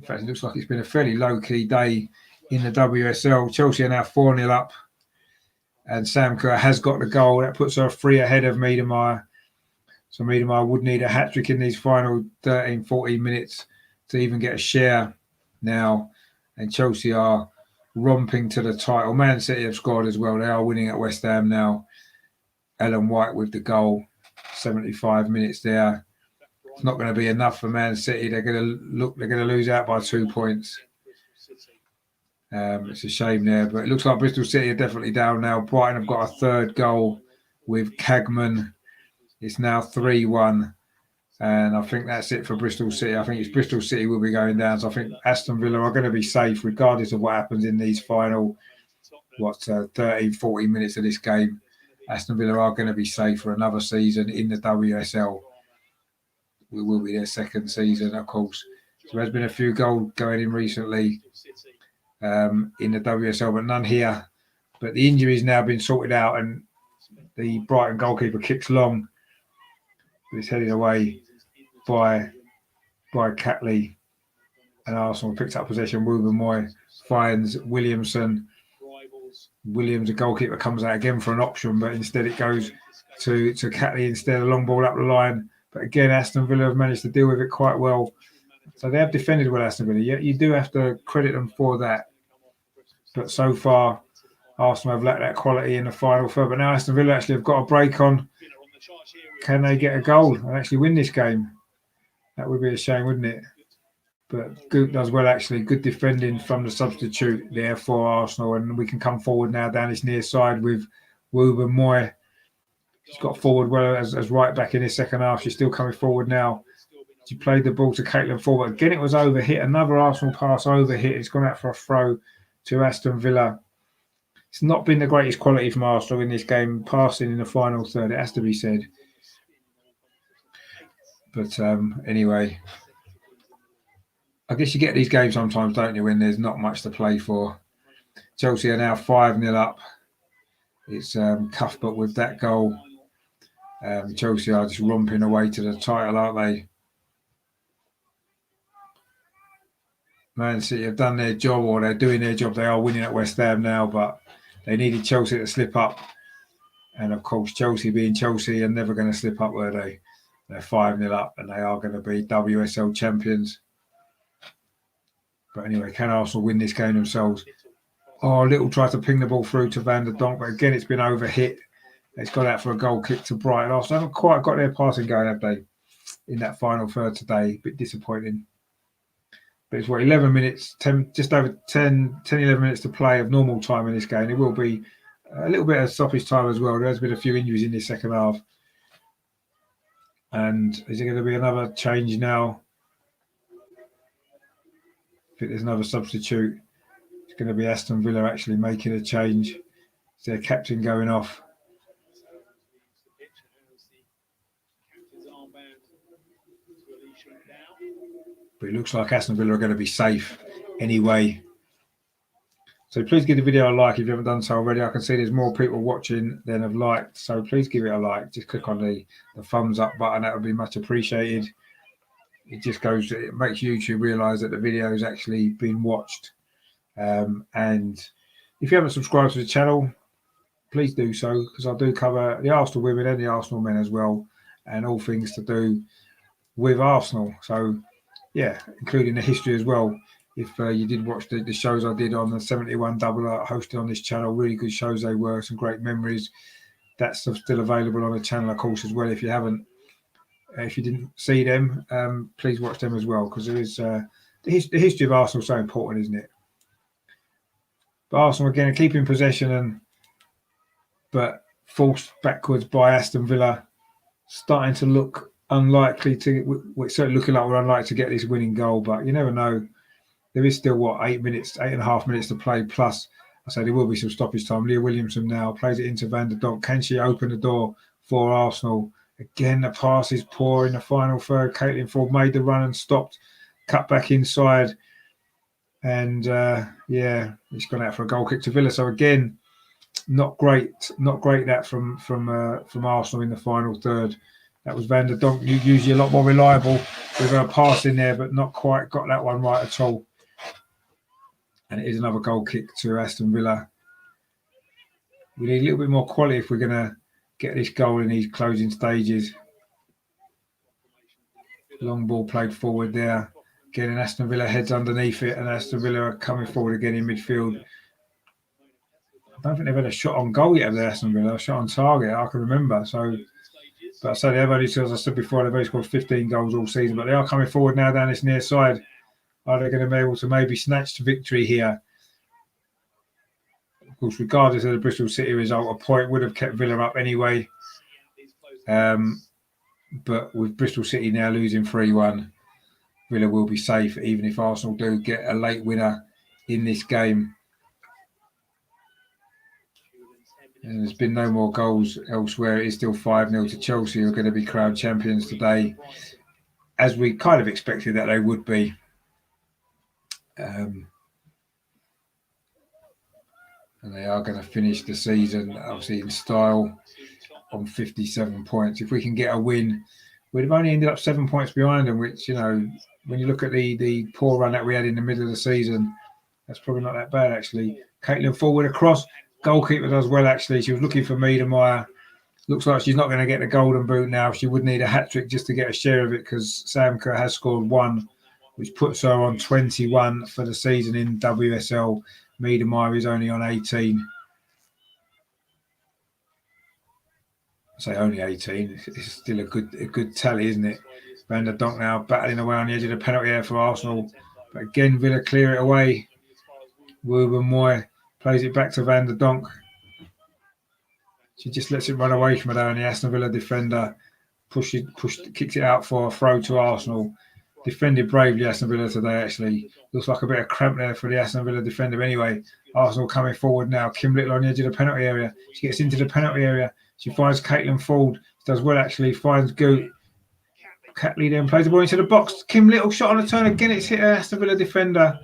In fact, it looks like it's been a fairly low-key day in the WSL. Chelsea are now 4-0 up. And Sam Kerr has got the goal. That puts her 3 ahead of Miedemeier. So Miedemeier would need a hat-trick in these final 13, 14 minutes to even get a share now. And Chelsea are romping to the title. Man City have scored as well. They are winning at West Ham now. Ellen White with the goal. 75 minutes there. It's not going to be enough for Man City. They're going to lose out by 2 points. It's a shame there, but it looks like Bristol City are definitely down now. Brighton have got a third goal with Cagman. It's now 3-1. And I think that's it for Bristol City. I think it's Bristol City will be going down. So I think Aston Villa are going to be safe regardless of what happens in these final, 13, 14 minutes of this game. Aston Villa are going to be safe for another season in the WSL. We will be their second season, of course. So there's been a few goals going in recently in the WSL, but none here. But the injury's now been sorted out, and the Brighton goalkeeper kicks long. It's headed away by Catley, and Arsenal picks up possession. Wouba Moy finds Williamson. Williams, the goalkeeper, comes out again for an option, but instead it goes to Catley instead. A long ball up the line. But again, Aston Villa have managed to deal with it quite well. So they have defended well, Aston Villa. You do have to credit them for that. But so far, Arsenal have lacked that quality in the final third. But now Aston Villa actually have got a break on. Can they get a goal and actually win this game? That would be a shame, wouldn't it? But Goot does well, actually. Good defending from the substitute there for Arsenal. And we can come forward now down this near side with Wouba Moy. She's got forward well as right back in this second half. She's still coming forward now. She played the ball to Caitlin Ford. Again, it was overhit. Another Arsenal pass overhit. It's gone out for a throw to Aston Villa. It's not been the greatest quality from Arsenal in this game, passing in the final third. It has to be said. But anyway, I guess you get these games sometimes, don't you, when there's not much to play for. Chelsea are now 5-0 up. It's Cuthbert with that goal. Chelsea are just romping away to the title, aren't they? Man City have done their job, or they're doing their job. They are winning at West Ham now, but they needed Chelsea to slip up. And of course, Chelsea being Chelsea are never going to slip up, were they? They're 5-0 up and they are going to be WSL champions. But anyway, can Arsenal win this game themselves? Oh, Little tried to ping the ball through to Van der Donk, but again, it's been overhit. It's gone out for a goal kick to Brighton. Arsenal haven't quite got their passing going, have they? In that final third today. A bit disappointing. But it's 11 minutes, just over 10, 11 minutes to play of normal time in this game. It will be a little bit of stoppage time as well. There's been a few injuries in this second half. And is it going to be another change now? I think there's another substitute. It's going to be Aston Villa actually making a change. It's their captain going off. But it looks like Aston Villa are going to be safe anyway. So please give the video a like if you haven't done so already. I can see there's more people watching than have liked. So please give it a like. Just click on the thumbs up button. That would be much appreciated. It makes YouTube realise that the video has actually been watched. And if you haven't subscribed to the channel, please do so, because I do cover the Arsenal women and the Arsenal men as well, and all things to do with Arsenal. So yeah, including the history as well. If you did watch the shows I did on the 71 double hosted on this channel, really good shows they were, some great memories. That's still available on the channel, of course, as well. If you didn't see them, please watch them as well, because there is the history of Arsenal is so important, isn't it? But Arsenal again are keeping possession, but forced backwards by Aston Villa, starting to look unlikely to. We're certainly looking like we're unlikely to get this winning goal, but you never know. There is still 8.5 minutes to play. Plus, I say there will be some stoppage time. Leah Williamson now plays it into Van der Donk. Can she open the door for Arsenal? Again, the pass is poor in the final third. Caitlin Ford made the run and stopped, cut back inside, and it's gone out for a goal kick to Villa. So again, not great that from Arsenal in the final third. That was Van der Donk, usually a lot more reliable with her pass in there, but not quite got that one right at all. And it is another goal kick to Aston Villa. We need a little bit more quality if we're going to get this goal in these closing stages. Long ball played forward there. Again, Aston Villa heads underneath it, and Aston Villa are coming forward again in midfield. I don't think they've had a shot on goal yet of the Aston Villa, a shot on target, I can remember. So, but I say they have only, as I said before, they've only scored 15 goals all season, but they are coming forward now down this near side. Are they going to be able to maybe snatch the victory here? Of course, regardless of the Bristol City result, a point would have kept Villa up anyway. But with Bristol City now losing 3-1, Villa will be safe, even if Arsenal do get a late winner in this game. And there's been no more goals elsewhere. It is still 5-0 to Chelsea, who are going to be crowned champions today, as we kind of expected that they would be. And they are going to finish the season, obviously, in style on 57 points. If we can get a win, we'd have only ended up 7 points behind them, which, you know, when you look at the poor run that we had in the middle of the season, that's probably not that bad, actually. Caitlin forward across. Goalkeeper does well, actually. She was looking for Miedemeier. Looks like she's not going to get the golden boot now. She would need a hat-trick just to get a share of it, because Sam Kerr has scored 1, which puts her on 21 for the season in WSL. Miedemeier is only on 18. I say only 18. It's still a good tally, isn't it? Van der Donk now battling away on the edge of the penalty area for Arsenal. But again, Villa clear it away. Ruben Moy plays it back to Van der Donk. She just lets it run away from her, and the Aston Villa defender kicks it out for a throw to Arsenal. Defended bravely, Aston Villa today, actually. Looks like a bit of cramp there for the Aston Villa defender. But anyway, Arsenal coming forward now. Kim Little on the edge of the penalty area. She gets into the penalty area. She finds Caitlin Ford. She does well, actually. Finds Goot. Catley then plays the ball into the box. Kim Little shot on a turn. Again, it's hit an Aston Villa defender.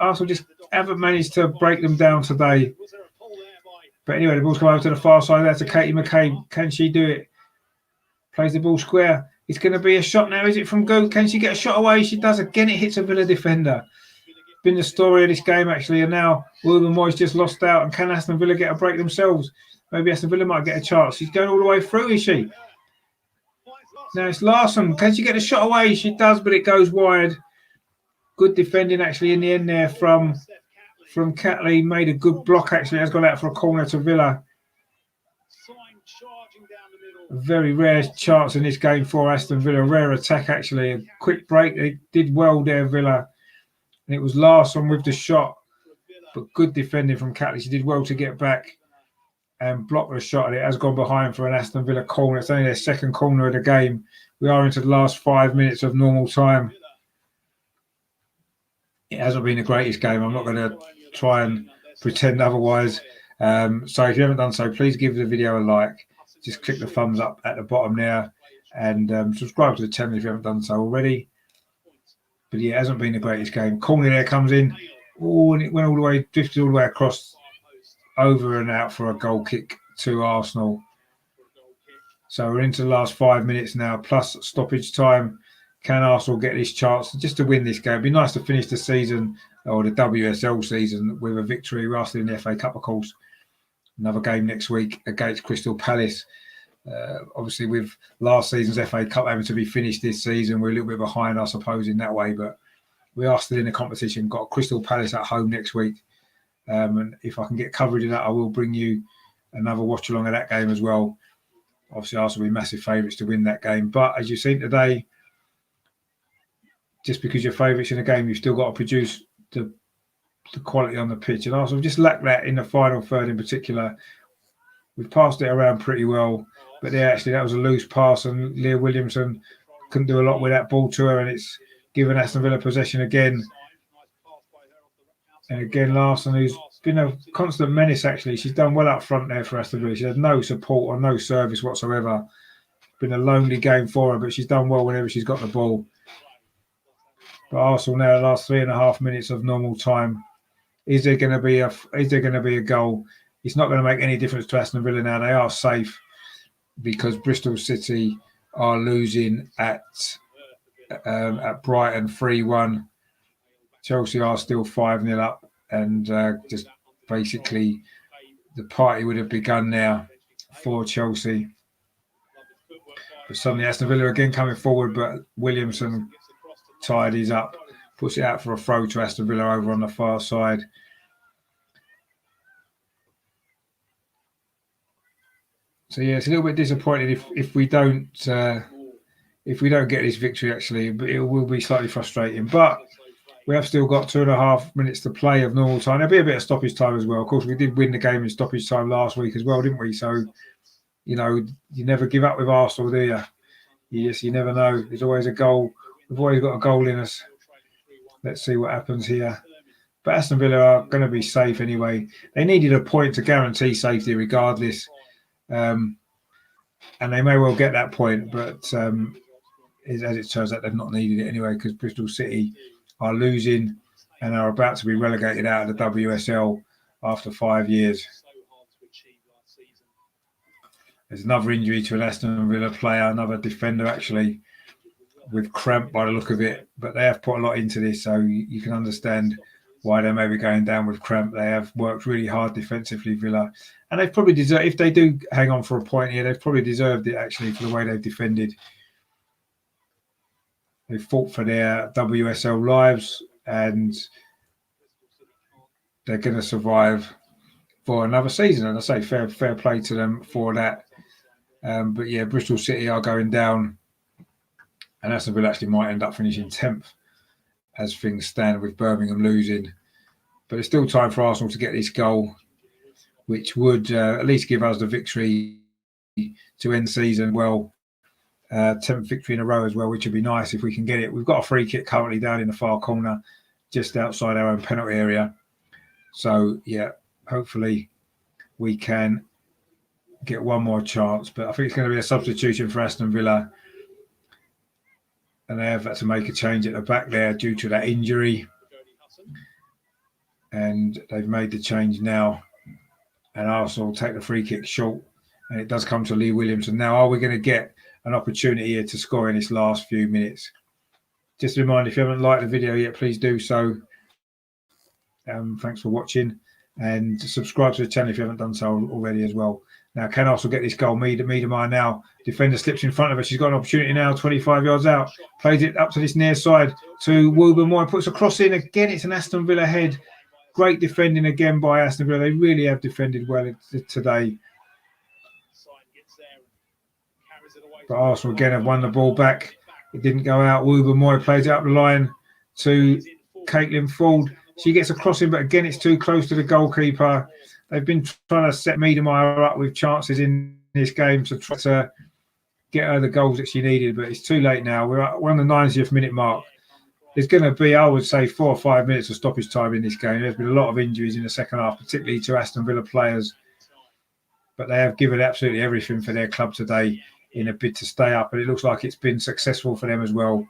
Arsenal just haven't managed to break them down today. But anyway, the ball's come over to the far side. That's to Katie McCabe. Can she do it? Plays the ball square. It's going to be a shot now. Is it from Goot? Can she get a shot away? She does. Again, it hits a Villa defender. Been the story of this game, actually. And now Wilbur Moyes just lost out. And can Aston Villa get a break themselves? Maybe Aston Villa might get a chance. She's going all the way through, is she? Now it's Larsson. Can she get a shot away? She does, but it goes wide. Good defending, actually, in the end there from Catley. Made a good block, actually. Has gone out for a corner to Villa. A very rare chance in this game for Aston Villa. Rare attack, actually. A quick break. They did well there, Villa. And it was Larsson with the shot. But good defending from Catley. She did well to get back and block the shot. And it has gone behind for an Aston Villa corner. It's only their second corner of the game. We are into the last 5 minutes of normal time. It hasn't been the greatest game. I'm not going to try and pretend otherwise. So if you haven't done so, please give the video a like. Just click the thumbs up at the bottom there and subscribe to the channel if you haven't done so already. But yeah, it hasn't been the greatest game. Corner there comes in. Oh, and it went all the way, drifted all the way across, over and out for a goal kick to Arsenal. So we're into the last 5 minutes now, plus stoppage time. Can Arsenal get this chance just to win this game? It'd be nice to finish the season, or the WSL season, with a victory. We're still in the FA Cup, of course. Another game next week against Crystal Palace. Obviously, with last season's FA Cup having to be finished this season, we're a little bit behind, I suppose, in that way. But we are still in the competition. Got Crystal Palace at home next week. And if I can get coverage of that, I will bring you another watch along of that game as well. Obviously, Arsenal will be massive favourites to win that game. But as you've seen today, just because you're favourites in a game, you've still got to produce the quality on the pitch. And Arsenal just lacked that in the final third in particular. We've passed it around pretty well, but that was a loose pass, and Leah Williamson couldn't do a lot with that ball to her, and it's given Aston Villa possession again. And again, Larsson, who's been a constant menace, actually. She's done well up front there for Aston Villa. She had no support or no service whatsoever. Been a lonely game for her, but she's done well whenever she's got the ball. But Arsenal now, the last 3.5 minutes of normal time. Is there going to be a goal? It's not going to make any difference to Aston Villa now. They are safe because Bristol City are losing at Brighton 3-1. Chelsea are still 5-0 up, and just basically the party would have begun now for Chelsea. But suddenly Aston Villa again coming forward, but Williamson tidies up, puts it out for a throw to Aston Villa over on the far side. So yeah, it's a little bit disappointing if we don't get this victory. Actually, but it will be slightly frustrating. But we have still got 2.5 minutes to play of normal time. There'll be a bit of stoppage time as well. Of course, we did win the game in stoppage time last week as well, didn't we? So, you never give up with Arsenal, do you? You never know. There's always a goal. We've always got a goal in us. Let's see what happens here. But Aston Villa are going to be safe anyway. They needed a point to guarantee safety regardless. And they may well get that point, but as it turns out, they've not needed it anyway because Bristol City are losing and are about to be relegated out of the WSL after 5 years. There's another injury to an Aston Villa player, another defender actually, with cramp by the look of it. But they have put a lot into this, so you can understand why they may be going down with cramp. They have worked really hard defensively, Villa. And they've probably deserved, if they do hang on for a point here, they've probably deserved it actually for the way they've defended. They fought for their WSL lives and they're going to survive for another season. And I say fair play to them for that. But yeah, Bristol City are going down and Aston Villa actually might end up finishing 10th as things stand with Birmingham losing. But there's still time for Arsenal to get this goal, which would at least give us the victory to end season well. 10th victory in a row as well, which would be nice if we can get it. We've got a free kick currently down in the far corner, just outside our own penalty area. So, yeah, hopefully we can get one more chance. But I think it's going to be a substitution for Aston Villa. And they have had to make a change at the back there due to that injury. And they've made the change now. and Arsenal take the free kick short, and it does come to Lee Williamson. Now, are we going to get an opportunity here to score in this last few minutes? Just a reminder, if you haven't liked the video yet, please do so. Thanks for watching, and subscribe to the channel if you haven't done so already as well. Now, can Arsenal get this goal? Miedema now. Defender slips in front of her. She's got an opportunity now, 25 yards out. Plays it up to this near side to Woober. Puts a cross in. Again, it's an Aston Villa head. Great defending again by Aston Villa. They really have defended well today. But Arsenal again have won the ball back. It didn't go out. Woober plays it up the line to Caitlin Ford. She gets a crossing, but again, it's too close to the goalkeeper. They've been trying to set Miedema up with chances in this game to try to get her the goals that she needed, but it's too late now. We're on the 90th minute mark. There's going to be, I would say, 4 or 5 minutes of stoppage time in this game. There's been a lot of injuries in the second half, particularly to Aston Villa players. But they have given absolutely everything for their club today in a bid to stay up. And it looks like it's been successful for them as well,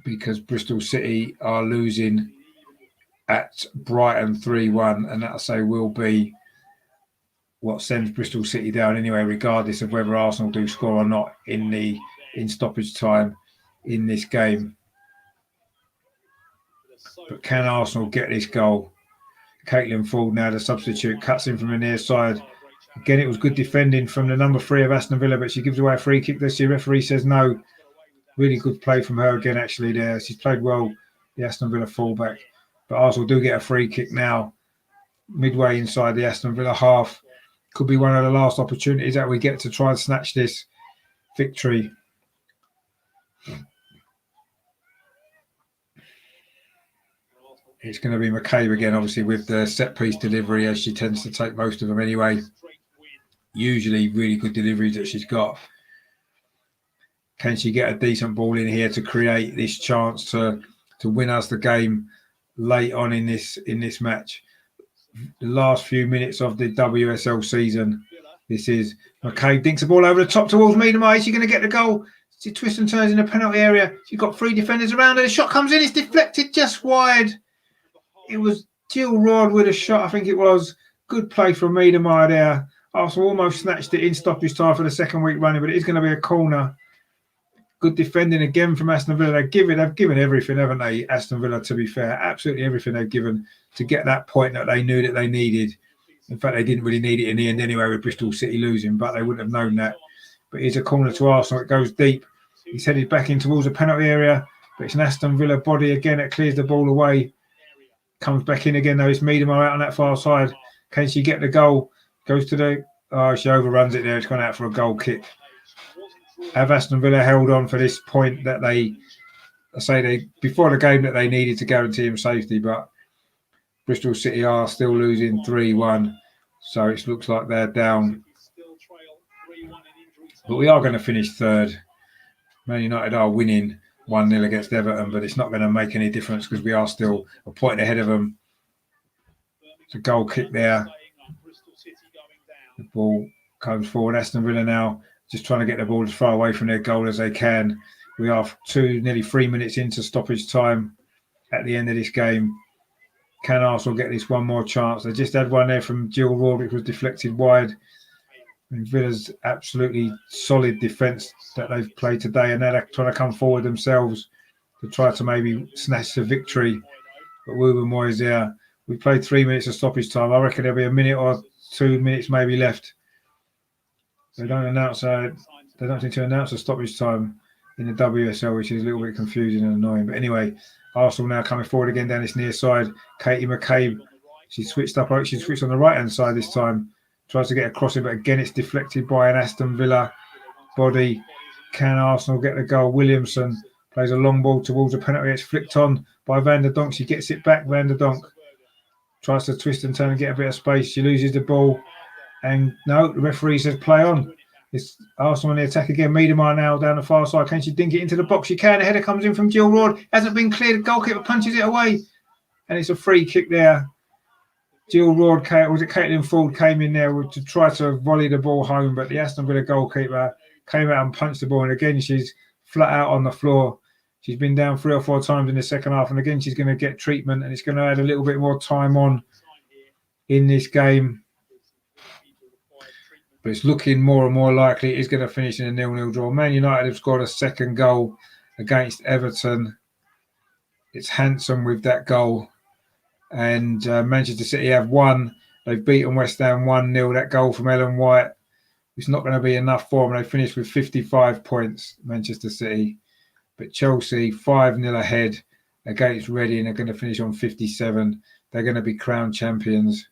because Bristol City are losing at Brighton 3-1, and that, I say, will be what sends Bristol City down anyway, regardless of whether Arsenal do score or not in stoppage time in this game. But can Arsenal get this goal? Caitlin Ford now the substitute, cuts in from the near side. Again, it was good defending from the number 3 of Aston Villa, but she gives away a free kick. The referee says no. Really good play from her again, actually, there. She's played well, the Aston Villa fullback. But Arsenal do get a free kick now, midway inside the Aston Villa half. Could be one of the last opportunities that we get to try and snatch this victory. It's going to be McCabe again, obviously, with the set-piece delivery, as she tends to take most of them anyway. Usually really good deliveries that she's got. Can she get a decent ball in here to create this chance to win us the game late on in this match? The last few minutes of the WSL season. This is McCabe, dinks the ball over the top towards Miedema. Is she going to get the goal? She twists and turns in the penalty area. She's got 3 defenders around her. The shot comes in. It's deflected just wide. It was Jill Rod with a shot, I think it was. Good play from Miedema there. Arsenal almost snatched it in stoppage time for the second week running, but it is going to be a corner. Good defending again from Aston Villa. They've given everything, haven't they, Aston Villa, to be fair. Absolutely everything they've given to get that point that they knew that they needed. In fact, they didn't really need it in the end anyway, with Bristol City losing, but they wouldn't have known that. But here's a corner to Arsenal. It goes deep. He's headed back in towards the penalty area, but it's an Aston Villa body again that clears the ball away. Comes back in again, though. It's Miedema out on that far side. Can she get the goal? Goes to the... Oh, she overruns it there. It's gone out for a goal kick. Have Aston Villa held on for this point that before the game that they needed to guarantee him safety, but Bristol City are still losing 3-1, so it looks like they're down. But we are going to finish third. Man United are winning 1-0 against Everton, but it's not going to make any difference because we are still a point ahead of them. It's a goal kick there. The ball comes forward. Aston Villa now just trying to get the ball as far away from their goal as they can. We are nearly 3 minutes into stoppage time at the end of this game. Can Arsenal get this one more chance? They just had one there from Jill Ward, which was deflected wide. And Villa's absolutely solid defence that they've played today, and they're trying to come forward themselves to try to maybe snatch the victory. But Woober is there. We played 3 minutes of stoppage time. I reckon there'll be a minute or 2 minutes maybe left. They don't seem to announce a stoppage time in the WSL, which is a little bit confusing and annoying. But anyway, Arsenal now coming forward again down this near side. Katie McCabe, she switched up. She switched on the right-hand side this time. Tries to get a crossing, but again, it's deflected by an Aston Villa body. Can Arsenal get the goal? Williamson plays a long ball towards the penalty. It's flicked on by Van der Donk. She gets it back. Van der Donk tries to twist and turn and get a bit of space. She loses the ball. And no, the referee says play on. It's Arsenal on the attack again. Miedema now down the far side. Can she dink it into the box? She can. The header comes in from Jill Rod. Hasn't been cleared. The goalkeeper punches it away. And it's a free kick there. Jill Rod, was it Caitlin Ford, came in there to try to volley the ball home, but the Aston Villa goalkeeper came out and punched the ball. And again, she's flat out on the floor. She's been down 3 or 4 times in the second half. And again, she's going to get treatment, and it's going to add a little bit more time on in this game. But it's looking more and more likely it is going to finish in a 0-0 draw. Man United have scored a second goal against Everton. It's Hanson with that goal. And Manchester City have won. They've beaten West Ham 1-0. That goal from Ellen White. It's not going to be enough for them. They finished with 55 points, Manchester City. But Chelsea 5-0 ahead against Reading. They're going to finish on 57. They're going to be crowned champions.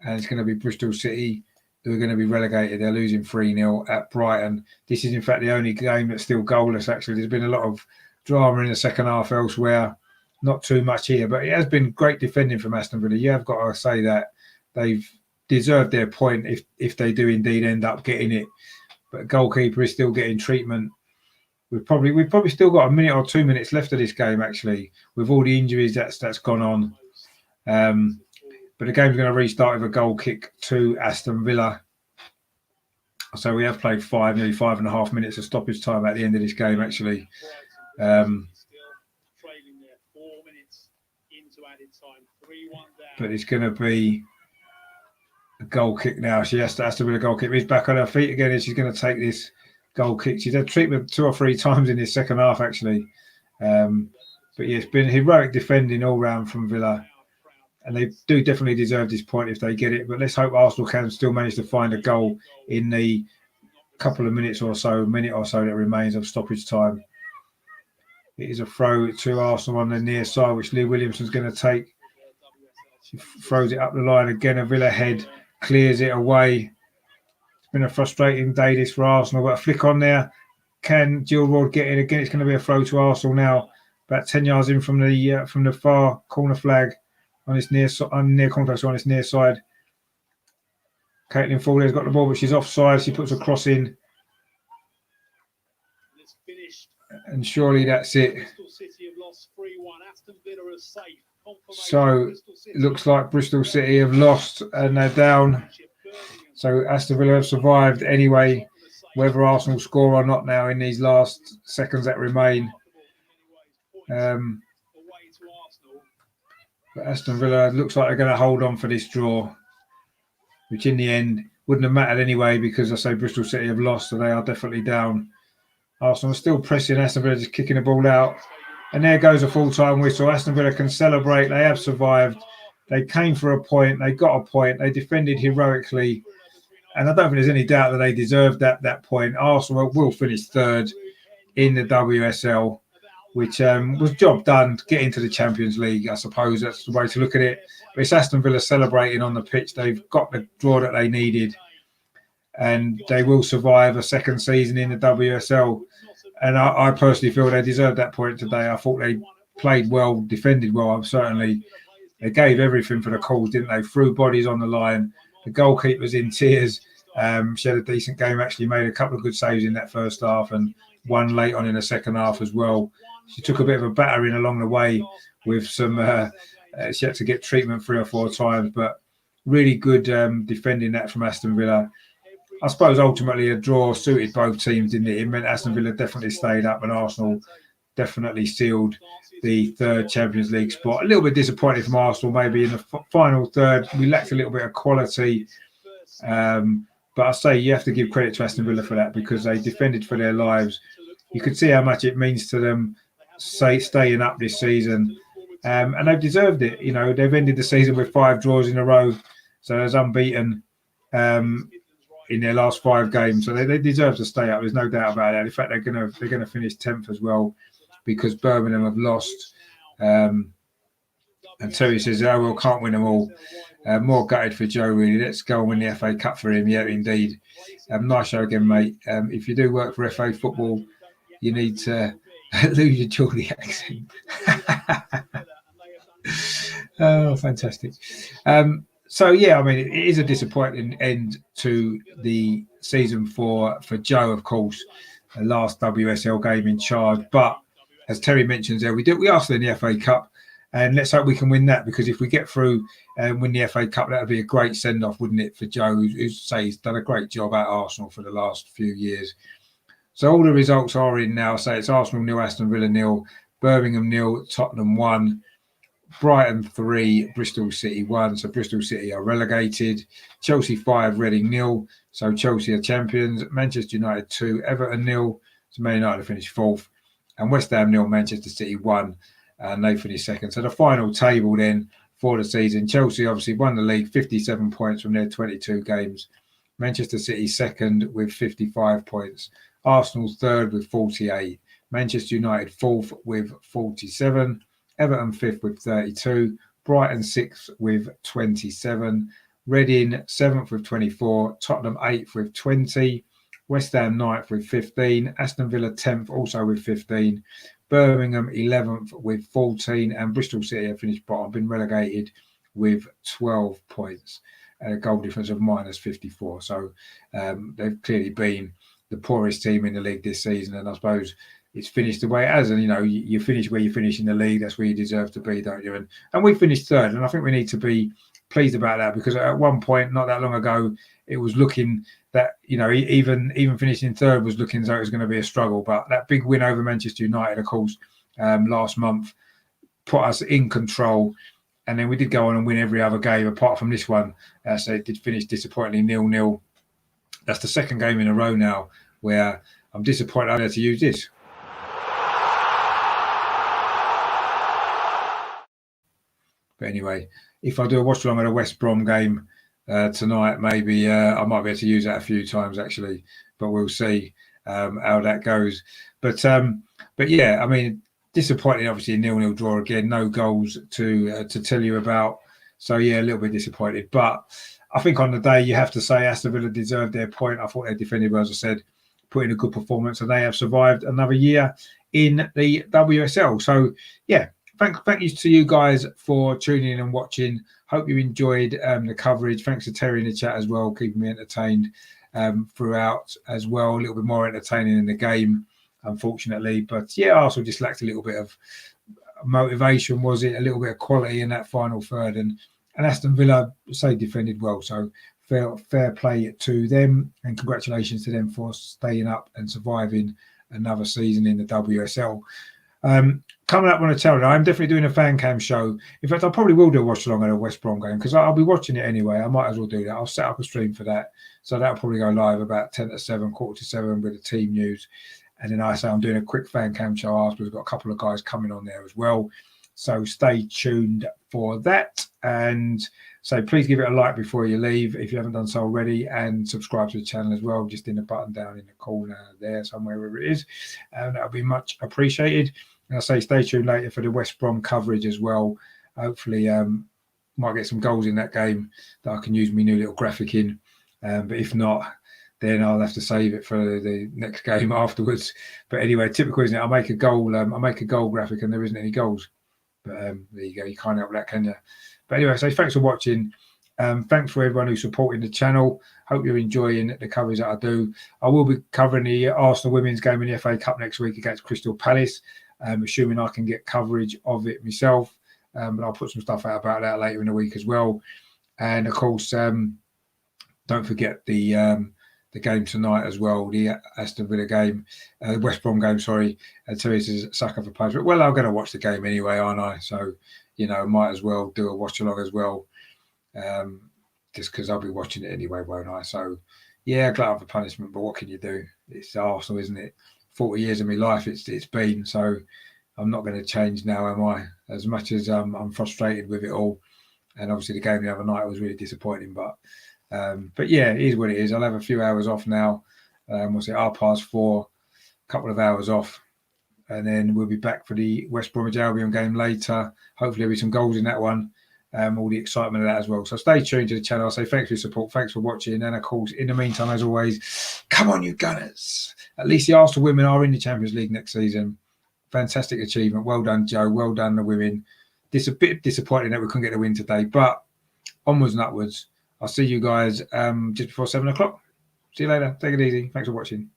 And it's going to be Bristol City who are going to be relegated. They're losing 3-0 at Brighton. This is, in fact, the only game that's still goalless, actually. There's been a lot of drama in the second half elsewhere. Not too much here, but it has been great defending from Aston Villa. You have got to say that they've deserved their point if they do indeed end up getting it. But goalkeeper is still getting treatment. We've probably still got a minute or 2 minutes left of this game, actually, with all the injuries that's gone on. But the game's going to restart with a goal kick to Aston Villa. So we have played nearly 5.5 minutes of stoppage time at the end of this game, actually. But it's going to be a goal kick now. She has to be a goal kick. She's back on her feet again and she's going to take this goal kick. She's had treatment 2 or 3 times in this second half, actually. But yeah, it's been heroic defending all round from Villa. And they do definitely deserve this point if they get it. But let's hope Arsenal can still manage to find a goal in the minute or so that remains of stoppage time. It is a throw to Arsenal on the near side, which Lee Williamson's going to take. She throws it up the line again. A Villa head clears it away. It's been a frustrating day this for Arsenal. But a flick on there. Can Gilroyd get in again? It's going to be a throw to Arsenal now. About 10 yards in from the far corner flag on this near contact on this near side. Caitlin Ford's got the ball, but she's offside. She puts a cross in. And surely that's it. So it looks like Bristol City have lost and they're down. So Aston Villa have survived anyway, whether Arsenal score or not now in these last seconds that remain. But Aston Villa looks like they're going to hold on for this draw, which in the end wouldn't have mattered anyway because I say Bristol City have lost, so they are definitely down. Arsenal are still pressing. Aston Villa just kicking the ball out. And there goes a full-time whistle. Aston Villa can celebrate. They have survived. They came for a point. They got a point. They defended heroically. And I don't think there's any doubt that they deserved that point. Arsenal will finish third in the WSL, which was job done to get into the Champions League. I suppose that's the way to look at it. But it's Aston Villa celebrating on the pitch. They've got the draw that they needed. And they will survive a second season in the WSL. And I personally feel they deserved that point today. I thought they played well, defended well. Certainly, they gave everything for the cause, didn't they? Threw bodies on the line. The goalkeeper's in tears. She had a decent game, actually made a couple of good saves in that first half and one late on in the second half as well. She took a bit of a battering along the way with some, she had to get treatment 3 or 4 times, but really good defending that from Aston Villa. I suppose ultimately a draw suited both teams, didn't it? It meant Aston Villa definitely stayed up and Arsenal definitely sealed the third Champions League spot. A little bit disappointed from Arsenal, maybe in the final third. We lacked a little bit of quality. But I say you have to give credit to Aston Villa for that because they defended for their lives. You could see how much it means to them staying up this season. And they've deserved it. You know, they've ended the season with 5 draws in a row. So they're unbeaten in their last 5 games. So they deserve to stay up. There's no doubt about that. In fact, they're going to finish 10th as well because Birmingham have lost. And Terry says, oh, well, can't win them all. More gutted for Joe, really. Let's go and win the FA Cup for him. Yeah, indeed. Nice show again, mate. If you do work for FA football, you need to lose your Geordie accent. Oh, fantastic. So, yeah, I mean, it is a disappointing end to the season for Joe, of course, the last WSL game in charge. But as Terry mentions there, we are still in the FA Cup. And let's hope we can win that, because if we get through and win the FA Cup, that would be a great send-off, wouldn't it, for Joe, who's done a great job at Arsenal for the last few years. So all the results are in now. So it's Arsenal 0, Aston Villa 0, Birmingham 0, Tottenham 1, Brighton 3, Bristol City 1. So Bristol City are relegated. Chelsea 5, Reading 0. So Chelsea are champions. Manchester United 2, Everton 0. So Man United finished 4th. And West Ham 0, Manchester City 1. And they finished 2nd. So the final table then for the season. Chelsea obviously won the league, 57 points from their 22 games. Manchester City 2nd with 55 points. Arsenal 3rd with 48. Manchester United 4th with 47. Everton 5th with 32. Brighton 6th with 27. Reading 7th with 24. Tottenham 8th with 20. West Ham 9th with 15. Aston Villa 10th also with 15. Birmingham 11th with 14. And Bristol City have finished bottom, been relegated with 12 points. A goal difference of minus 54. So they've clearly been the poorest team in the league this season. And I suppose it's finished the way it has. And, you know, you finish where you finish in the league. That's where you deserve to be, don't you? And we finished 3rd. And I think we need to be pleased about that, because at one point, not that long ago, it was looking that, you know, even finishing 3rd was looking as though it was going to be a struggle. But that big win over Manchester United, of course, last month put us in control. And then we did go on and win every other game apart from this one. So it did finish disappointingly 0-0. That's the 2nd game in a row now where I'm disappointed I had to use this. But anyway, if I do a watch along at a West Brom game tonight, maybe I might be able to use that a few times actually. But we'll see how that goes. But yeah, I mean, disappointing, obviously, a 0-0 draw again. No goals to tell you about. So, yeah, a little bit disappointed. But I think on the day, you have to say Aston Villa deserved their point. I thought they defended well, as I said, put in a good performance, and they have survived another year in the WSL. So, yeah, thank you to you guys for tuning in and watching. Hope you enjoyed the coverage. Thanks to Terry in the chat as well, keeping me entertained throughout as well. A little bit more entertaining in the game, unfortunately. But yeah, Arsenal just lacked a little bit of motivation, was it? A little bit of quality in that final third. And Aston Villa, say, defended well. So fair play to them, and congratulations to them for staying up and surviving another season in the WSL. Coming up on the channel, I'm definitely doing a fan cam show. In fact, I probably will do a watch along at a West Brom game, because I'll be watching it anyway. I might as well do that. I'll set up a stream for that. So that'll probably go live about 10 to 7, quarter to 7 with the team news. And then I say I'm doing a quick fan cam show after. We've got a couple of guys coming on there as well. So stay tuned for that. And so please give it a like before you leave if you haven't done so already, and subscribe to the channel as well, just in the button down in the corner there somewhere, wherever it is. And that'll be much appreciated. And I say stay tuned later for the West Brom coverage as well. Hopefully might get some goals in that game that I can use my new little graphic in. But if not, then I'll have to save it for the next game afterwards. But anyway, typical, isn't it? I make a goal graphic and there isn't any goals. But there you go. You can't help that, can you? But anyway, so thanks for watching. Thanks for everyone who's supporting the channel. Hope you're enjoying the coverage that I do. I will be covering the Arsenal women's game in the FA Cup next week against Crystal Palace, assuming I can get coverage of it myself. But I'll put some stuff out about that later in the week as well. And of course, don't forget the game tonight as well, the Aston Villa game, West Brom game, sorry. Teresa's sucker for punishment. Well, I'm going to watch the game anyway, aren't I? So, you know, might as well do a watch along as well, just because I'll be watching it anyway, won't I? So, yeah, glad for punishment, but what can you do? It's Arsenal, isn't it? 40 years of my life it's been, so I'm not going to change now, am I? As much as I'm frustrated with it all, and obviously the game the other night was really disappointing, but yeah, it is what it is. I'll have a few hours off now. We'll say 4:30, a couple of hours off, and then we'll be back for the West Bromwich Albion game later. Hopefully there'll be some goals in that one. All the excitement of that as well. So stay tuned to the channel. I'll say thanks for your support. Thanks for watching. And of course, in the meantime, as always, come on, you Gunners. At least the Arsenal women are in the Champions League next season. Fantastic achievement. Well done, Joe. Well done, the women. It's a bit disappointing that we couldn't get the win today, but onwards and upwards. I'll see you guys just before 7 o'clock. See you later. Take it easy. Thanks for watching.